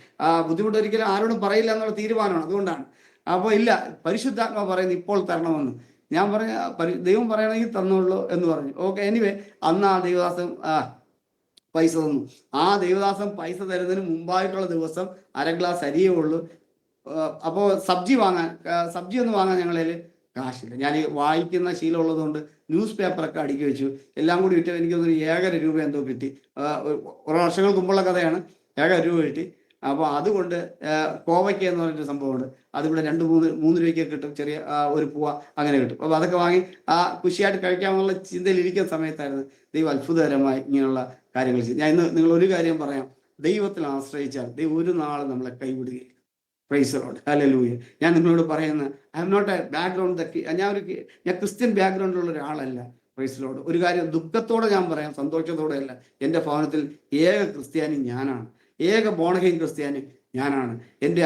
[SPEAKER 2] ബുദ്ധിമുട്ട് ഒരിക്കലും ആരോടും പറയില്ല എന്നുള്ള തീരുമാനമാണ്, അതുകൊണ്ടാണ്. അപ്പോൾ ഇല്ല, പരിശുദ്ധാത്മ പറയുന്നത് ഇപ്പോൾ തരണമെന്ന്. ഞാൻ പറഞ്ഞ ദൈവം പറയണമെങ്കിൽ തന്നുള്ളൂ എന്ന് പറഞ്ഞു. ഓക്കെ, എനിവേ അന്ന് ആ ദൈവദാസൻ പൈസ തന്നു. ആ ദൈവദാസൻ പൈസ തരുന്നതിന് മുമ്പായിട്ടുള്ള ദിവസം 1/2 ഗ്ലാസ് അരിയേ ഉള്ളൂ. അപ്പോൾ സബ്ജി ഒന്നും വാങ്ങാൻ ഞങ്ങളിൽ കാശില്ല. ഞാൻ ഈ വായിക്കുന്ന ശീലം ഉള്ളതുകൊണ്ട് ന്യൂസ് പേപ്പറൊക്കെ അടുക്കി വെച്ചു. എല്ലാം കൂടി വിറ്റ് എനിക്കൊരു 1,000 രൂപ എന്തോ കിട്ടി. കുറേ വർഷങ്ങൾക്ക് മുമ്പുള്ള കഥയാണ്. 1,000 രൂപ കിട്ടി. അപ്പോൾ അതുകൊണ്ട് കോവയ്ക്ക എന്ന് പറഞ്ഞൊരു സംഭവമുണ്ട്. അതിവിടെ 2-3 രൂപയ്ക്ക് കിട്ടും. ചെറിയ ഒരു പൂവ അങ്ങനെ കിട്ടും. അപ്പോൾ അതൊക്കെ വാങ്ങി ಖುಷಿയായിട്ട് കഴിക്കാമെന്നുള്ള ചിന്തയിൽ ഇരിക്കുന്ന സമയത്തായിരുന്നു ദൈവം അത്ഭുതകരമായി ഇങ്ങനെയുള്ള കാര്യങ്ങൾ ചെയ്തു. ഞാൻ ഇന്ന് നിങ്ങൾ ഒരു കാര്യം പറയാം, ദൈവത്തിൽ ആശ്രയിച്ചാൽ ദൈവം ഒരു നാൾ നമ്മളെ കൈവിടുകയില്ല. Praise the Lord, hallelujah. ഞാൻ നിങ്ങളോട് പറയുന്ന I am not a background, ഞാൻ ക്രിസ്ത്യൻ ബാക്ക്ഗ്രൗണ്ടിലുള്ള ഒരാളല്ല. Praise the Lord. ഒരു കാര്യം ദുഃഖത്തോടെ ഞാൻ പറയാം, സന്തോഷത്തോടെ അല്ല. എൻ്റെ ഭവനത്തിൽ ഏക ക്രിസ്ത്യാനി ഞാനാണ്, ഏക ബോണഹീൻ ക്രിസ്ത്യാനി ഞാനാണ്. എൻ്റെ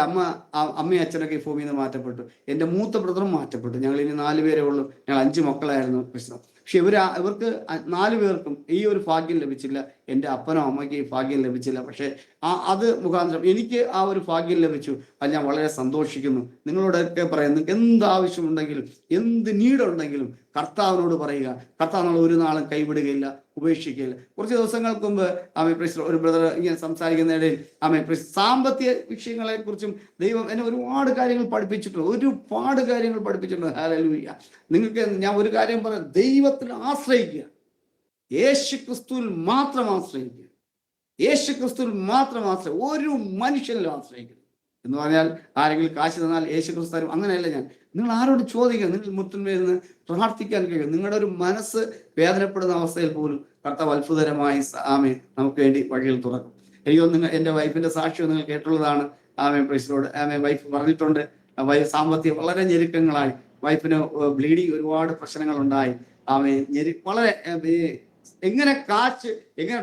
[SPEAKER 2] അമ്മയും അച്ഛനൊക്കെ ഈ ഭൂമിയിൽ നിന്ന് മാറ്റപ്പെട്ടു. എൻ്റെ മൂത്ത ബ്രദറും മാറ്റപ്പെട്ടു. ഞങ്ങൾ ഇനി 4 പേരേ ഉള്ളൂ. ഞങ്ങൾ 5 മക്കളായിരുന്നു. പക്ഷെ ഇവർക്ക് 4 പേർക്കും ഈ ഒരു ഭാഗ്യം ലഭിച്ചില്ല. എൻ്റെ അപ്പനോ അമ്മയ്ക്ക് ഈ ഭാഗ്യം ലഭിച്ചില്ല. പക്ഷെ അത് മുഖാന്തരം എനിക്ക് ആ ഒരു ഭാഗ്യം ലഭിച്ചു. അത് ഞാൻ വളരെ സന്തോഷിക്കുന്നു. നിങ്ങളോടൊക്കെ പറയാം, നിങ്ങൾക്ക് എന്ത് ആവശ്യമുണ്ടെങ്കിലും എന്ത് നീടുണ്ടെങ്കിലും കർത്താവിനോട് പറയുക. കർത്താവിനോട് ഒരു നാളും കൈവിടുകയില്ല, ഉപേക്ഷിക്കുകയില്ല. കുറച്ച് ദിവസങ്ങൾക്ക് മുമ്പ് ഒരു ബ്രദർ ഇങ്ങനെ സംസാരിക്കുന്നതിനിടയിൽ സാമ്പത്തിക വിഷയങ്ങളെ കുറിച്ചും ദൈവം എന്നെ ഒരുപാട് കാര്യങ്ങൾ പഠിപ്പിച്ചിട്ടുണ്ട്. ഹല്ലേലൂയ. നിങ്ങൾക്ക് ഞാൻ ഒരു കാര്യം പറയാം, ദൈവത്തിൽ ആശ്രയിക്കുക. യേശു ക്രിസ്തുവിൽ മാത്രം ആശ്രയിക്കുക. ഒരു മനുഷ്യനിലും ആശ്രയിക്കുക എന്ന് പറഞ്ഞാൽ ആരെങ്കിലും കാശ് തന്നാൽ യേശു ക്രിസ്തു തരും, അങ്ങനെയല്ല. നിങ്ങൾ ആരോട് ചോദിക്കുക, നിങ്ങൾ മുത്തുന്മേൽ നിന്ന് പ്രാർത്ഥിക്കാൻ കഴിയും. നിങ്ങളുടെ ഒരു മനസ്സ് വേദനപ്പെടുന്ന അവസ്ഥയിൽ പോലും കർത്താവ് അത്ഭുതകരമായി നമുക്ക് വേണ്ടി വഴികൾ തുറക്കും. എനിക്കൊന്നും എൻ്റെ വൈഫിന്റെ സാക്ഷ്യം നിങ്ങൾ കേട്ടുള്ളതാണ്. Praise the Lord. വൈഫ് പറഞ്ഞിട്ടുണ്ട്, സാമ്പത്തിക വളരെ ഞെരുക്കങ്ങളായി, വൈഫിന് ബ്ലീഡിങ് ഒരുപാട് പ്രശ്നങ്ങൾ ഉണ്ടായി. വളരെ എങ്ങനെ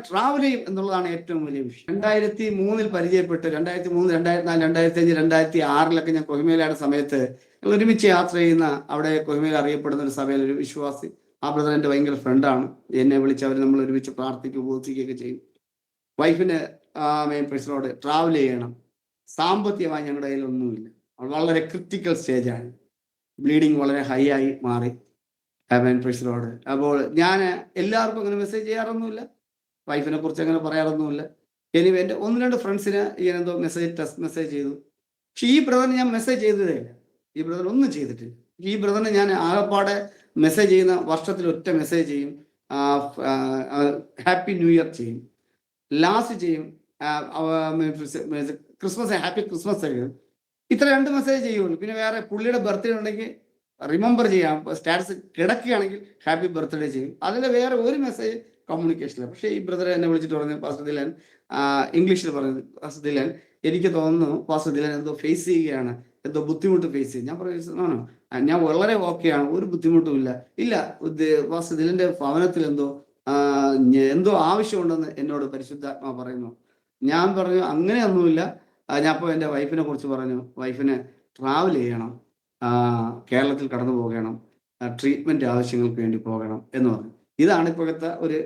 [SPEAKER 2] ട്രാവൽ ചെയ്യും എന്നുള്ളതാണ് ഏറ്റവും വലിയ വിഷയം. 2003 പരിചയപ്പെട്ട് 2003, 2004, 2005, 2006 ഞാൻ കൊഹിമയിലായ സമയത്ത് ഞങ്ങൾ ഒരുമിച്ച് യാത്ര ചെയ്യുന്ന, അവിടെ കൊഹിമയിൽ അറിയപ്പെടുന്ന ഒരു സഭയിൽ ഒരു വിശ്വാസി, ആ ബ്രദർ എൻ്റെ ഭയങ്കര ഫ്രണ്ടാണ്. എന്നെ വിളിച്ച് അവർ നമ്മൾ ഒരുമിച്ച് ഉപവസിക്കുകയൊക്കെ ചെയ്യും. വൈഫിന് പ്രൈസിലോട് ട്രാവൽ ചെയ്യണം. സാമ്പത്തികമായി ഞങ്ങളുടെ കയ്യിലൊന്നുമില്ല. വളരെ ക്രിട്ടിക്കൽ സ്റ്റേജാണ്. ബ്ലീഡിങ് വളരെ ഹൈ ആയി മാറി. പ്രൈസിലോട്. അപ്പോൾ ഞാൻ എല്ലാവർക്കും അങ്ങനെ മെസ്സേജ് ചെയ്യാറൊന്നുമില്ല, വൈഫിനെ കുറിച്ച് അങ്ങനെ പറയാറൊന്നുമില്ല. എനിക്ക് എൻ്റെ 1-2 ഫ്രണ്ട്സിന് ഇങ്ങനെ എന്തോ ടെസ്റ്റ് മെസ്സേജ് ചെയ്തു. പക്ഷെ ഈ ബ്രദറിന് ഞാൻ മെസ്സേജ് ചെയ്തതേ ഇല്ല. ഈ ബ്രദർ ഒന്നും ചെയ്തിട്ടില്ല. ഈ ബ്രദറിന് ഞാൻ ആകപ്പാടെ മെസ്സേജ് ചെയ്യുന്ന വർഷത്തിൽ ഒറ്റ മെസ്സേജ് ചെയ്യും, ഹാപ്പി ന്യൂ ഇയർ ചെയ്യും, ലാസ്റ്റ് ചെയ്യും, ക്രിസ്മസ് ഹാപ്പി ക്രിസ്മസ് ചെയ്യും. ഇത്ര 2 മെസ്സേജ് ചെയ്യുള്ളൂ. പിന്നെ വേറെ പുള്ളിയുടെ ബർത്ത്ഡേ ഉണ്ടെങ്കിൽ റിമെമ്പർ ചെയ്യാം, സ്റ്റാറ്റസ് കിടക്കുകയാണെങ്കിൽ ഹാപ്പി ബർത്ത്ഡേ ചെയ്യും. അതിൽ വേറെ ഒരു മെസ്സേജ് കമ്മ്യൂണിക്കേഷനില്ല. പക്ഷേ ഈ ബ്രദറെ എന്നെ വിളിച്ചിട്ട് പറഞ്ഞു, പാസ്റ്റർ ദിലൻ, ഇംഗ്ലീഷിൽ പറഞ്ഞു, പാസ്റ്റർ ദിലൻ എനിക്ക് തോന്നുന്നു പാസ്റ്റർ ദിലൻ എന്തോ ഫേസ് ചെയ്യുകയാണ്, എന്തോ ബുദ്ധിമുട്ട് ഫേസ് ചെയ്യും. ഞാൻ പറഞ്ഞു ഞാൻ വളരെ ഓക്കെയാണ്, ഒരു ബുദ്ധിമുട്ടും ഇല്ല. പാസ്റ്റർ ദിലന്റെ ഭവനത്തിൽ എന്തോ ആവശ്യമുണ്ടെന്ന് എന്നോട് പരിശുദ്ധാത്മാ പറയുന്നു. ഞാൻ പറഞ്ഞു അങ്ങനെയൊന്നുമില്ല. ഞാൻ അപ്പോൾ എൻ്റെ വൈഫിനെ കുറിച്ച് പറഞ്ഞു, വൈഫിന് ട്രാവൽ ചെയ്യണം, കേരളത്തിൽ കടന്നു പോകണം, ട്രീറ്റ്മെന്റ് ആവശ്യങ്ങൾക്ക് വേണ്ടി പോകണം എന്ന് പറഞ്ഞു. ഇതാണ് ഇപ്പോഴത്തെ ഒരു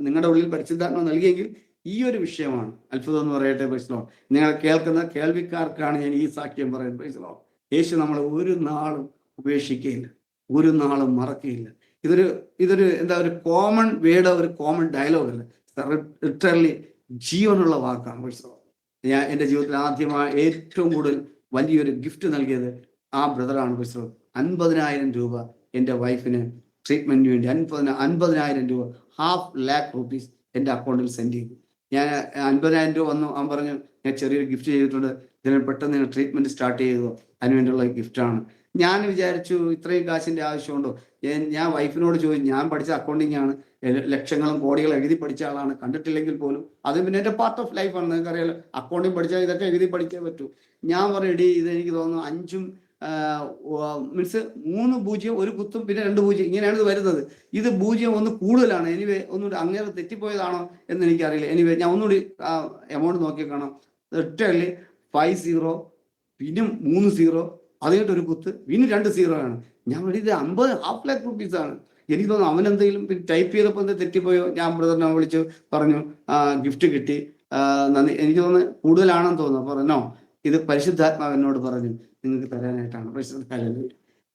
[SPEAKER 2] നിങ്ങളുടെ ഉള്ളിൽ പരിശുദ്ധാത്മ നൽകിയെങ്കിൽ ഈ ഒരു വിഷയമാണ്. അത്ഭുതം എന്ന് പറയട്ടെ. പ്രൈസ് നിങ്ങൾ കേൾക്കുന്ന കേൾവിക്കാർക്കാണ് ഞാൻ ഈ സാക്ഷ്യം പറയുന്നത്. പ്രൈസ് യേശു നമ്മളെ ഒരു നാളും ഉപേക്ഷിക്കുകയില്ല, ഒരു നാളും മറക്കുകയില്ല. ഇതൊരു ഒരു കോമൺ വേർഡ്, ഒരു കോമൺ ഡയലോഗ് അല്ല, ലിറ്ററലി ജീവനുള്ള വാക്കാണ്. പ്രൈസ് ഞാൻ എൻ്റെ ജീവിതത്തിൽ ആദ്യമായി ഏറ്റവും കൂടുതൽ വലിയൊരു ഗിഫ്റ്റ് നൽകിയത് ആ ബ്രദറാണ്. പ്രൈസ് 50,000 രൂപ എൻ്റെ വൈഫിന് ട്രീറ്റ്മെന്റിന് വേണ്ടി 50,000 രൂപ, ₹500,000 എൻ്റെ അക്കൗണ്ടിൽ സെൻഡ് ചെയ്തു. ഞാൻ 50,000 രൂപ വന്നു. അവൻ പറഞ്ഞു, ഞാൻ ചെറിയൊരു ഗിഫ്റ്റ് ചെയ്തിട്ടുണ്ട്, ഇതിന് പെട്ടെന്ന് ട്രീറ്റ്മെന്റ് സ്റ്റാർട്ട് ചെയ്തോ, അതിനുവേണ്ടിയുള്ള ഗിഫ്റ്റാണ്. ഞാൻ വിചാരിച്ചു ഇത്രയും കാശിന്റെ ആവശ്യമുണ്ടോ. ഞാൻ വൈഫിനോട് ചോദിച്ചു, ഞാൻ പഠിച്ച അക്കൗണ്ടിങ് ആണ്, ലക്ഷങ്ങളും കോടികളും എഴുതി പഠിച്ച ആളാണ്, കണ്ടിട്ടില്ലെങ്കിൽ പോലും അത് പിന്നെ എൻ്റെ പാർട്ട് ഓഫ് ലൈഫാണ്. നിങ്ങൾക്ക് അറിയാലോ, അക്കൗണ്ടിങ് പഠിച്ചാൽ ഇതൊക്കെ എഴുതി പഠിക്കാൻ പറ്റൂ. ഞാൻ പറഞ്ഞു, ഇത് എനിക്ക് തോന്നുന്നു 5 മീൻസ് 3 പൂജ്യം 1 കുത്തും പിന്നെ 2 പൂജ്യം ഇങ്ങനെയാണ് ഇത് വരുന്നത്. ഇത് 0 കൂടുതലാണ്. എനിവേ ഒന്നുകൂടി അങ്ങേറെ തെറ്റിപ്പോയതാണോ എന്ന് എനിക്കറിയില്ല. എനിവേ ഞാൻ ഒന്നുകൂടി എമൗണ്ട് നോക്കി കാണാം. ഒറ്റയല്ലേ 50 പിന്നെ 3 0 അതിനായിട്ട് ഒരു കുത്ത് പിന്നെ 2 0 ആണ്. ഞാൻ ഇത് 50 ഹാഫ് ലാക്ക് റുപ്പീസ് ആണ്. എനിക്ക് തോന്നുന്നു അവനെന്തെങ്കിലും ടൈപ്പ് ചെയ്തപ്പോൾ എന്താ തെറ്റിപ്പോയോ. ഞാൻ ബ്രദറിനെ വിളിച്ചു പറഞ്ഞു ഗിഫ്റ്റ് കിട്ടി, നന്ദി. എനിക്ക് തോന്നുന്നു കൂടുതലാണെന്ന് തോന്നുന്നു. പറഞ്ഞോ ഇത് പരിശുദ്ധാത്മാവ് എന്നോട് പറഞ്ഞു നിങ്ങൾക്ക് തരാനായിട്ടാണ്.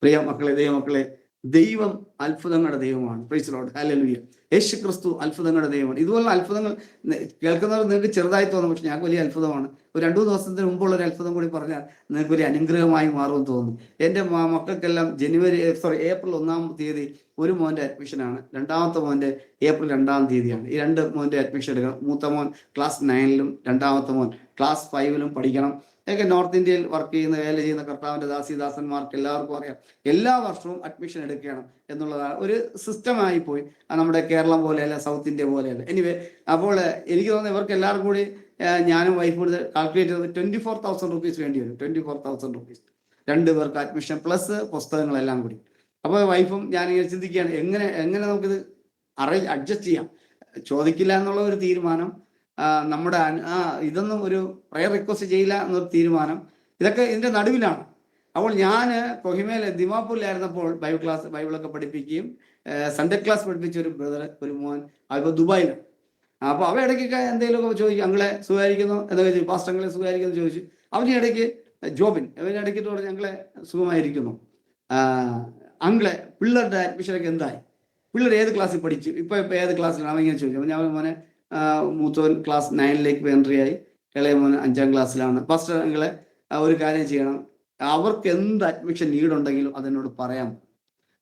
[SPEAKER 2] പ്രിയ മക്കളെ, ദൈവമക്കളെ, ദൈവം അത്ഭുതങ്ങളുടെ ദൈവമാണ്. Praise lord, hallelujah. യേശു ക്രിസ്തു അത്ഭുതങ്ങളുടെ ദൈവമാണ്. ഇതുപോലുള്ള അത്ഭുതങ്ങൾ കേൾക്കുന്നവർ നിങ്ങൾക്ക് ചെറുതായി തോന്നും, പക്ഷെ ഞങ്ങൾക്ക് വലിയ അത്ഭുതമാണ്. ഒരു 2 ദിവസത്തിന് മുമ്പുള്ള ഒരു അത്ഭുതം കൂടി പറഞ്ഞാൽ നിങ്ങൾക്ക് ഒരു അനുഗ്രഹമായി മാറുമെന്ന് തോന്നുന്നു. എൻ്റെ മക്കൾക്കെല്ലാം ഏപ്രിൽ 1-ാം തീയതി ഒരു മോൻ്റെ അഡ്മിഷനാണ്, രണ്ടാമത്തെ മോൻ്റെ ഏപ്രിൽ 2-ാം തീയതിയാണ്. ഈ 2 മോൻ്റെ അഡ്മിഷൻ എടുക്കണം. മൂത്ത മോൻ ക്ലാസ് 9-ലും രണ്ടാമത്തെ മോൻ ക്ലാസ് 5-ലും പഠിക്കണം. ഒക്കെ നോർത്ത് ഇന്ത്യയിൽ വർക്ക് ചെയ്യുന്ന വേല ചെയ്യുന്ന കർത്താവിൻ്റെ ദാസിദാസന്മാർക്ക് എല്ലാവർക്കും അറിയാം. എല്ലാ വർഷവും അഡ്മിഷൻ എടുക്കണം എന്നുള്ളതാണ് ഒരു സിസ്റ്റമായി പോയി. നമ്മുടെ കേരളം പോലെയല്ല, സൗത്ത് ഇന്ത്യ പോലെയല്ല. എനിവേ, അപ്പോൾ എനിക്ക് തോന്നുന്നു ഇവർക്ക് എല്ലാവർക്കും കൂടി ഞാനും വൈഫ് കൂടി കാൽക്കുലേറ്റ് ചെയ്തത് 24,000 റുപ്പീസ് വേണ്ടി വരും. 24,000 റുപ്പീസ് 2 പേർക്ക് അഡ്മിഷൻ പ്ലസ് പുസ്തകങ്ങളെല്ലാം കൂടി. അപ്പോൾ വൈഫും ഞാനിങ്ങനെ ചിന്തിക്കുകയാണ് എങ്ങനെ നമുക്കിത് അഡ്ജസ്റ്റ് ചെയ്യാം. ചോദിക്കില്ല എന്നുള്ള ഒരു തീരുമാനം, നമ്മുടെ ഇതൊന്നും ഒരു പ്രയർ റിക്വസ്റ്റ് ചെയ്യില്ല എന്നൊരു തീരുമാനം, ഇതൊക്കെ ഇതിൻ്റെ നടുവിലാണ്. അപ്പോൾ ഞാൻ കൊഹിമയിൽ ദിമാപൂരിലായിരുന്നപ്പോൾ ബൈബിളൊക്കെ പഠിപ്പിക്കുകയും സൺഡേ ക്ലാസ് പഠിപ്പിച്ച ഒരു ബ്രദർ, ഒരു മോൻ ഇപ്പോൾ ദുബായിലാണ്. അപ്പോൾ അവ ഇടയ്ക്കൊക്കെ എന്തെങ്കിലുമൊക്കെ ചോദിച്ചു, അങ്ങളെ സുഖമായിരിക്കുന്നു എന്നൊക്കെ ചോദിച്ചു, പാസ്റ്റർ അങ്ങളെ സുഖമായിരിക്കുന്നു ചോദിച്ചു. അവന് ഇടയ്ക്ക് അവന് ഇടയ്ക്കിട്ട് പറഞ്ഞു ഞങ്ങളെ സുഖമായിരിക്കുന്നു. അങ്ങളെ പിള്ളേരുടെ അഡ്മിഷനൊക്കെ എന്തായി, പിള്ളേർ ഏത് ക്ലാസ്സിൽ പഠിച്ചു, ഇപ്പൊ ഏത് ക്ലാസ്സിലാണ് അവൻ ഇങ്ങനെ ചോദിച്ചു. അപ്പോൾ ഞാൻ മോനെ മൂത്തവൻ ക്ലാസ് 9-ലേക്ക് എൻട്രി ആയി, ഇളയ മോൻ 5-ാം ക്ലാസ്സിലാണ്. പാസ്റ്റർ അങ്ങളെ ഒരു കാര്യം ചെയ്യണം, അവർക്ക് എന്ത് അഡ്മിഷൻ നീഡുണ്ടെങ്കിലും അതെന്നോട് പറയാം.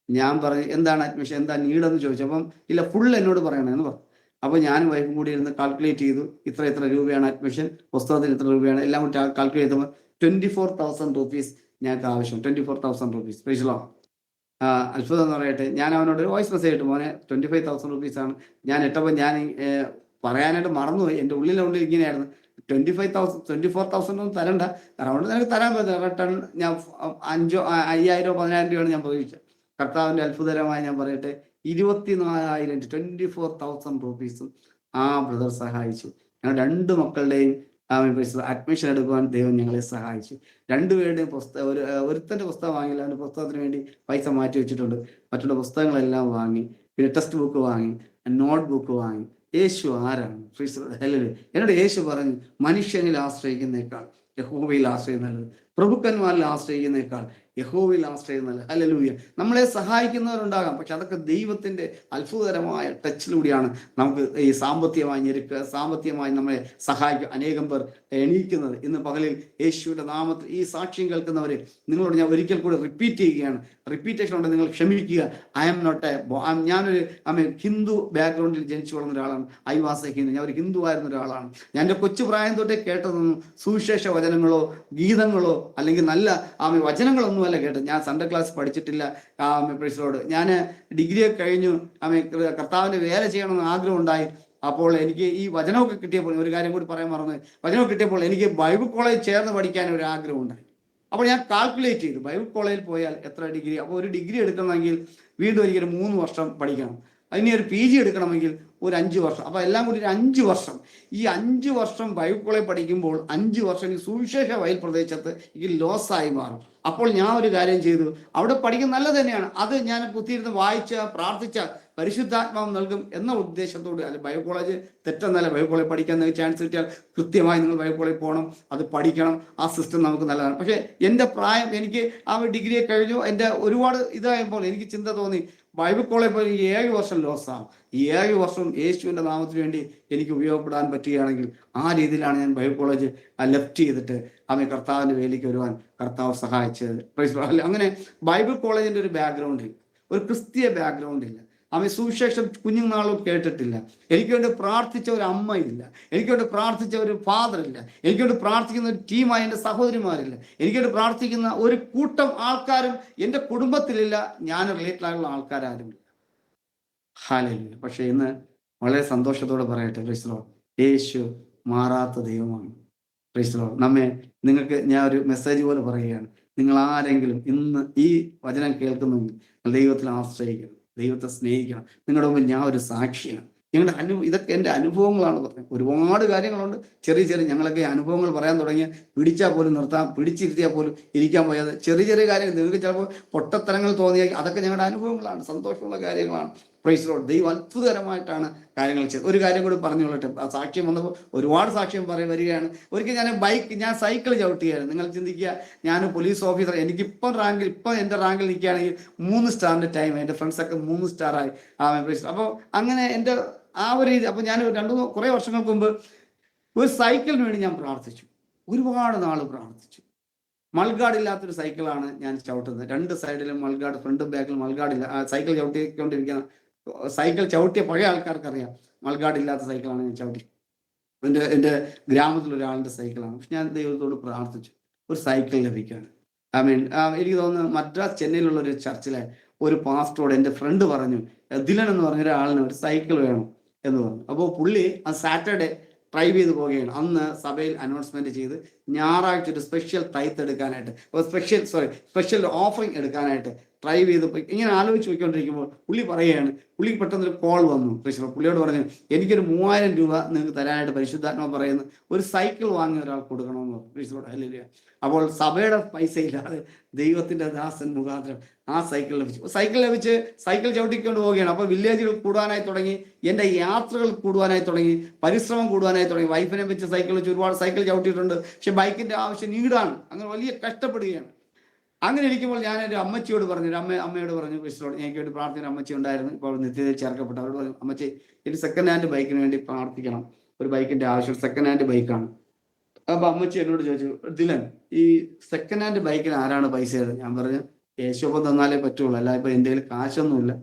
[SPEAKER 2] ഞാൻ പറഞ്ഞു എന്താണ് അഡ്മിഷൻ, എന്താ നീഡെന്ന് ചോദിച്ചു. അപ്പം ഇല്ല, ഫുൾ എന്നോട് പറയണം എന്ന് പറഞ്ഞു. അപ്പോൾ ഞാനും വൈഫും കൂടി ഇരുന്ന് കാൽക്കുലേറ്റ് ചെയ്തു. ഇത്ര രൂപയാണ് അഡ്മിഷൻ, പുസ്തകത്തിന് ഇത്ര രൂപയാണ്, എല്ലാം കൂടി കാൽക്കുലേറ്റ് ചെയ്തപ്പോൾ 24,000 റുപ്പീസ് ഞങ്ങൾക്ക് ആവശ്യം. 24,000 റുപ്പീസ്. പ്രൈസ്ലോ. അത്ഭുതം എന്ന് പറയട്ടെ, ഞാൻ അവനോട് ഒരു വോയിസ് മെസ്സേജ് ഇട്ടു, മോനെ 25,000 റുപ്പീസാണ്. ഞാൻ ഇട്ടപ്പോൾ ഞാൻ പറയാനായിട്ട് മറന്നുപോയി. എൻ്റെ ഉള്ളിൽ ഇങ്ങനെയായിരുന്നു, 24,000 ഒന്നും തരണ്ട, അറൗണ്ട് നിനക്ക് തരാൻ പറ്റില്ല. റിട്ടേൺ ഞാൻ 5,000 5,000 10,000 രൂപയാണ് ഞാൻ പ്രതീക്ഷിച്ചത്. കർത്താവിൻ്റെ അത്ഭുതകരമായി ഞാൻ പറയട്ടെ, 24,000 24,000 റുപ്പീസും ആ ബ്രദർ സഹായിച്ചു. ഞങ്ങൾ 2 മക്കളുടെയും അഡ്മിഷൻ എടുക്കുവാൻ ദൈവം ഞങ്ങളെ സഹായിച്ചു. 2 പേരുടെയും പുസ്തകം, ഒരുത്തൻ്റെ പുസ്തകം വാങ്ങിയില്ല, അവൻ്റെ പുസ്തകത്തിന് വേണ്ടി പൈസ മാറ്റി വെച്ചിട്ടുണ്ട്. മറ്റുള്ള പുസ്തകങ്ങളെല്ലാം വാങ്ങി, പിന്നെ ടെക്സ്റ്റ് ബുക്ക് വാങ്ങി, നോട്ട് ബുക്ക് വാങ്ങി. യേശു ആരാണ്? എന്നോട് യേശു പറഞ്ഞു, മനുഷ്യനിൽ ആശ്രയിക്കുന്നേക്കാൾ യഹോവയിൽ ആശ്രയിക്കുന്നത്, പ്രഭുക്കന്മാരിൽ ആശ്രയിക്കുന്നേക്കാൾ യഹോവയിൽ ആശ്രയിക്കുന്നത്. ഹല്ലേലൂയ. നമ്മളെ സഹായിക്കുന്നവരുണ്ടാകാം, പക്ഷെ അതൊക്കെ ദൈവത്തിൻ്റെ അത്ഭുതകരമായ ടച്ചിലൂടെയാണ് നമുക്ക് ഈ സാമ്പത്തികമായി നമ്മളെ സഹായിക്കും അനേകം പേർ എണീക്കുന്നത്. ഇന്ന് പകലിൽ യേശുവിൻ്റെ നാമത്തിൽ ഈ സാക്ഷ്യം കേൾക്കുന്നവരെ നിങ്ങളോട് ഞാൻ ഒരിക്കൽ കൂടി റിപ്പീറ്റ് ചെയ്യുകയാണ്. റിപ്പീറ്റേഷൻ ഉണ്ട്, നിങ്ങൾ ക്ഷമിക്കുക. ഞാനൊരു ഹിന്ദു ബാക്ക്ഗ്രൗണ്ടിൽ ജനിച്ചു വളർന്ന ഒരാളാണ്. I was A Hindu. ഞാൻ ഒരു ഹിന്ദു ആയിരുന്ന ഒരാളാണ്. ഞാൻ എൻ്റെ കൊച്ചു പ്രായം തൊട്ടേ കേട്ടതൊന്നും സുവിശേഷ വചനങ്ങളോ ഗീതങ്ങളോ അല്ലെങ്കിൽ നല്ല വചനങ്ങളൊന്നും അല്ല കേട്ടത്. ഞാൻ സൺഡേ ക്ലാസ് പഠിച്ചിട്ടില്ല. പ്രൈസലോട് ഞാൻ ഡിഗ്രി ഒക്കെ കഴിഞ്ഞു. കർത്താവിൻ്റെ വേല ചെയ്യണമെന്ന് ആഗ്രഹം ഉണ്ടായി. അപ്പോൾ എനിക്ക് ഈ വചനമൊക്കെ കിട്ടിയപ്പോൾ, ഒരു കാര്യം കൂടി പറയാൻ മറന്നു, വചനമൊക്കെ കിട്ടിയപ്പോൾ എനിക്ക് ബൈബിൾ കോളേജ് ചേർന്ന് പഠിക്കാൻ ഒരു ആഗ്രഹം ഉണ്ടായി. അപ്പോൾ ഞാൻ കാൽക്കുലേറ്റ് ചെയ്തു, ബൈബിൾ കോളേജിൽ പോയാൽ എത്ര ഡിഗ്രി. അപ്പോൾ ഒരു ഡിഗ്രി എടുക്കണമെങ്കിൽ വീണ്ടും എനിക്കൊരു 3 വർഷം പഠിക്കണം. ഇനി ഒരു PG എടുക്കണമെങ്കിൽ ഒരു 5 വർഷം. അപ്പോൾ എല്ലാം കൂടി ഒരു 5 വർഷം. ഈ 5 വർഷം ബൈബിൾ കോളേജ് പഠിക്കുമ്പോൾ 5 വർഷം ഈ സുവിശേഷ വയൽ പ്രദേശത്ത് ഈ ലോസായി മാറും. അപ്പോൾ ഞാൻ ഒരു കാര്യം ചെയ്തു, അവിടെ പഠിക്കുന്നത് നല്ലത് തന്നെയാണ്, അത് ഞാൻ കുത്തിയിരുന്ന് വായിച്ച പ്രാർത്ഥിച്ച പരിശുദ്ധാത്മാവ് നൽകും എന്ന ഉദ്ദേശത്തോട്. അല്ല, ബൈബിൾ കോളേജ് തെറ്റെന്നല്ല, ബൈബിൾ കോളേജ് പഠിക്കാൻ ചാൻസ് കിട്ടിയാൽ കൃത്യമായി നിങ്ങൾ ബൈബിൾ കോളേജ് പോകണം, അത് പഠിക്കണം. ആ സിസ്റ്റം നമുക്ക് നല്ലതാണ്. പക്ഷേ എൻ്റെ പ്രായം, എനിക്ക് ഡിഗ്രിയെ കഴിഞ്ഞു, എൻ്റെ ഒരുപാട് ഇതായപ്പോൾ എനിക്ക് ചിന്ത തോന്നി, ബൈബിൾ കോളേജ് പോയി 7 വർഷം ലോസാണ്. ഈ 7 വർഷം യേശുവിൻ്റെ നാമത്തിന് വേണ്ടി എനിക്ക് ഉപയോഗപ്പെടാൻ പറ്റുകയാണെങ്കിൽ ആ രീതിയിലാണ് ഞാൻ ബൈബിൾ കോളേജ് ലെഫ്റ്റ് ചെയ്തിട്ട് കർത്താവിൻ്റെ വേലിക്ക് വരുവാൻ കർത്താവ് സഹായിച്ചത്. അങ്ങനെ ബൈബിൾ കോളേജിൻ്റെ ഒരു ബാക്ക്ഗ്രൗണ്ട് ഇല്ല, ഒരു ക്രിസ്തീയ ബാക്ക്ഗ്രൗണ്ട് ഇല്ല. സുവിശേഷം കുഞ്ഞുനാളും കേട്ടിട്ടില്ല. എനിക്ക് വേണ്ടി പ്രാർത്ഥിച്ച ഒരു അമ്മയില്ല, എനിക്ക് വേണ്ടി പ്രാർത്ഥിച്ച ഒരു ഫാദർ ഇല്ല, എനിക്ക് വേണ്ടി പ്രാർത്ഥിക്കുന്ന ഒരു ടീമായി എൻ്റെ സഹോദരിമാരില്ല, എനിക്ക് വേണ്ടി പ്രാർത്ഥിക്കുന്ന ഒരു കൂട്ടം ആൾക്കാരും എൻ്റെ കുടുംബത്തിലില്ല, ഞാൻ റിലേറ്റഡായുള്ള ആൾക്കാരാരുമില്ല. ഹല്ലേലൂയ. പക്ഷെ ഇന്ന് വളരെ സന്തോഷത്തോടെ പറയട്ടെ, പ്രൈസ് ലോർഡ്, യേശു മാറാത്ത ദൈവമാണ്. Praise lord. നിങ്ങൾക്ക് ഞാൻ ഒരു മെസ്സേജ് പോലെ പറയുകയാണ്, നിങ്ങൾ ആരെങ്കിലും ഇന്ന് ഈ വചനം കേൾക്കുന്നെങ്കിൽ ദൈവത്തിൽ ആശ്രയിക്കണം, ദൈവത്തെ സ്നേഹിക്കണം. നിങ്ങളുടെ മുമ്പിൽ ഞാൻ ഒരു സാക്ഷിയാണ്. ഞങ്ങളുടെ ഇതൊക്കെ എൻ്റെ അനുഭവങ്ങളാണ് പറഞ്ഞത്. ഒരുപാട് കാര്യങ്ങളുണ്ട്. ചെറിയ ചെറിയ ഞങ്ങളൊക്കെ അനുഭവങ്ങൾ പറയാൻ തുടങ്ങിയ പിടിച്ചാൽ പോലും നിർത്താം, പിടിച്ചിരുത്തിയാൽ പോലും ഇരിക്കാൻ പോയത് ചെറിയ ചെറിയ കാര്യങ്ങൾ നിങ്ങൾക്ക് ചിലപ്പോൾ പൊട്ടത്തരങ്ങൾ തോന്നിയാൽ അതൊക്കെ ഞങ്ങളുടെ അനുഭവങ്ങളാണ്, സന്തോഷമുള്ള കാര്യങ്ങളാണ്. Praise lord. ദൈവം അത്ഭുതകരമായിട്ടാണ് കാര്യങ്ങൾ ചെയ്തത്. ഒരു കാര്യം കൂടി പറഞ്ഞുകൊള്ളട്ടെ. ആ സാക്ഷ്യം വന്നപ്പോൾ ഒരുപാട് സാക്ഷ്യം വരികയാണ്. ഒരിക്കൽ ഞാൻ സൈക്കിൾ ചവിട്ടിയായിരുന്നു. നിങ്ങൾ ചിന്തിക്കുക, ഞാൻ പോലീസ് ഓഫീസർ, എനിക്കിപ്പം എൻ്റെ റാങ്കിൽ നിൽക്കുകയാണെങ്കിൽ 3 സ്റ്റാറിൻ്റെ ടൈം, എൻ്റെ ഫ്രണ്ട്സൊക്കെ 3 സ്റ്റാറായി. അപ്പോൾ അങ്ങനെ എൻ്റെ ആ ഒരു രീതി. അപ്പോൾ ഞാൻ കുറേ വർഷങ്ങൾക്ക് മുമ്പ് ഒരു സൈക്കിളിന് വേണ്ടി ഞാൻ പ്രാർത്ഥിച്ചു, ഒരുപാട് നാൾ പ്രാർത്ഥിച്ചു. മൾഗാർഡില്ലാത്തൊരു സൈക്കിളാണ് ഞാൻ ചവിട്ടുന്നത്. 2 സൈഡിലും മൾഗാർഡ്, ഫ്രണ്ടും ബാക്കിലും മൾഗാർഡില്ല. സൈക്കിൾ ചവിട്ടിക്കൊണ്ടിരിക്കുന്ന സൈക്കിൾ ചവിട്ടിയ പഴയ ആൾക്കാർക്ക് അറിയാം, മൾഗാർഡ് ഇല്ലാത്ത സൈക്കിളാണ് ഞാൻ ചവിട്ടി. എൻ്റെ ഗ്രാമത്തിൽ ഒരാളുടെ സൈക്കിളാണ്. പക്ഷെ ഞാൻ ദൈവത്തോട് പ്രാർത്ഥിച്ചു ഒരു സൈക്കിൾ ലഭിക്കുകയാണ്. എനിക്ക് തോന്നുന്നു മദ്രാസ് ചെന്നൈയിലുള്ള ഒരു ചർച്ചിലെ ഒരു പാസ്റ്ററോട് എൻ്റെ ഫ്രണ്ട് പറഞ്ഞു, ദിലൻ എന്ന് പറഞ്ഞ ഒരാളിന് ഒരു സൈക്കിൾ വേണം എന്ന് പറഞ്ഞു. അപ്പോൾ പുള്ളി ആ സാറ്റർഡേ ഡ്രൈവ് ചെയ്ത് പോവുകയാണ്. അന്ന് സഭയിൽ അനൗൺസ്മെന്റ് ചെയ്ത് ഞായറാഴ്ച ഒരു സ്പെഷ്യൽ തൈത്ത് എടുക്കാനായിട്ട്, സ്പെഷ്യൽ ഓഫറിങ് എടുക്കാനായിട്ട് ഡ്രൈവ് ചെയ്ത് ഇങ്ങനെ ആലോചിച്ച് പോയിക്കൊണ്ടിരിക്കുമ്പോൾ പുള്ളി പറയുകയാണ്, പുള്ളിക്ക് പെട്ടെന്നൊരു കോൾ വന്നു. പുള്ളിയോട് പറഞ്ഞു, എനിക്കൊരു 3000 രൂപ നിങ്ങൾക്ക് തരാനായിട്ട് പരിശുദ്ധാത്മാവ് പറയുന്നു, ഒരു സൈക്കിൾ വാങ്ങി ഒരാൾ കൊടുക്കണമെന്ന് പറഞ്ഞു. ഹല്ലേലൂയ. അപ്പോൾ സഭയുടെ പൈസ ഇല്ലാതെ ദൈവത്തിന്റെ ദാസൻ മുഖാന്തരം ആ സൈക്കിൾ ലഭിച്ച് സൈക്കിൾ ചവിട്ടിക്കൊണ്ട് പോവുകയാണ്. അപ്പോൾ വില്ലേജുകൾ കൂടാനായി തുടങ്ങി, എൻ്റെ യാത്രകൾ കൂടുവാനായി തുടങ്ങി, പരിശ്രമം കൂടുവാനായി തുടങ്ങി. വൈഫിനെ വെച്ച് സൈക്കിൾ വെച്ച് ഒരുപാട് സൈക്കിൾ ചവിട്ടിയിട്ടുണ്ട്. പക്ഷെ ബൈക്കിന്റെ ആവശ്യം നീടാണ്. അങ്ങനെ വലിയ കഷ്ടപ്പെടുകയാണ്. അങ്ങനെ ഇരിക്കുമ്പോൾ ഞാൻ എൻ്റെ അമ്മച്ചിയോട് പറഞ്ഞു, അമ്മയോട് പറഞ്ഞു, ക്രിസ്തുവോട് എനിക്ക് വേണ്ടി പ്രാർത്ഥന. അമ്മച്ചി ഉണ്ടായിരുന്നു, ഇപ്പോൾ നിത്യതയിൽ ചേർക്കപ്പെട്ടു. അവരോട് പറഞ്ഞു, അമ്മച്ചി എനിക്ക് സെക്കൻഡ് ഹാൻഡ് ബൈക്കിന് വേണ്ടി പ്രാർത്ഥിക്കണം, ഒരു ബൈക്കിന്റെ ആവശ്യം, സെക്കൻഡ് ഹാൻഡ് ബൈക്കാണ്. അപ്പൊ അമ്മച്ചി എന്നോട് ചോദിച്ചു, ദിലൻ ഈ സെക്കൻഡ് ഹാൻഡ് ബൈക്കിന് ആരാണ് പൈസ തരുന്നത്? ഞാൻ പറഞ്ഞു, യേശുപ്പം തന്നാലേ പറ്റുള്ളൂ, അല്ല ഇപ്പൊ എൻ്റെ കയ്യിൽ കാശൊന്നുമില്ല.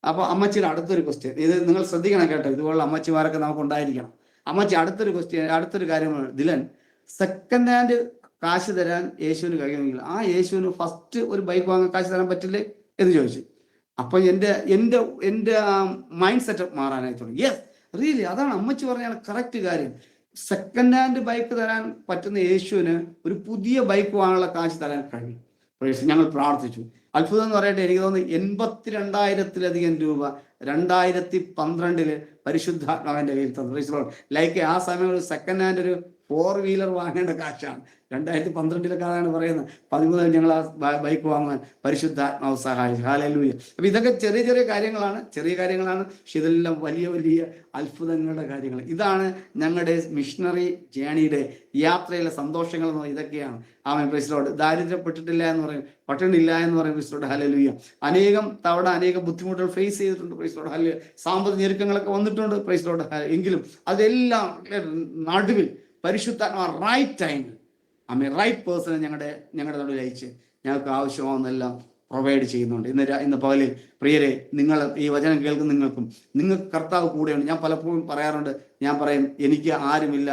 [SPEAKER 2] അപ്പൊ അമ്മച്ചിയുടെ അടുത്തൊരു ക്വസ്റ്റ്യൻ, ഇത് നിങ്ങൾ ശ്രദ്ധിക്കണം കേട്ടോ, ഇതുപോലുള്ള അമ്മച്ചിമാരൊക്കെ നമുക്ക് ഉണ്ടായിരിക്കണം. അമ്മച്ചി അടുത്തൊരു കാര്യമാണ്, ദിലൻ സെക്കൻഡ് ഹാൻഡ് കാശ് തരാൻ യേശുവിന് കഴിയുമെങ്കിൽ ആ യേശുവിന് ഫസ്റ്റ് ഒരു ബൈക്ക് വാങ്ങാൻ കാശ് തരാൻ പറ്റില്ലേ എന്ന് ചോദിച്ചു. അപ്പൊ എൻ്റെ മൈൻഡ് സെറ്റപ്പ് മാറാനായി തുടങ്ങി. യെസ്, റിയലി അതാണ് അമ്മച്ചി പറഞ്ഞാൽ കറക്റ്റ് കാര്യം. സെക്കൻഡ് ഹാൻഡ് ബൈക്ക് തരാൻ പറ്റുന്ന യേശുവിന് ഒരു പുതിയ ബൈക്ക് വാങ്ങാനുള്ള കാശ് തരാൻ കഴിയും. ഞങ്ങൾ പ്രാർത്ഥിച്ചു. അത്ഭുതം എന്ന് പറയട്ടെ, എനിക്ക് തോന്നുന്നു 82,000-ലധികം രൂപ 2012 പരിശുദ്ധാത്മാവിന്റെ കയ്യിൽ തന്നു. ലൈക്ക് ആ സമയം ഒരു സെക്കൻഡ് ഹാൻഡ് ഒരു 4 വീലർ വാങ്ങേണ്ട കാശാണ്. 2012 അതാണ് പറയുന്നത്. 13 ഞങ്ങൾ ആ ബൈക്ക് വാങ്ങാൻ പരിശുദ്ധാത്മാവ് സഹായിച്ചു. ഹല്ലേലൂയ. അപ്പൊ ഇതൊക്കെ ചെറിയ കാര്യങ്ങളാണ്. പക്ഷെ ഇതെല്ലാം വലിയ വലിയ അത്ഭുതങ്ങളുടെ കാര്യങ്ങൾ. ഇതാണ് ഞങ്ങളുടെ മിഷണറി ജേണിയുടെ യാത്രയിലെ സന്തോഷങ്ങൾ എന്ന് പറയുന്നത്. ഇതൊക്കെയാണ്. ആമേൻ. Praise Lord. ദാരിദ്ര്യപ്പെട്ടിട്ടില്ല എന്ന് പറയും, പട്ടിണിയില്ല എന്ന് പറയും. Praise lord. ഹല്ലേലൂയ. അനേകം തവണ അനേകം ബുദ്ധിമുട്ടുകൾ ഫേസ് ചെയ്തിട്ടുണ്ട്. Praise lord. ഹല്ലേലൂയ. സാമ്പത്തിക ഞെരുക്കങ്ങളൊക്കെ വന്നിട്ടുണ്ട്. Praise lord. എങ്കിലും അതെല്ലാം നടുവിൽ പരിശുദ്ധാത്മാ റൈറ്റ് ടൈമിൽ റൈറ്റ് പേഴ്സണെ ഞങ്ങളുടെ നടുവിൽ അയച്ച് ഞങ്ങൾക്ക് ആവശ്യമാവുന്നെല്ലാം പ്രൊവൈഡ് ചെയ്യുന്നുണ്ട്. ഇന്ന് പകലിൽ പ്രിയരെ, നിങ്ങൾ ഈ വചനം കേൾക്കുന്ന നിങ്ങൾക്ക് കർത്താവ് കൂടെയുണ്ട്. ഞാൻ പലപ്പോഴും പറയാറുണ്ട്, ഞാൻ പറയും എനിക്ക് ആരുമില്ല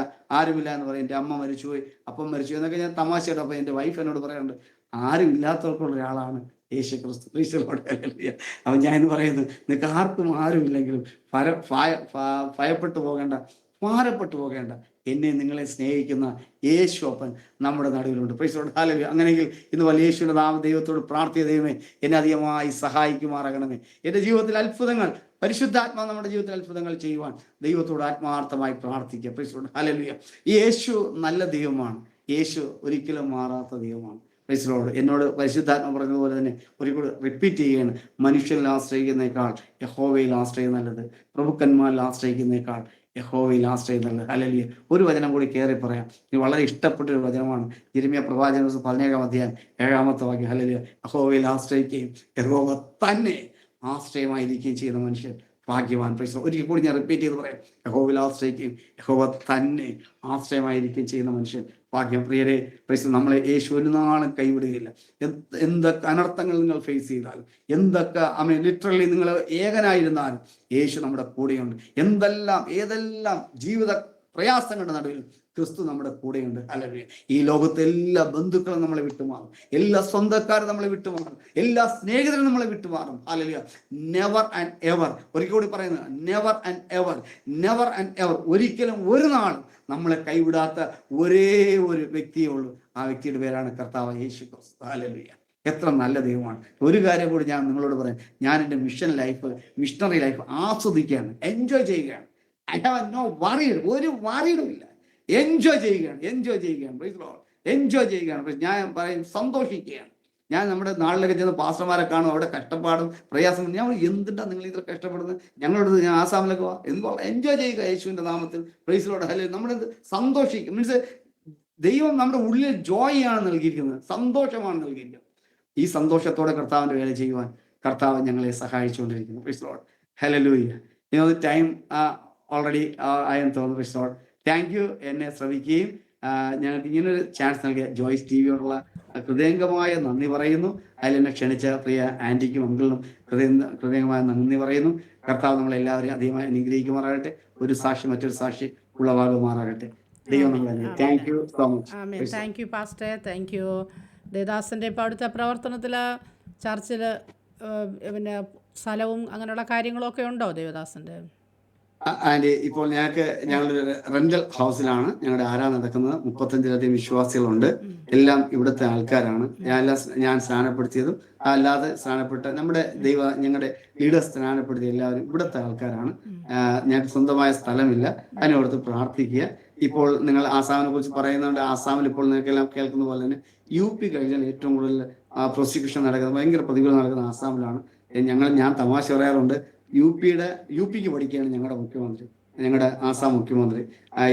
[SPEAKER 2] എന്ന് പറയും. എൻ്റെ അമ്മ മരിച്ചുപോയി, അപ്പം മരിച്ചു എന്നൊക്കെ ഞാൻ തമാശയുടെ. അപ്പം എൻ്റെ വൈഫ് എന്നോട് പറയാറുണ്ട്, ആരും ഇല്ലാത്തവർക്കുള്ള ഒരാളാണ് യേശു ക്രിസ്തു. അപ്പം ഞാൻ എന്ന് പറയുന്നത്, നിങ്ങൾക്ക് ആർക്കും ആരുമില്ലെങ്കിലും ഭയപ്പെട്ടു പോകേണ്ട, ഭാരപ്പെട്ടു പോകേണ്ട, എന്നെ നിങ്ങളെ സ്നേഹിക്കുന്ന യേശു അപ്പൻ നമ്മുടെ നടുവിലുണ്ട്. Price lord. ഹല്ലേലൂയ. അങ്ങനെയെങ്കിൽ ഇന്ന് വലിയ യേശുവിന്റെ നാമ ദൈവത്തോട് പ്രാർത്ഥിയ ദൈവമേ, എന്നെ അധികമായി സഹായിക്കുമാറാകണമേ. എൻ്റെ ജീവിതത്തിൽ അത്ഭുതങ്ങൾ, പരിശുദ്ധാത്മാ നമ്മുടെ ജീവിതത്തിൽ അത്ഭുതങ്ങൾ ചെയ്യുവാൻ ദൈവത്തോട് ആത്മാർത്ഥമായി പ്രാർത്ഥിക്കുക. Praise lord. ഹല്ലേലൂയ. ഈ യേശു നല്ല ദൈവമാണ്. യേശു ഒരിക്കലും മാറാത്ത ദൈവമാണ്. Praise lord. എന്നോട് പരിശുദ്ധാത്മ പറഞ്ഞതുപോലെ തന്നെ ഒരിക്കൽ റിപ്പീറ്റ് ചെയ്യുകയാണ്, മനുഷ്യരിൽ ആശ്രയിക്കുന്നേക്കാൾ യഹോവയിൽ ആശ്രയം നല്ലത്, പ്രഭുക്കന്മാരിൽ ആശ്രയിക്കുന്നേക്കാൾ യഹോവയിൽ ആശ്രയം നല്ലത്. ഹല്ലേലൂയ. ഒരു വചനം കൂടി കയറി പറയാം. ഇത് വളരെ ഇഷ്ടപ്പെട്ടൊരു വചനമാണ്. യിരെമ്യാ പ്രവാചകൻ 17-ാം അധ്യായം 7-ാമത്തെ വാക്യം. ഹല്ലേലൂയ. യഹോവയിൽ ആശ്രയിക്കുകയും യഹോവ തന്നെ ആശ്രയമായിരിക്കുകയും ചെയ്യുന്ന മനുഷ്യൻ ഭാഗ്യവാൻ. Praise lord. ഒരിക്കൽ കൂടി ഞാൻ റിപ്പീറ്റ് ചെയ്ത് പറയാം, യഹോവയിൽ ആശ്രയിക്കുകയും യഹോവ തന്നെ ആശ്രയമായിരിക്കുകയും ചെയ്യുന്ന മനുഷ്യൻ ഭാഗ്യം. പ്രിയരെ, പ്രൈസ് നമ്മളെ യേശു ഒരു നാളും കൈവിടുകയില്ല. എന്തൊക്കെ അനർത്ഥങ്ങൾ നിങ്ങൾ ഫേസ് ചെയ്താലും, എന്തൊക്കെ ലിറ്ററലി നിങ്ങൾ ഏകനായിരുന്നാലും യേശു നമ്മുടെ കൂടെയുണ്ട്. ഏതെല്ലാം ജീവിത പ്രയാസങ്ങളുടെ നടുവിലും ക്രിസ്തു നമ്മുടെ കൂടെയുണ്ട്. ഹല്ലേലൂയ. ഈ ലോകത്തെ എല്ലാ ബന്ധുക്കളും നമ്മളെ വിട്ടുമാറും, എല്ലാ സ്വന്തക്കാരും നമ്മളെ വിട്ടുമാറും, എല്ലാ സ്നേഹിതരും നമ്മളെ വിട്ടുമാറും. ഹല്ലേലൂയ. നെവർ ആൻഡ് എവർ, ഒരിക്കൽ കൂടി പറയുന്നത്, never and ever, never and ever, ഒരിക്കലും ഒരു നാളും നമ്മളെ കൈവിടാത്ത ഒരേ ഒരു വ്യക്തിയേ ഉള്ളൂ. ആ വ്യക്തിയുടെ പേരാണ് കർത്താവ് യേശു ക്രിസ്തു. ഹല്ലേലൂയ. എത്ര നല്ല ദൈവമാണ്. ഒരു കാര്യം കൂടി ഞാൻ നിങ്ങളോട് പറയാം, ഞാൻ എൻ്റെ മിഷണറി ലൈഫ് ആസ്വദിക്കുകയാണ്, എൻജോയ് ചെയ്യുകയാണ്. ഐ ഹാവ് നോ വറീഡ്, ഒരു വറീഡും ഇല്ല. എൻജോയ് ചെയ്യുകയാണ്. എൻജോയ് ചെയ്യുകയാണ്. ഞാൻ പറയും, സന്തോഷിക്കുകയാണ്. ഞാൻ നമ്മുടെ നാട്ടിലൊക്കെ ചെന്ന് പാസ്റ്റർമാരെ കാണും, അവിടെ കഷ്ടപ്പാടും പ്രയാസം. ഞാൻ എന്തിട്ടാ നിങ്ങൾ ഇത്ര കഷ്ടപ്പെടുന്നത്, ഞങ്ങളോട് ഞാൻ ആസാമിലൊക്കെ എൻജോയ് ചെയ്യുക യേശുവിന്റെ നാമത്തിൽ. Praise lord. ഹല്ലേലൂയ. നമ്മളെന്ത് സന്തോഷിക്കും. മീൻസ് ദൈവം നമ്മുടെ ഉള്ളിൽ ജോയ് ആണ് നൽകിയിരിക്കുന്നത്, സന്തോഷമാണ് നൽകിയിരിക്കുന്നത്. ഈ സന്തോഷത്തോടെ കർത്താവിന്റെ വേല ചെയ്യുവാൻ കർത്താവ് ഞങ്ങളെ സഹായിച്ചുകൊണ്ടിരിക്കുന്നു. Praise lord. Hallelujah. Time already ആയെന്ന് തോന്നുന്നു. Praise lord. Thank you. എന്നെ ശ്രമിക്കുകയും ഞങ്ങൾക്ക് ഇങ്ങനൊരു ചാൻസ് നൽകിയ ജോയ്സ് ടിവിയോടുള്ള ഹൃദയംഗമായ നന്ദി പറയുന്നു. അതിലെന്നെ ക്ഷണിച്ച പ്രിയ ആന്റിക്കും അങ്കിളിനും ഹൃദയംഗമായ നന്ദി പറയുന്നു. കർത്താവ് നമ്മളെല്ലാവരെയും അധികമായി അനുഗ്രഹിക്കുമാറാകട്ടെ. ഒരു സാക്ഷി മറ്റൊരു സാക്ഷി ഉളവാകുമാറാകട്ടെ. ദൈവം നമ്മളെ. Thank you so much.
[SPEAKER 1] Thank you pastor. Thank you. ദേവദാസൻ്റെ ഇപ്പോൾ അവിടുത്തെ പ്രവർത്തനത്തിൽ ചർച്ചിൽ പിന്നെ സ്ഥലവും അങ്ങനെയുള്ള കാര്യങ്ങളൊക്കെ ഉണ്ടോ ദേവദാസൻ്റെ?
[SPEAKER 2] ആൻഡ് ഇപ്പോൾ ഞങ്ങളൊരു റെന്റൽ ഹൗസിലാണ് ഞങ്ങളുടെ ആരാധന നടക്കുന്നത്. 35ലധികം വിശ്വാസികളുണ്ട്. എല്ലാം ഇവിടുത്തെ ആൾക്കാരാണ്. ഞാൻ സ്നാനപ്പെടുത്തിയതും അല്ലാതെ സ്നാനപ്പെട്ട ഞങ്ങളുടെ ലീഡേഴ്സ് സ്നാനപ്പെടുത്തിയ എല്ലാവരും ഇവിടുത്തെ ആൾക്കാരാണ്. ഞങ്ങൾക്ക് സ്വന്തമായ സ്ഥലമില്ല. അതിനോടത്ത് പ്രാർത്ഥിക്കുക. ഇപ്പോൾ നിങ്ങൾ ആസാമിനെ കുറിച്ച് പറയുന്നുണ്ട്. ആസാമിൽ ഇപ്പോൾ നിങ്ങൾക്കെല്ലാം കേൾക്കുന്ന പോലെ തന്നെ UP കഴിഞ്ഞാൽ ഏറ്റവും കൂടുതൽ പ്രോസിക്യൂഷൻ നടക്കുന്നത്, ഭയങ്കര പ്രതികൂലം നടക്കുന്നത് ആസാമിലാണ്. ഞാൻ തമാശ പറയാറുണ്ട്, UPക്ക് പഠിക്കുകയാണ് ഞങ്ങളുടെ മുഖ്യമന്ത്രി, ഞങ്ങളുടെ ആസാം മുഖ്യമന്ത്രി.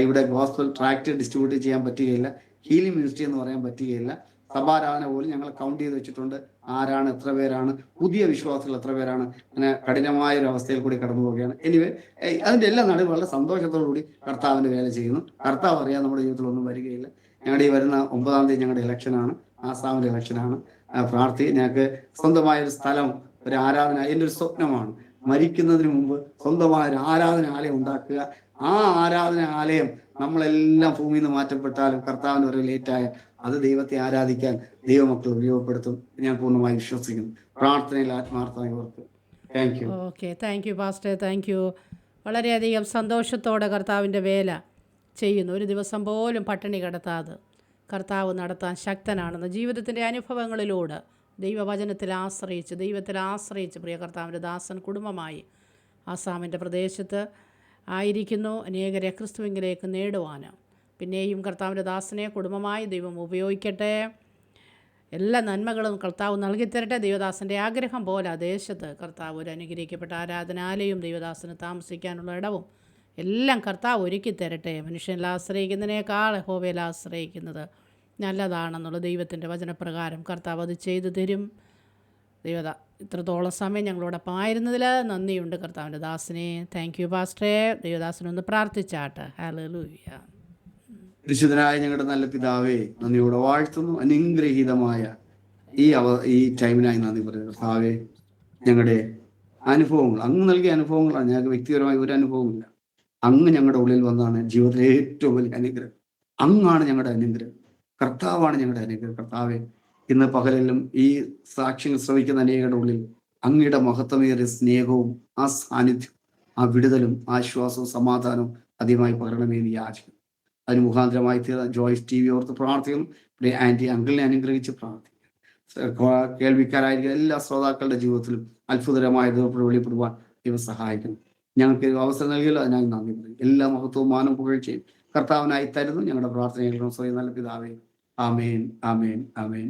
[SPEAKER 2] ഇവിടെ ഗോസ്പൽ ട്രാക്ട് ഡിസ്ട്രിബ്യൂട്ട് ചെയ്യാൻ പറ്റുകയില്ല, ഹീലിംഗ് മിനിസ്ട്രി എന്ന് പറയാൻ പറ്റുകയില്ല. സഭാരാധന പോലും ഞങ്ങൾ കൗണ്ട് ചെയ്ത് വെച്ചിട്ടുണ്ട്. ആരാണ്, എത്ര പേരാണ്, പുതിയ വിശ്വാസികൾ എത്ര പേരാണ്. അങ്ങനെ കഠിനമായ ഒരു അവസ്ഥയിൽ കൂടി കടന്നു പോവുകയാണ്. എനിവേ, അതിൻ്റെ എല്ലാ നാടും വളരെ സന്തോഷത്തോടു കൂടി കർത്താവിന്റെ വേല ചെയ്യുന്നു. കർത്താവ് അറിയാൻ നമ്മുടെ ജീവിതത്തിൽ ഒന്നും വരികയില്ല. ഞങ്ങളുടെ ഈ വരുന്ന 9-ാം തീയതി ഞങ്ങളുടെ ഇലക്ഷനാണ്, ആസാമിന്റെ ഇലക്ഷനാണ്. ഞങ്ങൾക്ക് സ്വന്തമായൊരു സ്ഥലം, ഒരു ആരാധന എൻ്റെ ഒരു സ്വപ്നമാണ്. മരിക്കുന്നതിന് മുമ്പ് സ്വന്തമായ ഒരു ആരാധനാലയം ഉണ്ടാക്കുക. ആ ആരാധനാലയം നമ്മളെല്ലാം ഭൂമിയിൽ നിന്ന് മാറ്റപ്പെട്ടാലും കർത്താവിന് ഒരു ലേറ്റായ അത് ദൈവത്തെ ആരാധിക്കാൻ ദൈവമക്കൾ ഉപയോഗപ്പെടുത്തും. ഞാൻ പൂർണ്ണമായി വിശ്വസിക്കുന്നു. പ്രാർത്ഥനയിൽ ആത്മാർത്ഥമായി ഓർത്ത്. Thank you.
[SPEAKER 1] Okay, thank you pastor. Thank U. വളരെയധികം സന്തോഷത്തോടെ കർത്താവിൻ്റെ വേല ചെയ്യുന്നു. ഒരു ദിവസം പോലും പട്ടിണി കിടത്താതെ കർത്താവ് നടത്താൻ ശക്തനാണെന്ന് ജീവിതത്തിൻ്റെ അനുഭവങ്ങളിലൂടെ ദൈവവചനത്തിൽ ആശ്രയിച്ച് പ്രിയ കർത്താവിൻ്റെ ദാസൻ കുടുംബമായി ആസാമിൻ്റെ പ്രദേശത്ത് ആയിരിക്കുന്നു. അനേകരെ ക്രിസ്തുവിലേക്ക് നേടുവാൻ പിന്നെയും കർത്താവിൻ്റെ ദാസനെ കുടുംബമായി ദൈവം ഉപയോഗിക്കട്ടെ. എല്ലാ നന്മകളും കർത്താവ് നൽകിത്തരട്ടെ. ദൈവദാസൻ്റെ ആഗ്രഹം പോലെ ആ ദേശത്ത് കർത്താവ് ഒരു അനുഗ്രഹിക്കപ്പെട്ട ആരാധനാലയവും ദൈവദാസന് താമസിക്കാനുള്ള ഇടവും എല്ലാം കർത്താവ് ഒരുക്കി തരട്ടെ. മനുഷ്യനിൽ ആശ്രയിക്കുന്നതിനേക്കാൾ യഹോവയിൽ ആശ്രയിക്കുന്നത് നല്ലതാണെന്നുള്ള ദൈവത്തിൻ്റെ വചനപ്രകാരം കർത്താവ് അത് ചെയ്തു തരും. ഇത്രത്തോളം സമയം ഞങ്ങളോടൊപ്പം ആയിരുന്നതിൽ നന്ദിയുണ്ട് കർത്താവിൻ്റെ ദാസനെ. താങ്ക് യു പാസ്റ്ററെ. ദൈവദാസനൊന്ന് പ്രാർത്ഥിച്ചാട്ടെ. ഹല്ലേലൂയ.
[SPEAKER 2] പരിശുദ്ധനായ ഞങ്ങളുടെ നല്ല പിതാവേ, നന്ദിയോടെ വാഴ്ത്തുന്നു. അനുഗ്രഹീതമായ ഈ ടൈമിനായി നന്ദി പറയുന്നു. കർത്താവേ, ഞങ്ങളുടെ അനുഭവങ്ങൾ അങ്ങ് നൽകിയ അനുഭവങ്ങളാണ്. ഞങ്ങൾക്ക് വ്യക്തിപരമായി ഒരു അനുഭവമില്ല. അങ്ങ് ഞങ്ങളുടെ ഉള്ളിൽ വന്നാണ് ജീവിതത്തിലെ ഏറ്റവും വലിയ അനുഗ്രഹം. അങ്ങാണ് ഞങ്ങളുടെ അനുഗ്രഹം. കർത്താവാണ് ഞങ്ങളുടെ അനുഗ്രഹം. കർത്താവെ, ഇന്ന് പകലിലും ഈ സാക്ഷ്യങ്ങൾ ശ്രവിക്കുന്ന അനേകരുടെ ഉള്ളിൽ അങ്ങയുടെ മഹത്വമേറിയ സ്നേഹവും ആ സാന്നിധ്യവും ആ വിടുതലും ആശ്വാസവും സമാധാനവും അധികമായി പകരണമെന്ന് യാചിക്കുന്നു. അതിന് മുഖാന്തരമായി തീർന്ന ജോയ്സ് TV ഓർത്ത് പ്രാർത്ഥിക്കുന്നു. ആന്റി അങ്കിളിനെ അനുഗ്രഹിച്ച് പ്രാർത്ഥിക്കുന്നു. കേൾവിക്കാരായിരിക്കുന്ന എല്ലാ ശ്രോതാക്കളുടെ ജീവിതത്തിലും അത്ഭുതകരമായ ദൈവം വെളിപ്പെടുവാൻ ദൈവം സഹായിക്കുന്നു. ഞങ്ങൾക്ക് അവസരം നൽകിയല്ലോ, അതിനായി നന്ദി പറയും. എല്ലാ മഹത്വവും മാനം പുകഴ്ചയും കർത്താവിനായി തരുന്നു. ഞങ്ങളുടെ പ്രാർത്ഥനകൾ നല്ല പിതാവേ. ആമേൻ, ആമേൻ, ആമേൻ.